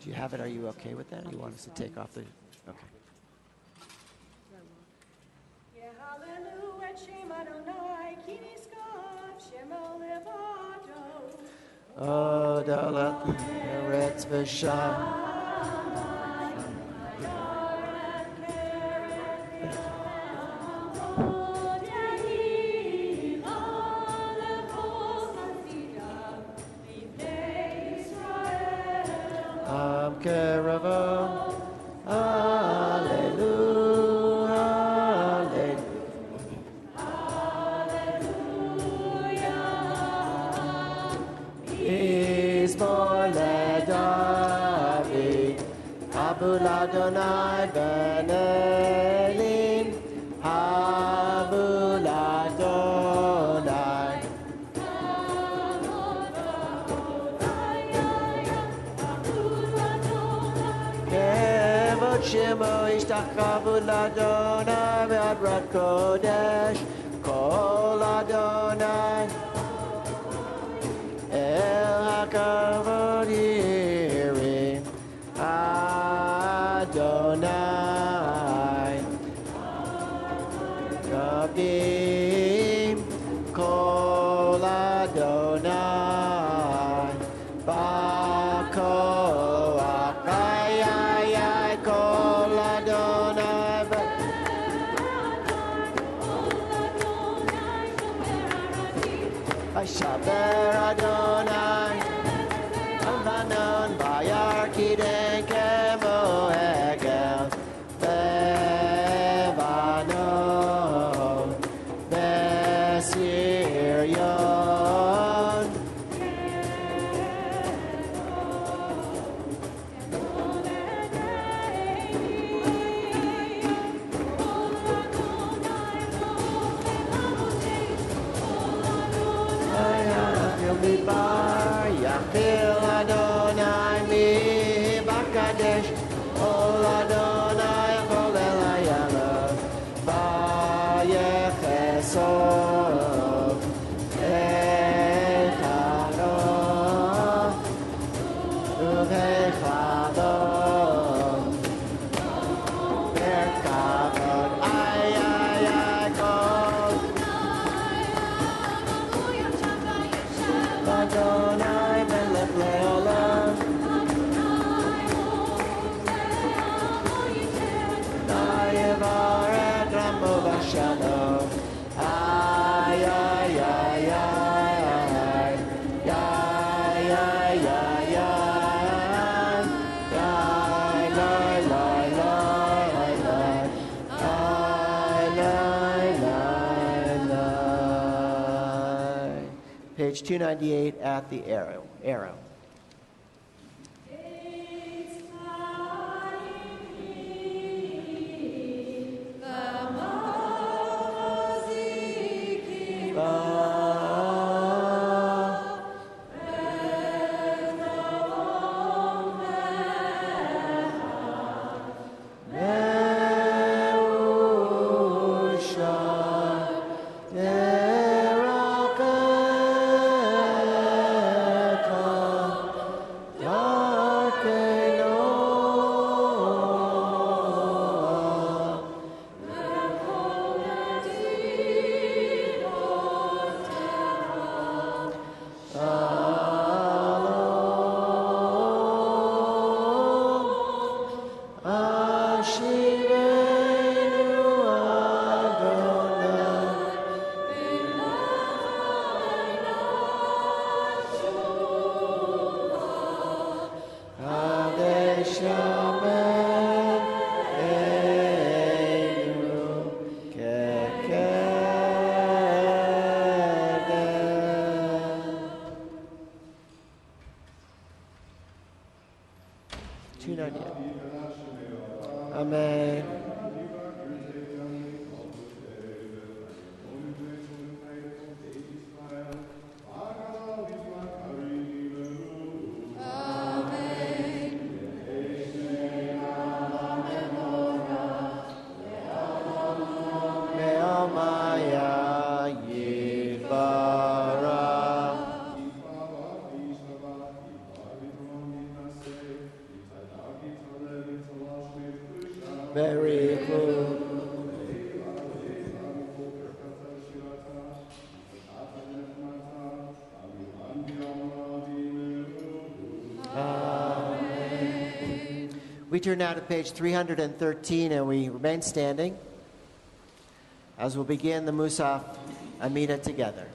Do you have it? Are you okay with that? Or you want us to take off the... Okay. Yehalelu et Shem Adonai Oh, Dalat Eretz V'Sham. Am Keravo. Hallelujah. Ismor leDavid, Habu l'Adonai ben Elim, Habu l'Adonai. Kevod Shemo ishtachavu l'Adonai ve'adrat kodesh, kol Adonai. El HaKavod Yireh Adonai Kavim Kol Adonai Ba'koach Ay ay ay Kol Adonai Shaber Adonai Avanon Vayarkiden Kemo Hegel Levanon Besirion Midbar Yachil Adonai mi Bakadesh Ol Adonai Chol El Hayamav Vayechesov Echado Uvechado Berkavod Ay ay ay Kol Adonai melech leolam Nayevaret Ramo v'shalom Ay ay ay ay ay Yay yay yay yay Yay lay lay lay lay Ay lay lay lay. Page 298 at the arrow. Amen. Very cool. turn now to page 313 and we remain standing as we'll begin the Musaf Amida together.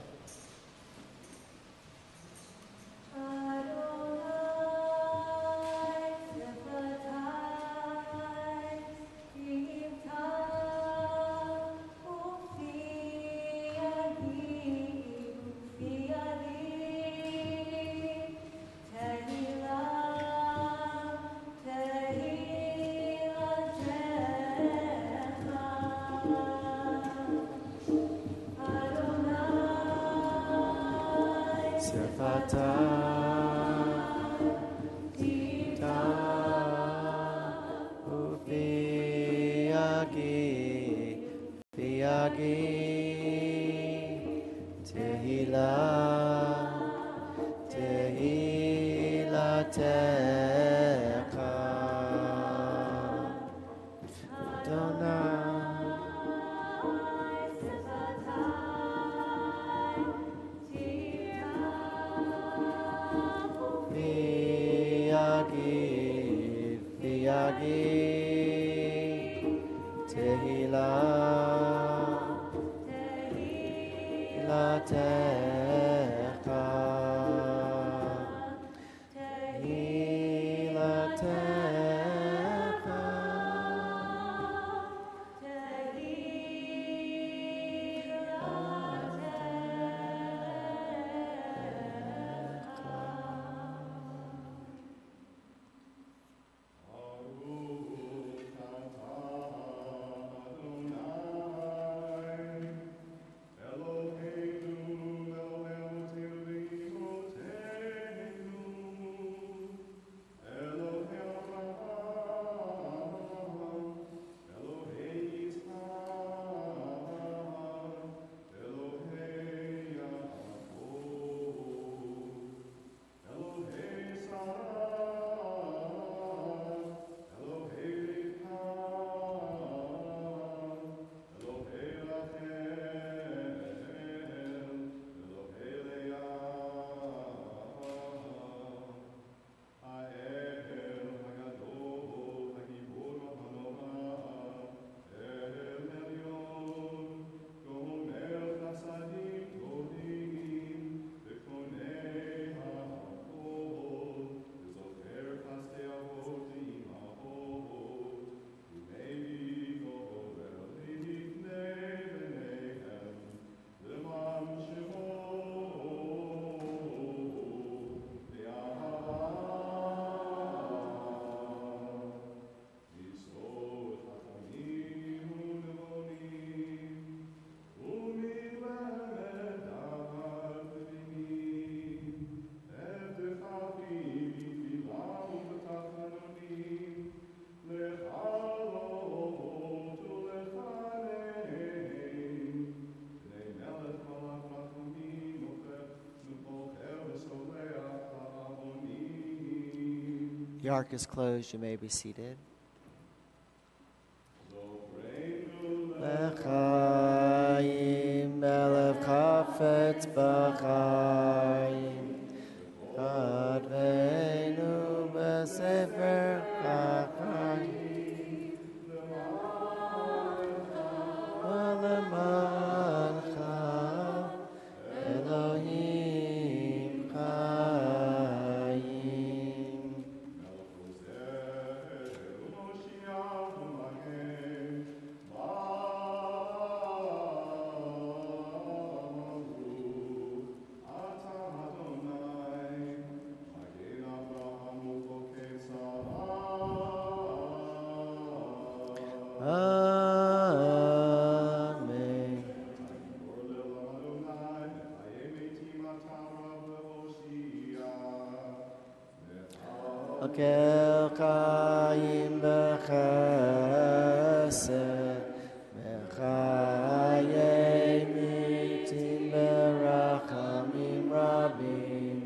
The ark is closed. You may be seated. L'chaim, Melech Chafetz b'chaim, Advenu b'sefer HaChaim, V'lemancha Elohim Chaim. Amen. Akel Chaim b'chesed, Mechayim mitim berachamim rabim,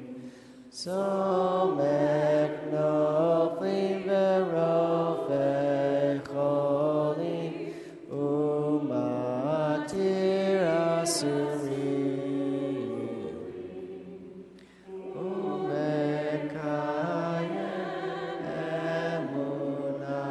Somek noflim v'rofei cholim, Umatir asurim, Umekayim emunah.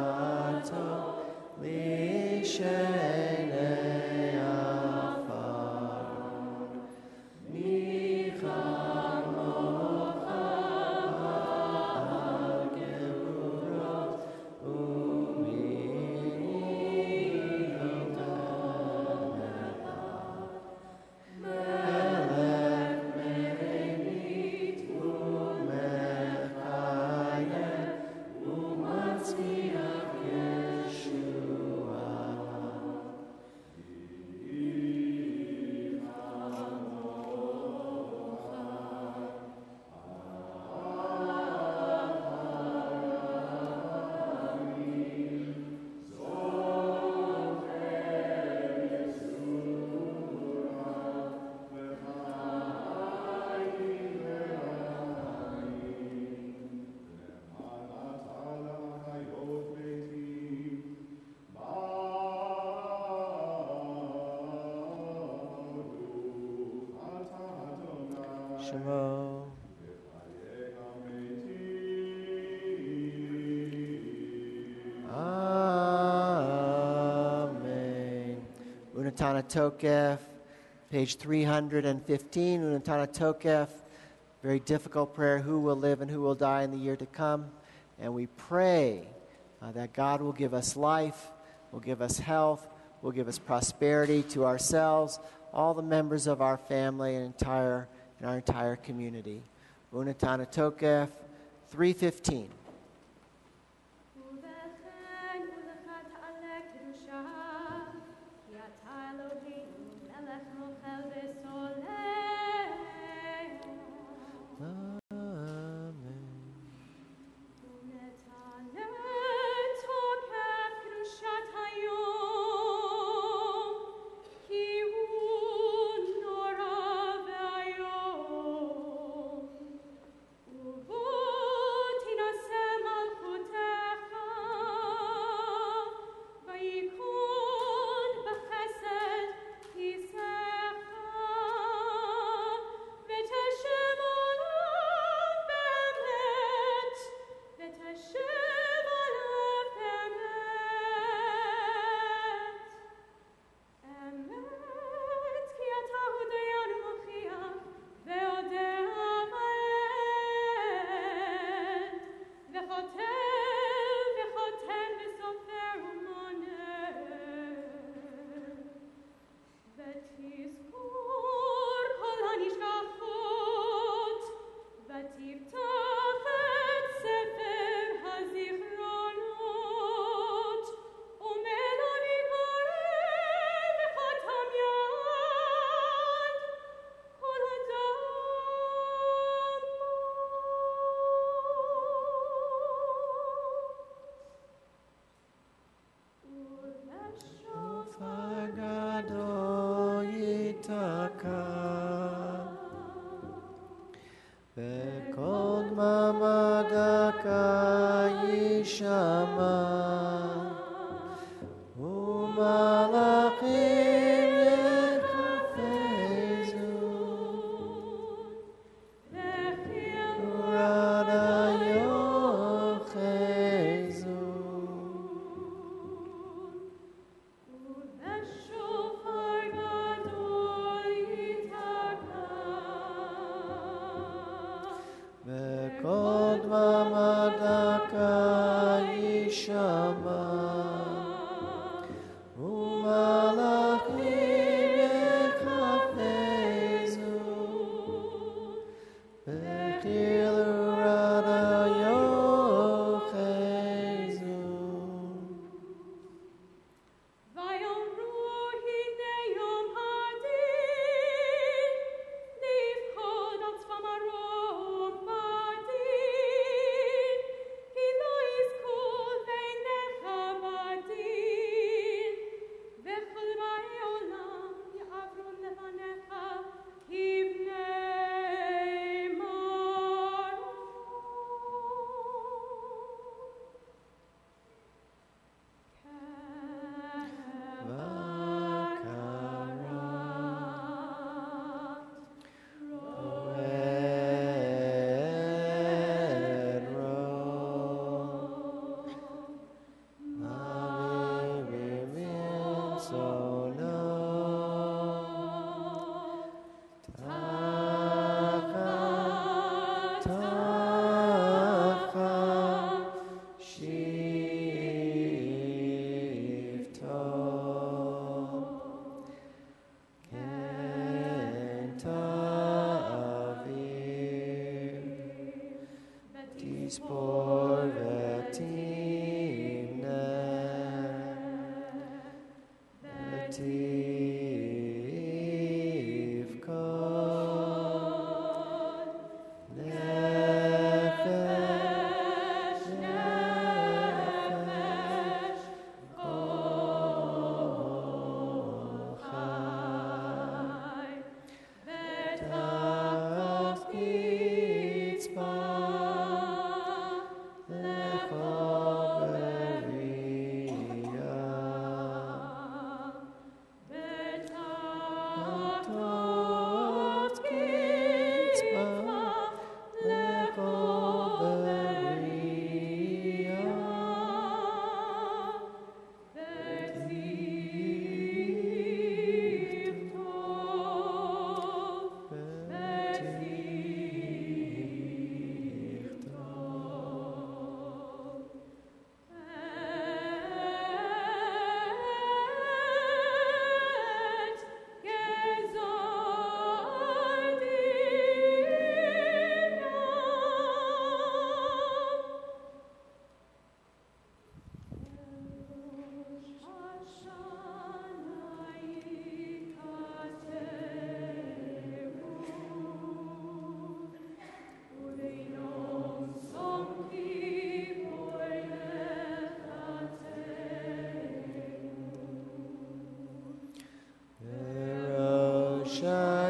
Shema. Amen. Unatana Tokef, page 315. Unatana Tokef, very difficult prayer. Who will live and who will die in the year to come? And we pray that God will give us life, will give us health, will give us prosperity to ourselves, all the members of our family and our entire community. Unatana Tokef, 315.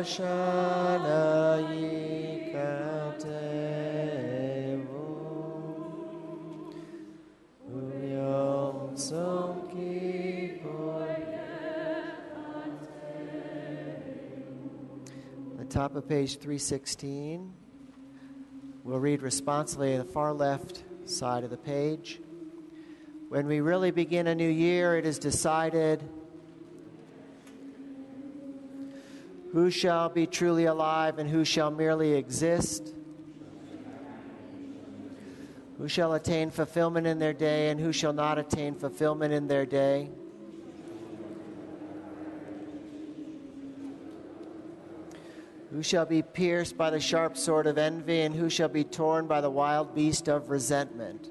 Shana Yikatevu Uyom Som Kippur. The top of page 316. We'll read responsively at the far left side of the page. When we really begin a new year, it is decided who shall be truly alive and who shall merely exist? Who shall attain fulfillment in their day and who shall not attain fulfillment in their day? Who shall be pierced by the sharp sword of envy and who shall be torn by the wild beast of resentment?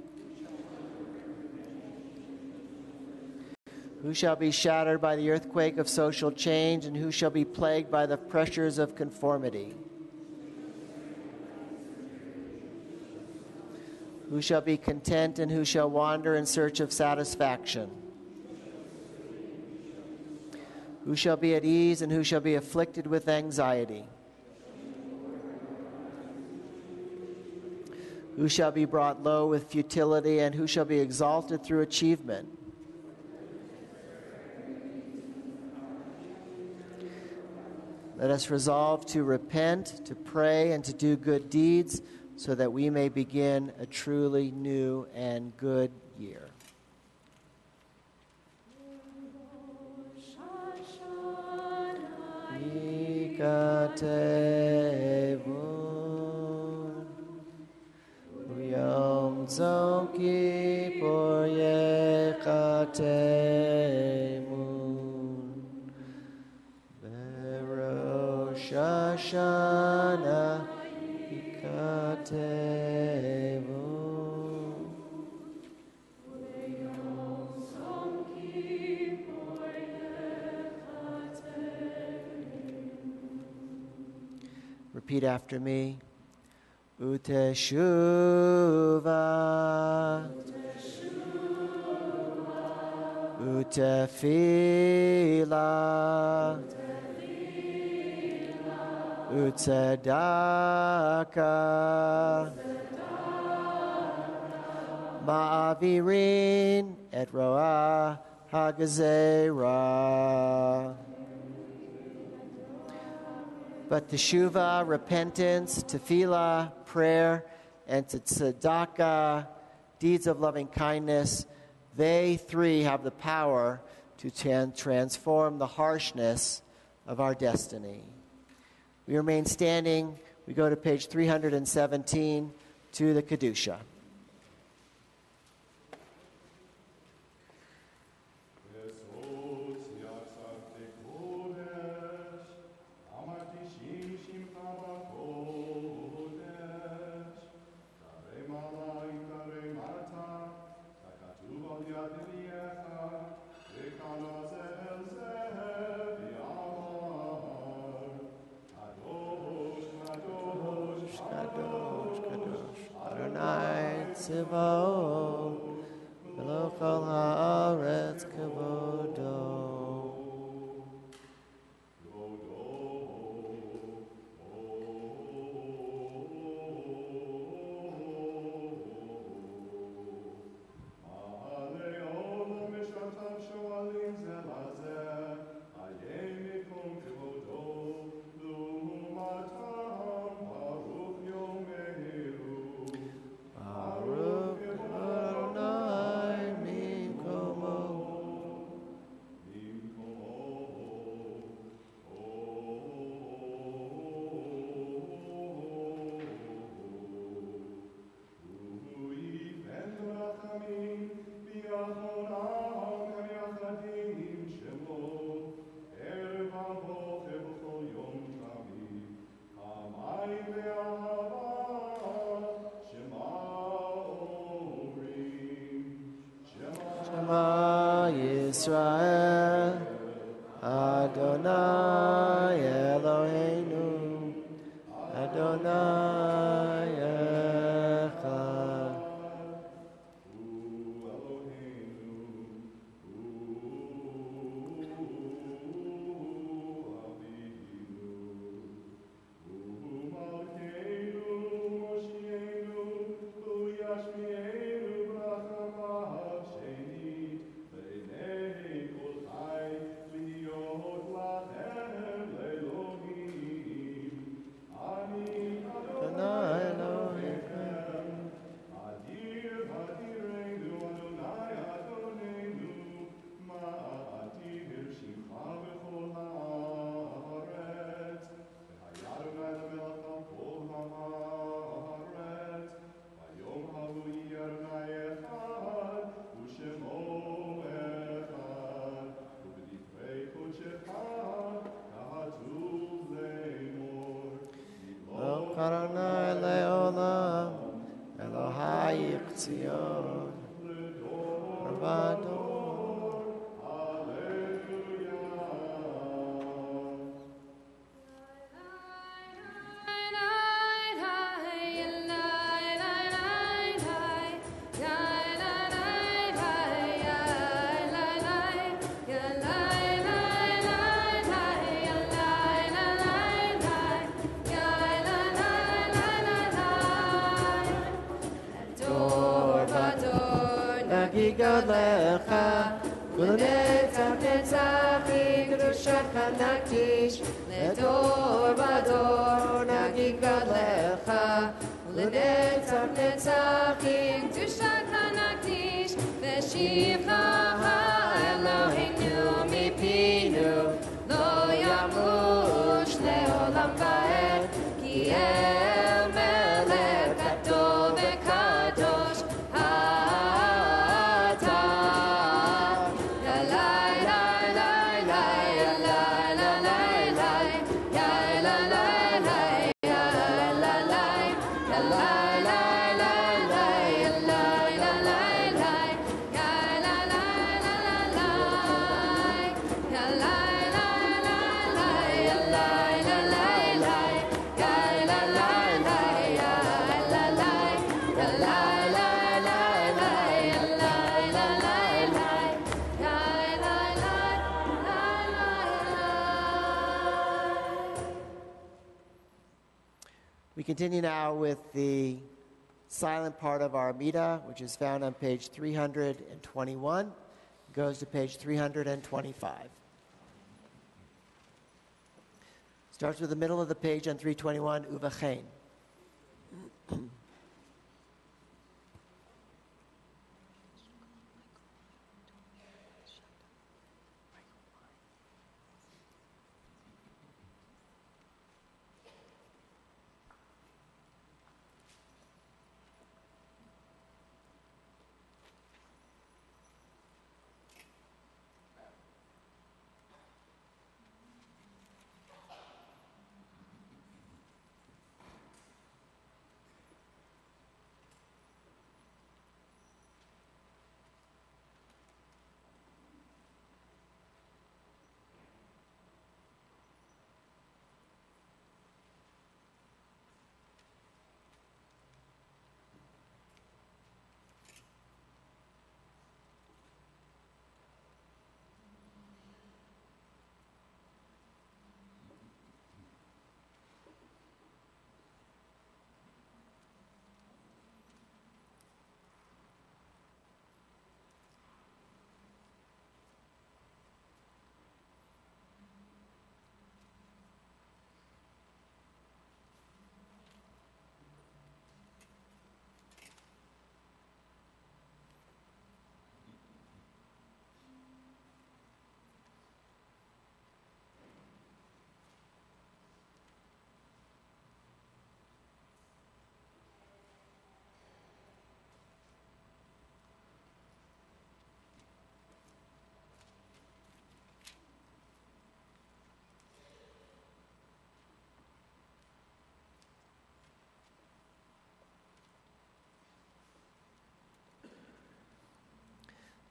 Who shall be shattered by the earthquake of social change, and who shall be plagued by the pressures of conformity? Who shall be content, and who shall wander in search of satisfaction? Who shall be at ease, and who shall be afflicted with anxiety? Who shall be brought low with futility, and who shall be exalted through achievement? Let us resolve to repent, to pray, and to do good deeds so that we may begin a truly new and good year. Uyom Tzom Kippur Yechatemu Shashana Ikatevu. Repeat after me. Uteshuva. Utefila. Utzedaka Ma'avirin et roa hagazera. But teshuva, repentance, tefillah, prayer, and tzedakah, deeds of loving kindness, they three have the power to transform the harshness of our destiny. We remain standing. We go to page 317 to the Kedusha. Tzivaot, v'lo kol haaretz kavodo. Shema Yisrael, Adonai Eloheinu, Adonai Echad. Adonai leolam, Elohai Tzion, Rabadon. Lecha, Ulenetzach Netzachim, Kedushacha Nakdish, Ledor Vador, Nagid Lecha, Ulenetzach Netzachim, Kedushacha Nakdish, Veshivcha Eloheinu mipinu, Lo Yamush Leolam Vaed, Ki El Melech Gadol Vekadosh. We continue now with the silent part of our Amida, which is found on page 321. It goes to page 325. Starts with the middle of the page on 321, Uvachein.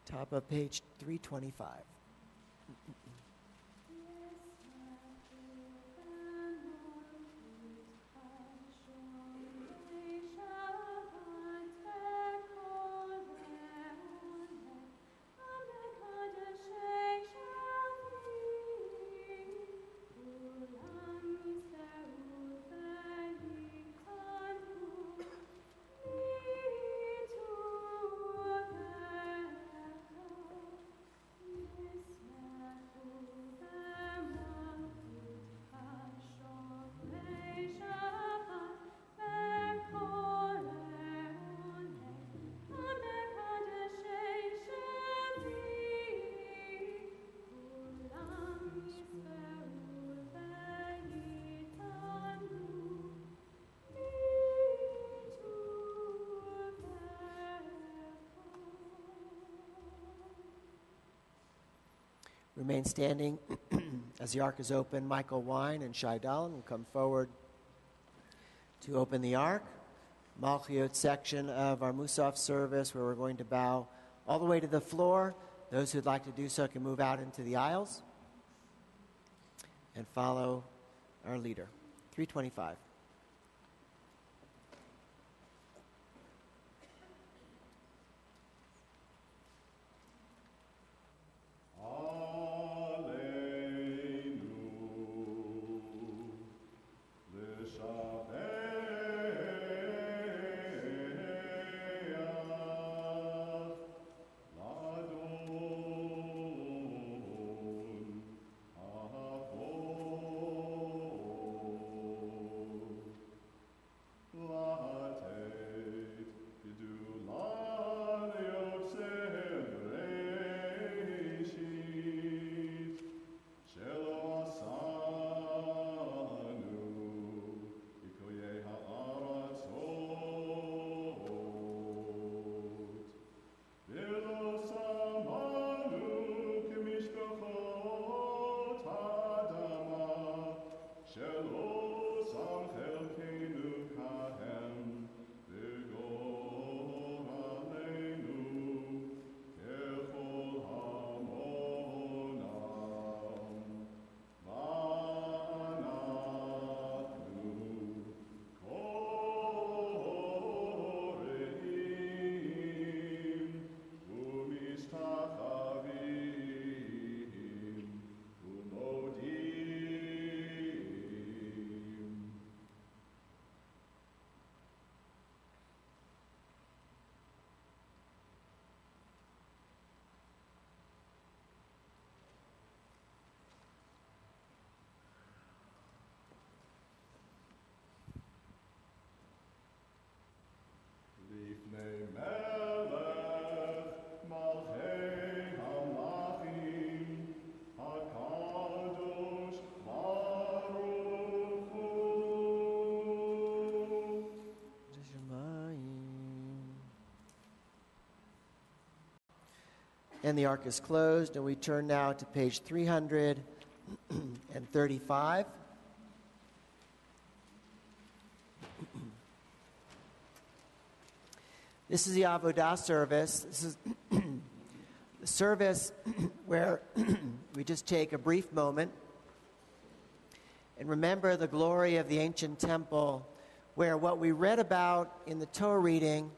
Top of page 325. Remain standing as the ark is open. Michael Wine and Shai Dallin will come forward to open the ark. Malchiot section of our Musaf service, where we're going to bow all the way to the floor. Those who'd like to do so can move out into the aisles and follow our leader. 325. And the ark is closed, and we turn now to page 335. This is the Avodah service. This is the service where we just take a brief moment and remember the glory of the ancient temple, where what we read about in the Torah reading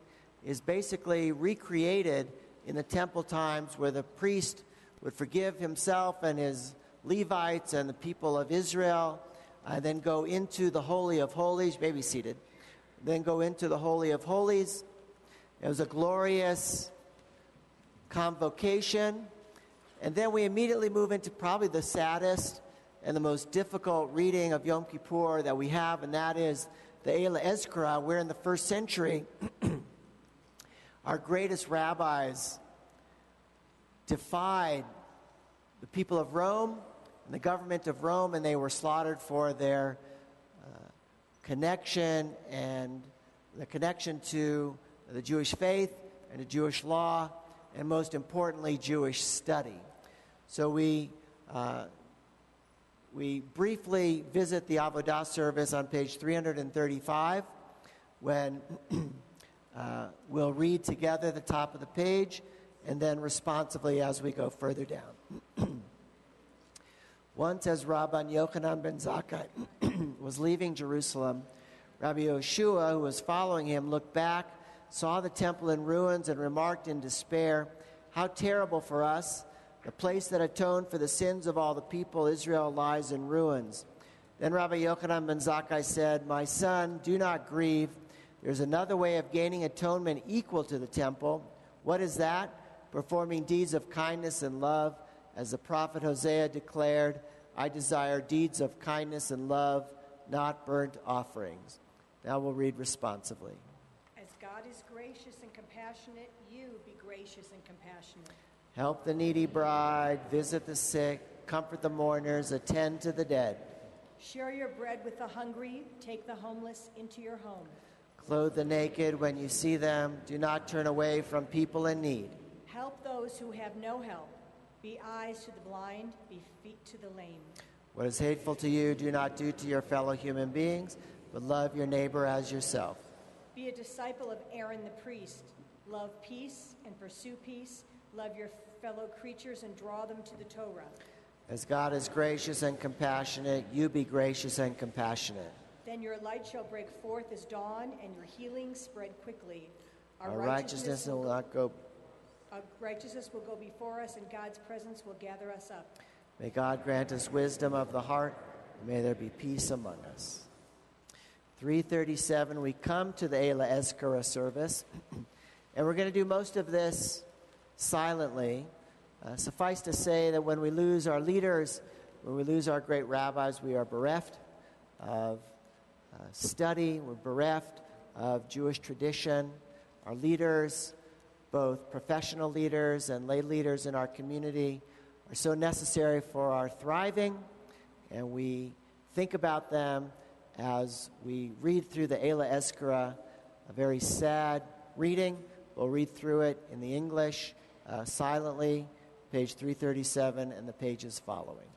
is basically recreated in the temple times, where the priest would forgive himself and his Levites and the people of Israel, then go into the Holy of Holies, maybe seated, then go into the Holy of Holies. It was a glorious convocation. And then we immediately move into probably the saddest and the most difficult reading of Yom Kippur that we have, and that is the Eila Ezra, where in the first century, our greatest rabbis defied the people of Rome and the government of Rome, and they were slaughtered for their connection and the connection to the Jewish faith and the Jewish law, and most importantly, Jewish study. So we briefly visit the Avodah service on page 335, when we'll read together the top of the page, and then responsively as we go further down. Once, as Rabban Yochanan ben Zakkai was leaving Jerusalem, Rabbi Yoshua, who was following him, looked back, saw the temple in ruins, and remarked in despair, "How terrible for us! The place that atoned for the sins of all the people, Israel, lies in ruins." Then Rabbi Yochanan ben Zakkai said, "My son, do not grieve. There's another way of gaining atonement equal to the temple. What is that? Performing deeds of kindness and love. As the prophet Hosea declared, I desire deeds of kindness and love, not burnt offerings." Now we'll read responsively. As God is gracious and compassionate, you be gracious and compassionate. Help the needy bride, visit the sick, comfort the mourners, attend to the dead. Share your bread with the hungry, take the homeless into your home. Clothe the naked when you see them. Do not turn away from people in need. Help those who have no help. Be eyes to the blind, be feet to the lame. What is hateful to you, do not do to your fellow human beings, but love your neighbor as yourself. Be a disciple of Aaron the priest. Love peace and pursue peace. Love your fellow creatures and draw them to the Torah. As God is gracious and compassionate, you be gracious and compassionate. Then your light shall break forth as dawn, and your healing spread quickly. Our righteousness will go before us, and God's presence will gather us up. May God grant us wisdom of the heart, and may there be peace among us. 3:37, we come to the Eila Eskara service, and we're going to do most of this silently. Suffice to say that when we lose our leaders, when we lose our great rabbis, we are bereft of study, we're bereft of Jewish tradition. Our leaders, both professional leaders and lay leaders in our community, are so necessary for our thriving, and we think about them as we read through the Eila Eskara, a very sad reading. We'll read through it in the English silently, page 337 and the pages following.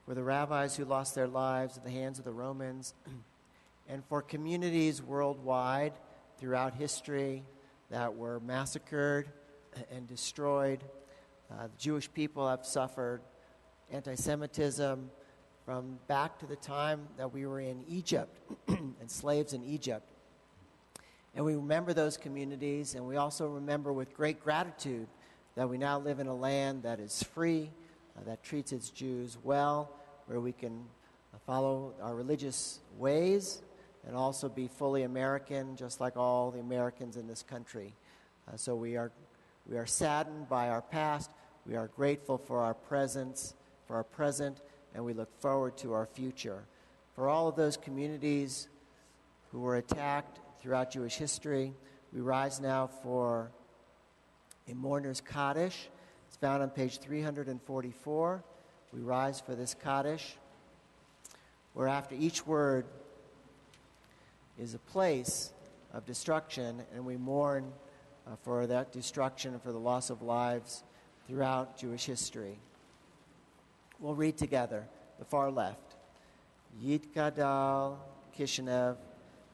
for the rabbis who lost their lives at the hands of the Romans, and for communities worldwide throughout history that were massacred and destroyed. The Jewish people have suffered anti-Semitism from back to the time that we were in Egypt and slaves in Egypt. And we remember those communities, and we also remember with great gratitude that we now live in a land that is free, that treats its Jews well, where we can follow our religious ways and also be fully American, just like all the Americans in this country. So we are saddened by our past. We are grateful for our present, and we look forward to our future. For all of those communities who were attacked throughout Jewish history, we rise now for a mourner's Kaddish. It's found on page 344. We rise for this Kaddish, where after each word is a place of destruction, and we mourn for that destruction and for the loss of lives throughout Jewish history. We'll read together, the far left. Yid Kadal, Kishinev,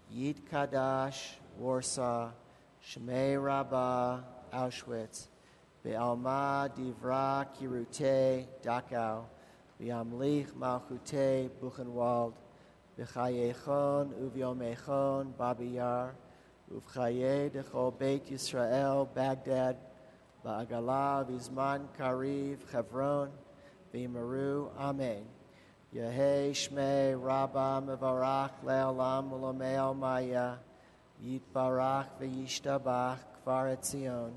Yid Kadash, Warsaw, Shemei Rabbah, Auschwitz, Be'alma Divra Kirute, Dachau, Be'amlich Malchute, Buchenwald, B'chayechon Uvyomechon, Babi Yar, Uvchaye Dechol Beit Yisrael, Baghdad, Ba'agala Vizman Kariv, Hebron, V'Imaru, Amen. Yehei Shmei Rabba Mevarach Le'olam U'Lomei Maya, Yitbarach V'Yishtabach Kvar Etzion,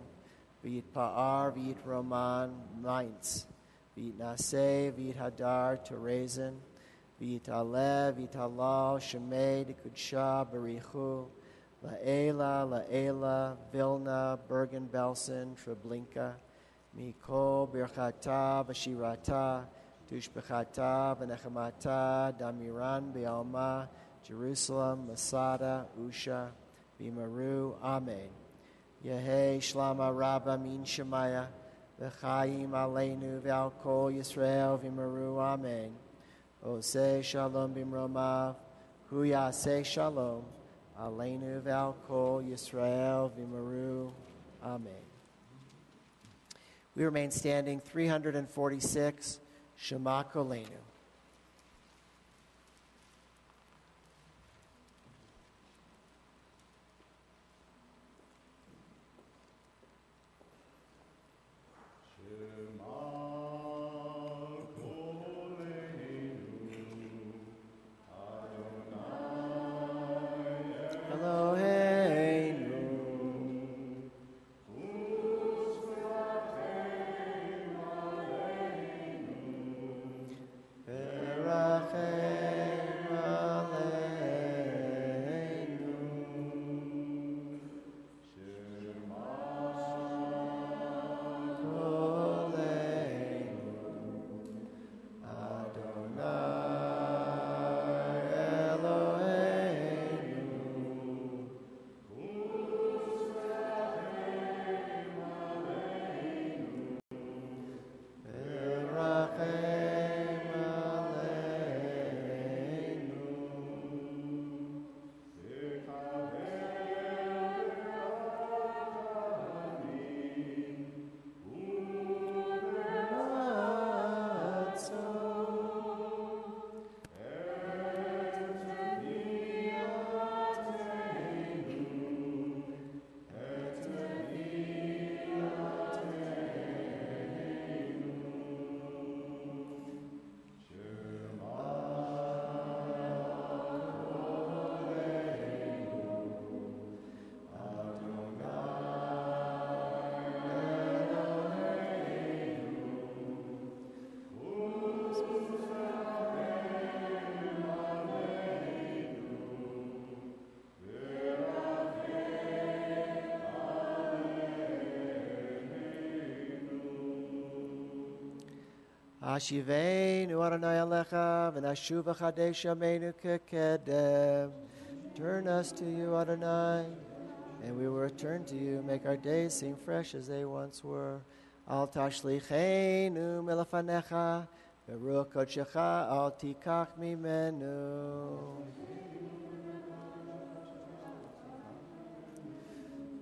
V'Yitpa'ar V'Yitroman Mainz, V'Yitnaseh V'Yithadar Terezin, V'Yitaleh V'Yitalal Shemei D'Kudsha Barichu, La'ela, Vilna, Bergen-Belsen, Treblinka, Mikol, Birchata, Bashirata, Tushbechata, Benechemata, Damiran, Be'alma, Jerusalem, Masada, Usha, Bimaru, Amen. Yehei Shlama Rabba Min Shemaya, V'chaim Aleinu V'al Kol Yisrael, Bimaru, Amen. Oseh Shalom Bimromav, Hu Yaseh Shalom, Aleinu V'al Kol Yisrael V'Maru. Amen. We remain standing. 346, Shema Kolenu. Ashiveinu Adonai Alecha, v'nashuva chadesh yameinu kekedem. Turn us to you, Adonai, and we will return to you. Make our days seem fresh as they once were. Al tashlicheinu melafanecha, Baruch Kodshecha al tikach mimenu.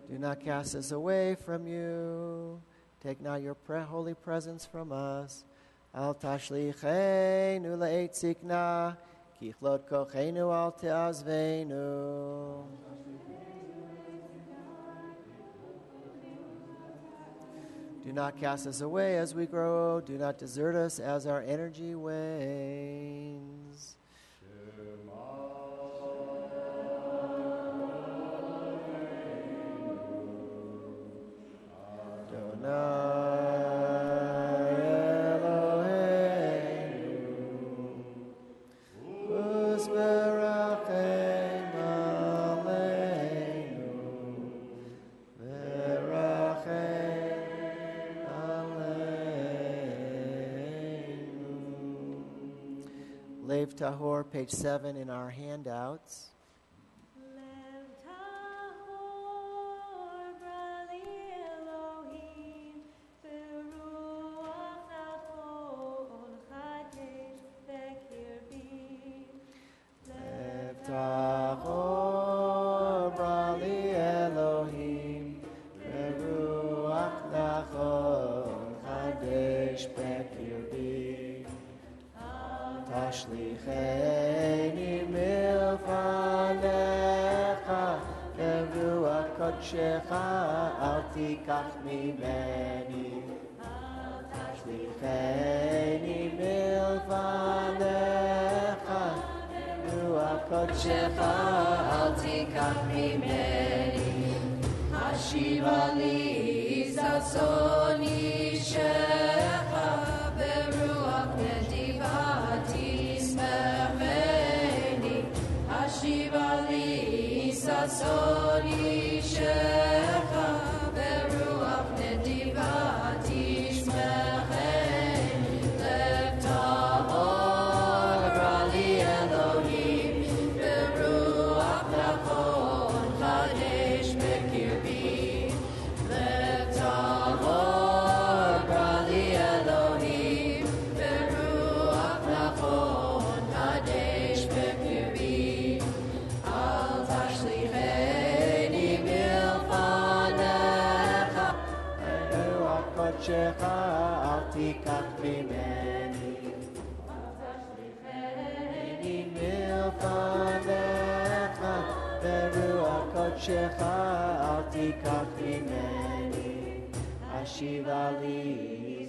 Do not cast us away from you. Take not your holy presence from us. Al tashlichenu le'et zikna, kichlot kochenu al te'azvenu. Do not cast us away as we grow. Do not desert us as our energy wanes. Lev Tahor, page 7 in our handouts. Tashlicheni milfanecha beruach kodshecha al tikach mimeni. Tashlicheni milfanecha beruach kodshecha al tikach mimeni. Hashiva li sasoni shecha beruach nedivati. Hashiva li sasoni shecha beruach nedivati shmecheni. Lev tahor brali Elohim beruach nachon chadesh bekirbi. Lev tahor brali Elohim beruach nachon chadesh bekirbi. Kodshecha al tikach mimeni. Tashlicheni milfanecha beruach kodshecha al tikach mimeni. Hashiva li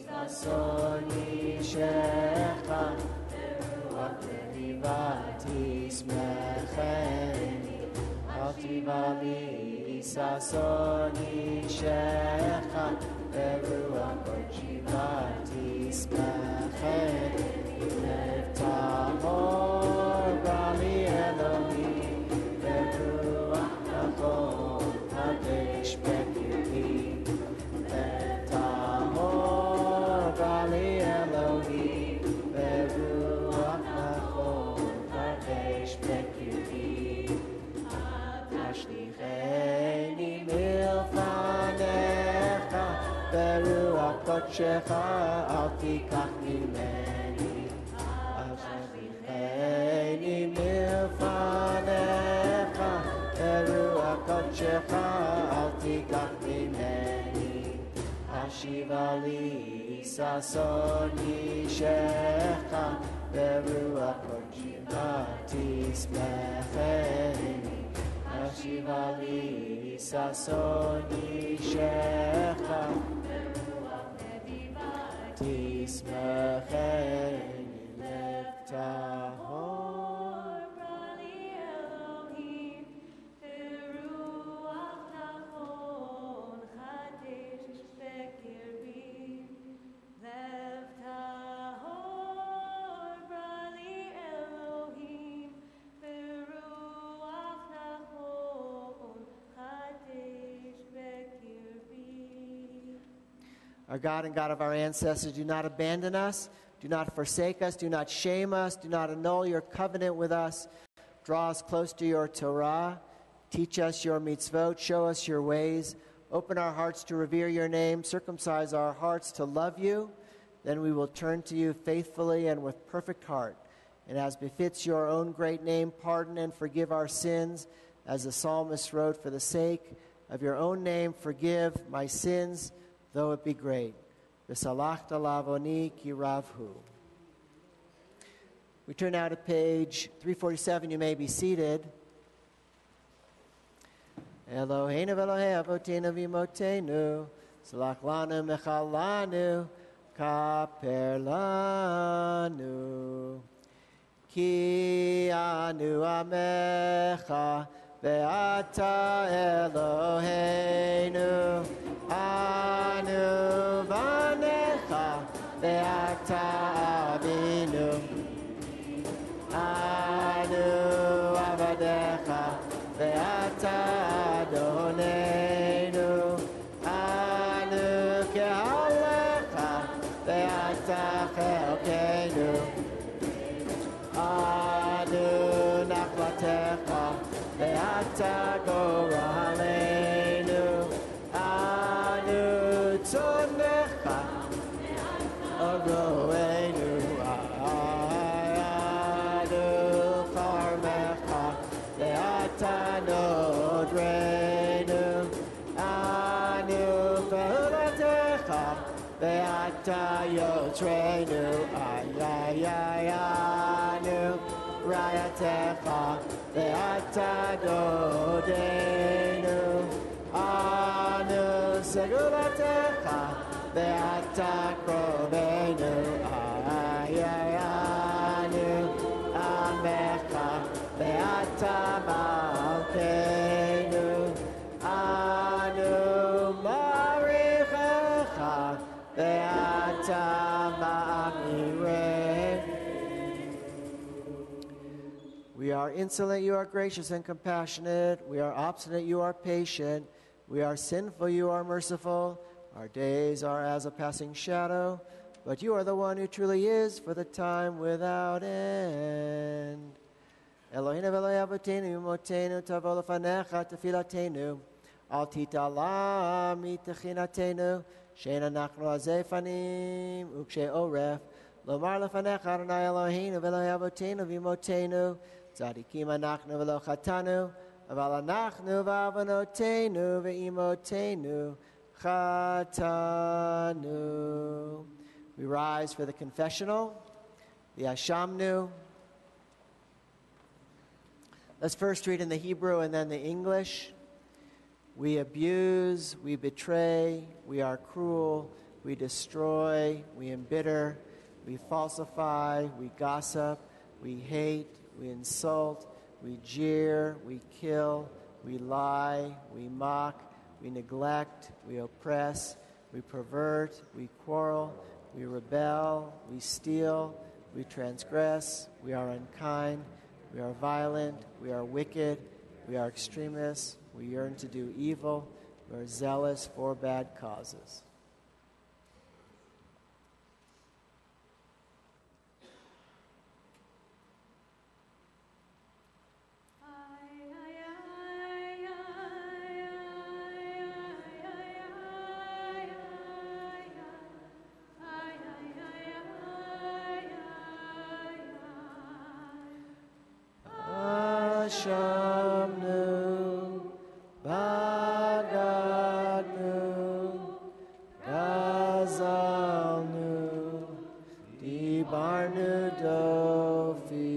sasoni shecha beruach nedivati smecheni. Hashiva li sasoni shecha beruach kodzivati smecheni. Lev tahor brali Elohim beruach nachon chadesh bekirbi. Lev tahor brali Elohim beruach nachon chadesh bekirbi. Tashlicheni milfanecha beruach kodshecha al tikach mimeni. Tashlicheni milfanecha beruach kodshecha al tikach mimeni. Hashiva li sasoni shecha beruach kodzivati smecheni. Hashiva li sasoni shecha beruach nedivati smecheni. Lev tahor brali Elohim beruach nachon chadesh bekirbi. Lev tahor brali Elohim beruach nachon chadesh bekirbi. Our God and God of our ancestors, do not abandon us, do not forsake us, do not shame us, do not annul your covenant with us. Draw us close to your Torah, teach us your mitzvot, show us your ways, open our hearts to revere your name, circumcise our hearts to love you, Then we will turn to you faithfully and with perfect heart. And as befits your own great name, pardon and forgive our sins, as the psalmist wrote, for the sake of your own name, forgive my sins, though it be great. V'salachta lavoni ki ravhu. We turn now to page 347. You may be seated. Eloheinu v'Elohei avotenu v'imotenu, salach lanu mechal lanu, kaper lanu. Ki anu amecha, ve'ata Eloheinu, anu vanecha, ve'ata avinu. Anu avadecha, ve'ata Adonenu. Anu kehalecha, ve'ata chelkeinu. Anu nachlatecha, ve'ata goraleinu. Anu tzonecha, oroenu. Beata Yotrenu, Ayayayanu, Rayatecha, Beata Dodenu, Anu Segulatecha, Beata Krovenu, Ayayanu, Amecha, Beata Malkeinu, Anu Marichecha, Beata ma'amire. We are insolent, you are gracious and compassionate. We are obstinate, you are patient. We are sinful, you are merciful. Our days are as a passing shadow, but you are the one who truly is for the time without end. Eloheinu v'Elohei avotenu imotenu tavo lefanecha tefilatenu al titala mitechinatenu she'en anachnu azei fanim ukshe oref lomar lefanecha Adonai Eloheinu v'Elohei avotenu v'imotenu tzadikim anachnu v'lo chatanu aval anachnu v'avonotenu v'imotenu chatanu. We rise for the confessional, the Ashamnu. Let's first read in the Hebrew and then the English. We abuse, we betray, we are cruel, we destroy, we embitter, we falsify, we gossip, we hate, we insult, we jeer, we kill, we lie, we mock, we neglect, we oppress, we pervert, we quarrel, we rebel, we steal, we transgress, we are unkind, we are violent, we are wicked, we are extremists, we yearn to do evil, we are zealous for bad causes. Shamnu, Bagadnu, Gazalnu, Dibarnu Dofi,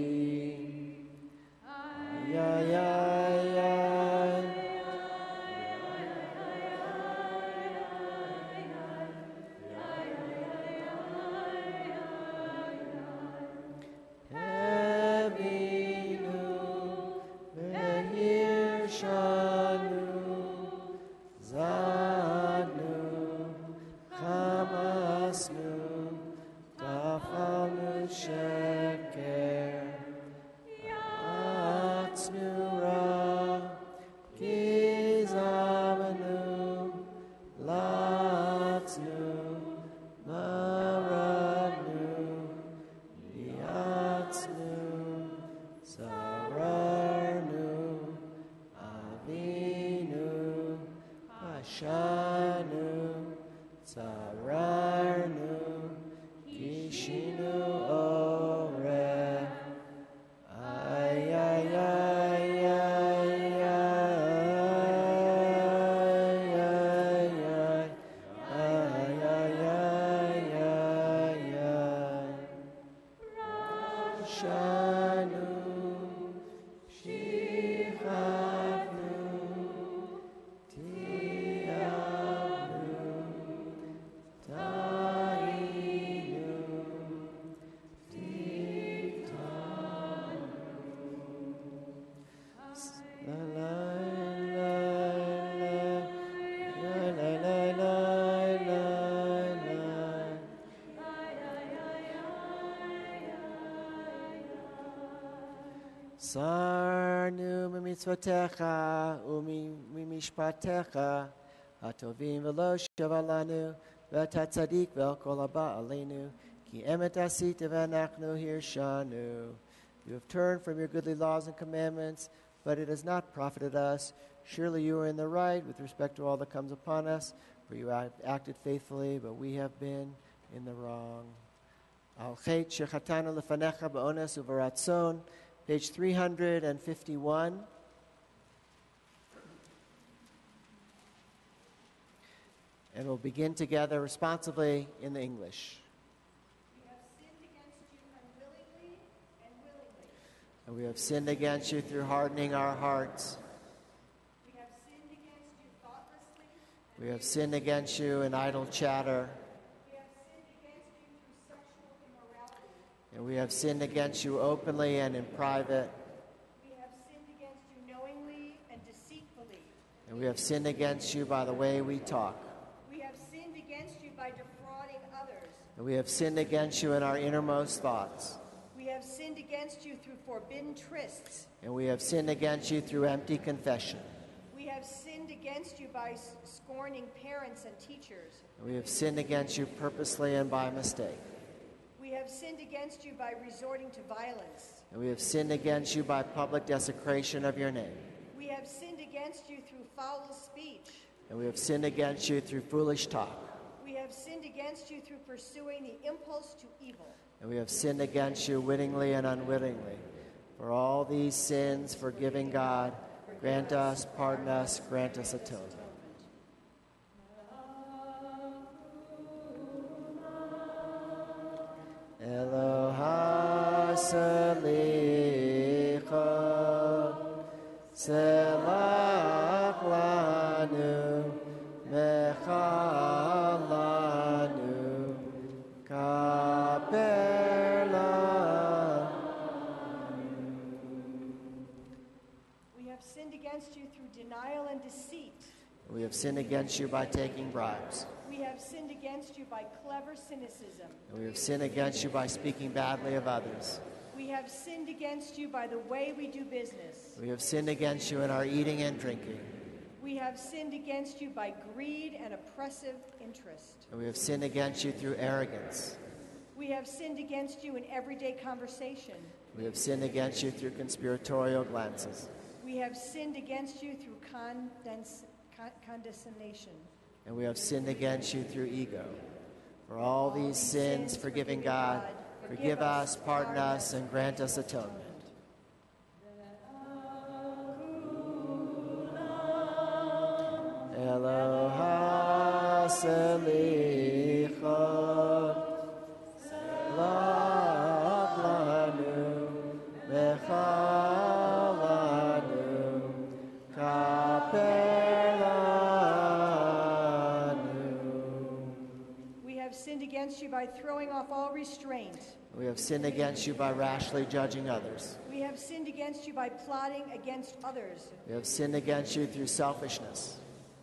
Shanu, Sararnu, Shinu Ore. Ay, ay, ay, ay, ay, ay, ay, ay, ay, ay. Shanu, Shichavnu, Tiavnu, Tainu, Sarnu mimitzvotecha umimishpatecha hatovim v'lo shavalanu v'tatzadik v'kol haba aleinu ki emet asita v'anachnu hirshanu. You have turned from your goodly laws and commandments, but it has not profited us. Surely you are in the right with respect to all that comes upon us, for you acted faithfully, but we have been in the wrong. Al chet shechatanu lefanecha ba'ones uvaratzon, page 351. And we'll begin together responsively in the English. And we have sinned against you through hardening our hearts. We have sinned against you thoughtlessly. We have sinned against you in idle chatter. We have sinned against you through sexual immorality. And we have sinned against you openly and in private. We have sinned against you knowingly and deceitfully. And we have sinned against you by the way we talk. We have sinned against you by defrauding others. And we have sinned against you in our innermost thoughts. We have sinned against you through forbidden trysts. And we have sinned against you through empty confession. We have sinned against you by scorning parents and teachers. And we have sinned against you purposely and by mistake. We have sinned against you by resorting to violence. And we have sinned against you by public desecration of your name. We have sinned against you through foul speech. And we have sinned against you through foolish talk. We have sinned against you through pursuing the impulse to evil. And we have sinned against you wittingly and unwittingly. For all these sins, forgiving God, grant us, pardon us, grant us atonement. Eloha salicha, selach lanu, mechalanu, kaper lanu. We have sinned against you through denial and deceit. We have sinned against you by taking bribes. We have sinned against you by clever cynicism. And we have sinned against you by speaking badly of others. We have sinned against you by the way we do business. We have sinned against you in our eating and drinking. We have sinned against you by greed and oppressive interest. And we have sinned against you through arrogance. We have sinned against you in everyday conversation. We have sinned against you through conspiratorial glances. We have sinned against you through condescension. And we have sinned against you through ego. For all these sins, forgiving God, forgive us, pardon us, and grant us atonement. Eloha selicha, selach lanu, mechalanu, kaper lanu. We have sinned against you by throwing off all restraint. We have sinned against you by rashly judging others. We have sinned against you by plotting against others. We have sinned against you through selfishness.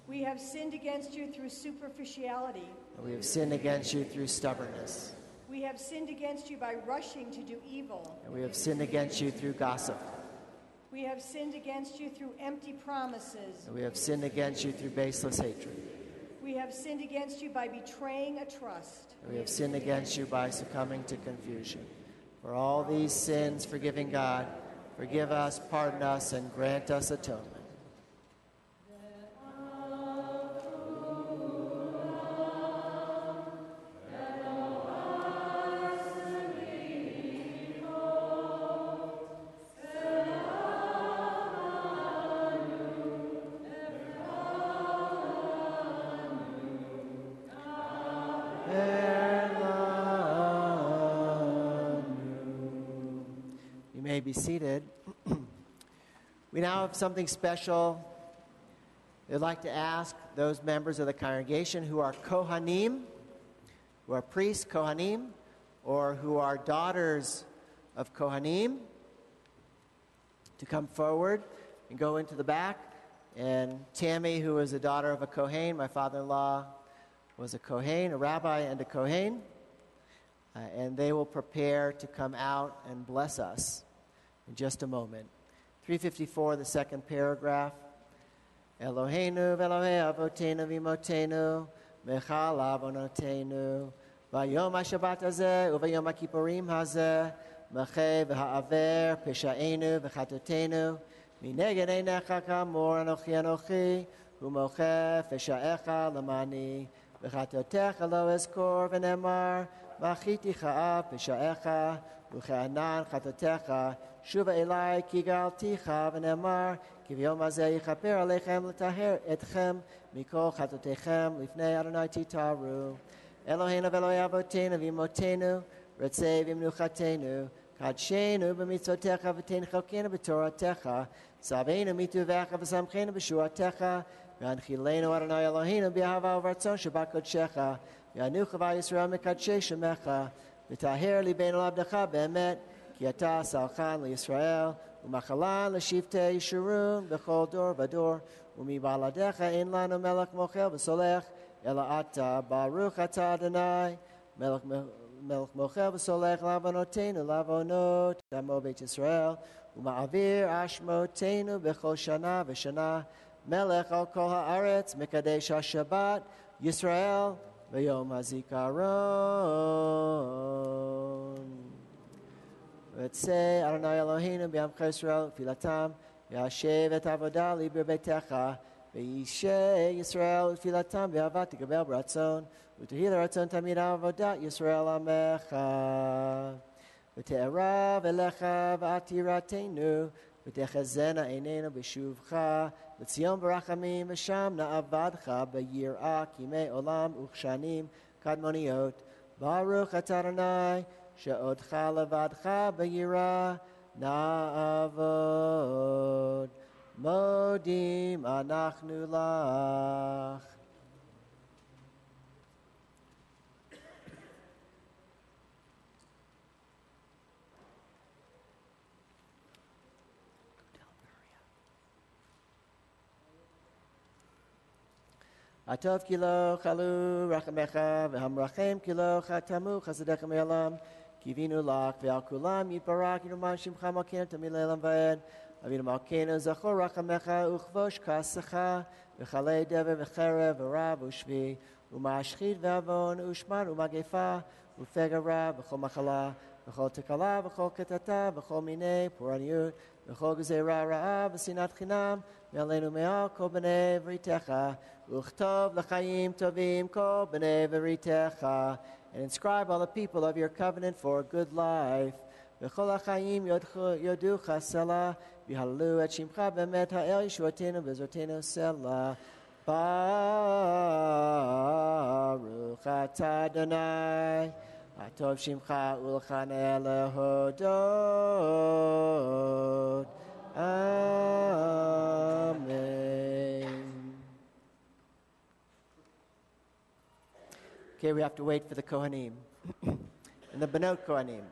We have sinned against you through superficiality. And we have sinned against you through stubbornness. We have sinned against you by rushing to do evil. And we have sinned against you through gossip. We have sinned against you through empty promises. And we have sinned against you through baseless hatred. We have sinned against you by betraying a trust. And we have sinned against you by succumbing to confusion. For all these sins, forgiving God, forgive us, pardon us, and grant us atonement. be seated. We now have something special. I'd like to ask those members of the congregation who are Kohanim, who are priests, Kohanim, or who are daughters of Kohanim, to come forward and go into the back. And Tammy, who is a daughter of a Kohen, my father-in-law was a Kohen, a rabbi and a Kohen, and they will prepare to come out and bless us in just a moment. 354, the second paragraph. Eloheinu v'Elohei avotenu v'imotenu mechal avonotenu v'yom ha'shabbat hazeh u'v'yom ha'kippurim hazeh mecheh v'ha'aver peshaenu v'chatotenu mineged einecha kamor anochi u'mocheh peshaecha lamani v'chatotecha lo ezkor v'nemar v'achiti cha'av peshaecha u'che'anan chatotecha shuva elai ki galticha v'nemar כי ביום הזה יכפר עליכם לטהר אתכם מכל חטאותיכם לפני אדוני תתארו. אלוהינו ואלוהי אבותינו ואמותינו רצה במנוחתנו קדשנו במצוותיך ותן חלקנו בתורתך סבנו מטובך ושמחנו בשורתך והנחילנו אדוני אלוהינו באהבה וברצון שבקודשך וינוח וישראל מקדשי שמך וטהר ליבנו לעבדך באמת כי אתה סלחן לישראל ומחלה לשבטי ישורון בכל דור ודור ומבלעדיך אין לנו מלך מוחל וסולח אלא אתה ברוך אתה אדוני מלך מוחל וסולח לעוונותינו לעוונות עמו בית ישראל ומעביר אשמותינו בכל שנה ושנה מלך על כל הארץ מקדש השבת ישראל ביום הזיכרון ותצא אדוני אלוהינו בעמך ישראל ותפילתם וישב את העבודה לי בביתך וישי ישראל ותפילתם באהבה תקבל ברצון ותהי לרצון תמיד עבודת ישראל עמך ותערב אליך ועתירתנו ותחזינה עינינו בשובך לציון ברחמים ושם נעבדך ביראה כימי עולם וכשנים קדמוניות ברוך אתה אדוני שעודך לבדך ביראה נעבוד מודים אנחנו לך. הטוב כי לא חלו רחמך והמרחם כי לא חתמו חסדיך מעולם קיווינו לך ועל כולם יתברך ינומן שמך מלכנו תמיד לעולם ועד אבינו מלכנו זכור רחמך וכבוש כעסך וכלה דבר וחרב ורב ושבי ומשחית ועוון ושמן ומגפה ופגע רע וכל מחלה וכל תקלה וכל קטטה וכל מיני פורעניות וכל גזירה רעה ושנאת חינם מעלינו מעל כל בני בריתך וכתוב לחיים טובים כל בני בריתך and inscribe all the people of your covenant for a good life. וכל החיים יודוך סלע ויהללו את שמך באמת האל ישועתנו בעזרתנו סלע. ברוך אתה אדוני הטוב שמך ולך נאה להודות. Amen. Okay, we have to wait for the Kohanim and the Benot Kohanim.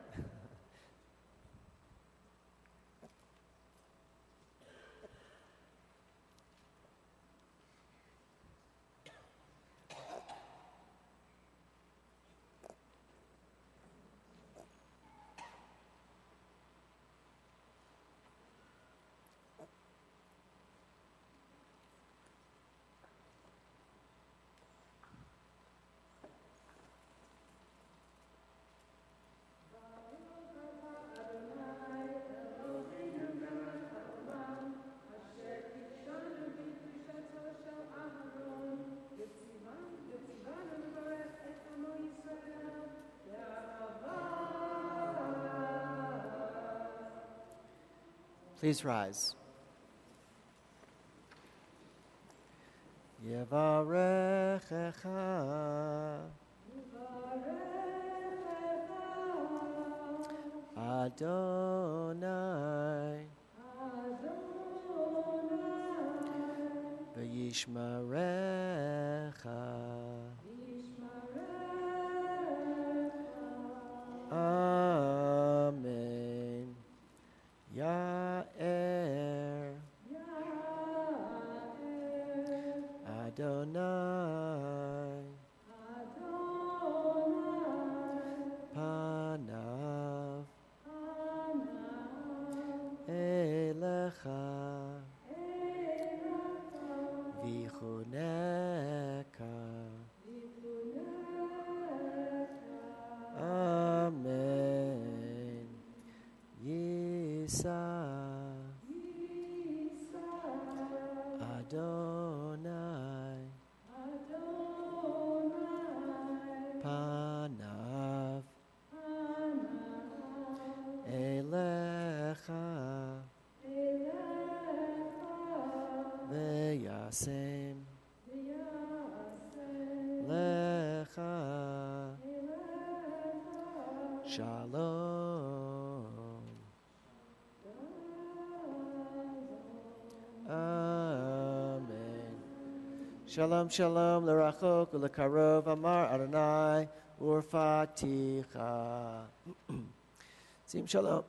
Please rise. Yevarechecha Adonai. V'yishmarecha. Amen. Ya'er. Adonai. Panav. Elecha. Vichuneka. Amen. Yisa. Adonai. Panav. Elecha. Veyasem. Lecha. Shalom. Amen. Shalom, shalom, l'rachok u'lekarov, amar Adonai, urfaticha. Sim shalom,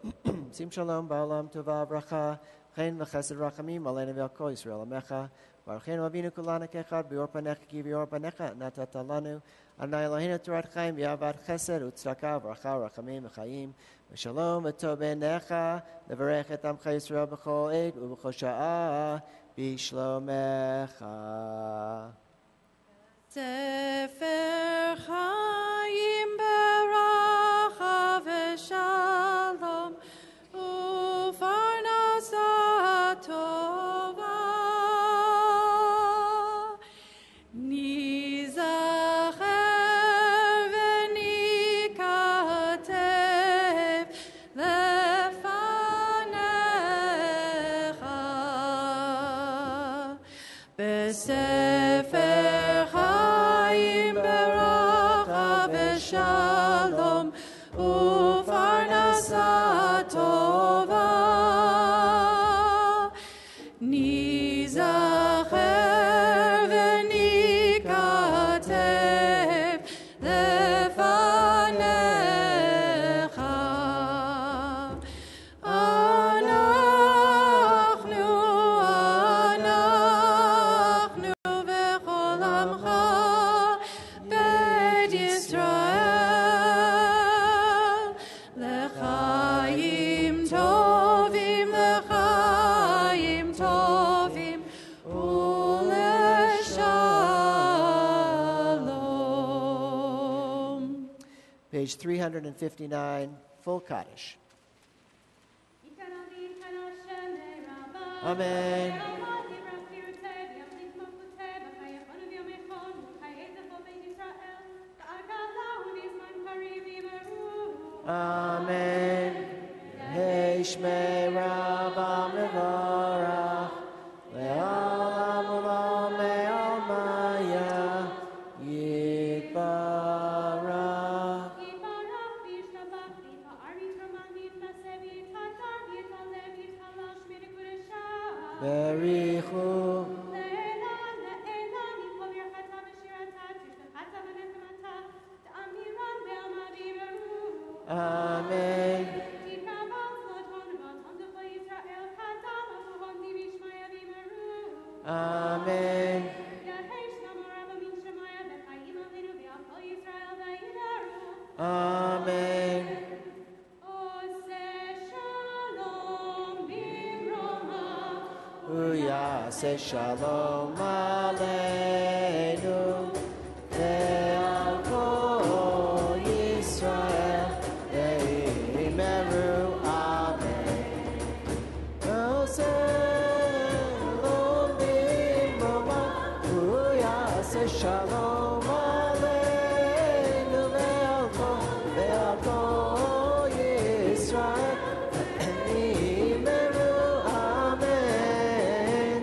sim shalom, ba'olam tova bracha, chen v'chesed rachamim, aleinu v'al Yisrael amecha, baruchenu avinu kulana kechad, bi'or panecha ki bi'or panecha, natata lanu, Adonai Eloheinu Torat Chaim, v'avad chesed, u'tzedakah, v'racha, rachamim, v'chaim, v'shalom, v'tov b'necha, levarech et amcha Yisrael b'chol ed, u'b'chol sha'ah, b'shlomecha. Sefer Chaim beracha v'shalom u'farnasa tova nizacher v'nikatev lefanecha b'sefer Chaim beracha v'shalom u'farnasa tova nizacher v'nikatev lefanecha אנחנו וכל עמך בית ישראל לחיים טובים ולשלום. Page 359, full Kaddish. Amen. Amen. Heshmei Rabba Mevorach Le'olam Ulam Me'almaya Yitbarach Berichu Amen. Amen. Amen. Uyase shalom aleinu ve'al kol Yisrael ve'imeru amen. Shalom bimroma uyase shalom aleinu ve'al kol Yisrael ve'imeru amen.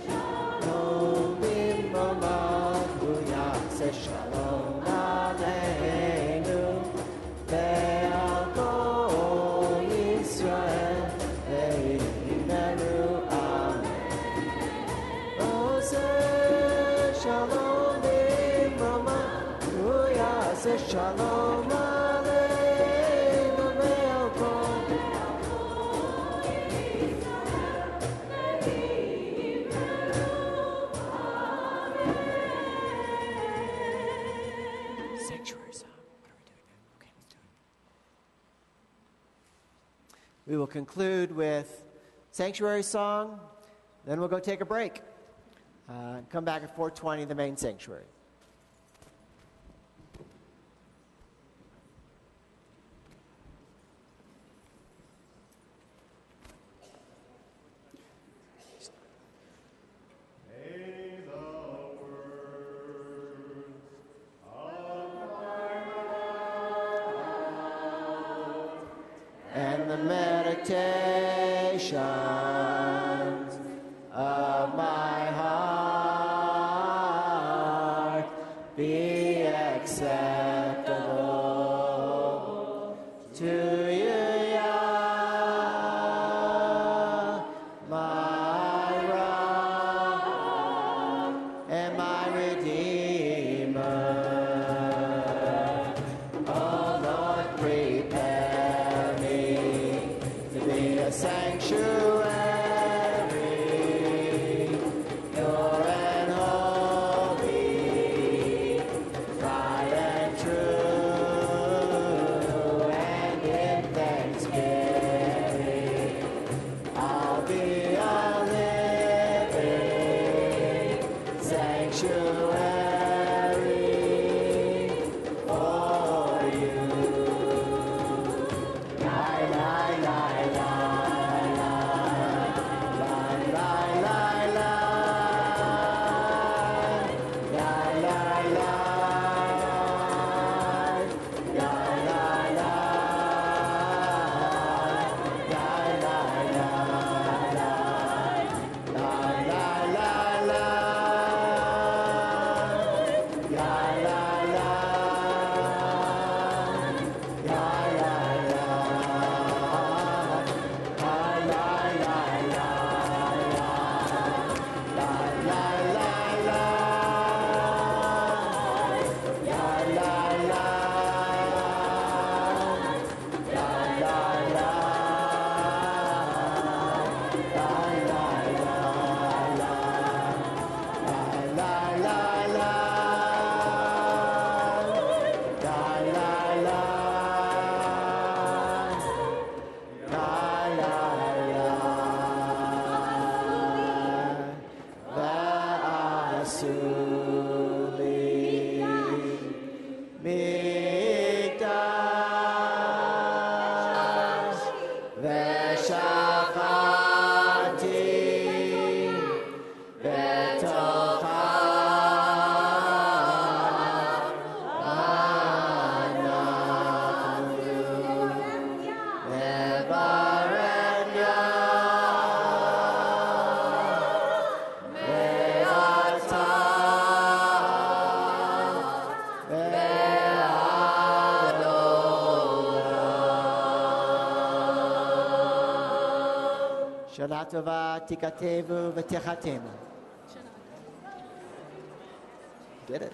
Shalom bimroma uyase shalom aleinu ve'al Shalom Aleinu Melkom. Sanctuary song. What are we doing now? Okay, let's do it. We will conclude with sanctuary song, then we'll go take a break. Come back at 4:20, the main sanctuary. And the meditations of my heart be acceptable to you, Yah, my rock and my redeemer. Oh Lord, prepare me to be a sanctuary, pure and holy, tried and true, and in thanksgiving I'll be a living sanctuary for you. Lai, lai, lai, lai, lai, lai, lai, lai, lai, lai, Shana Tova Tikatevu V'Techatemu. Did it.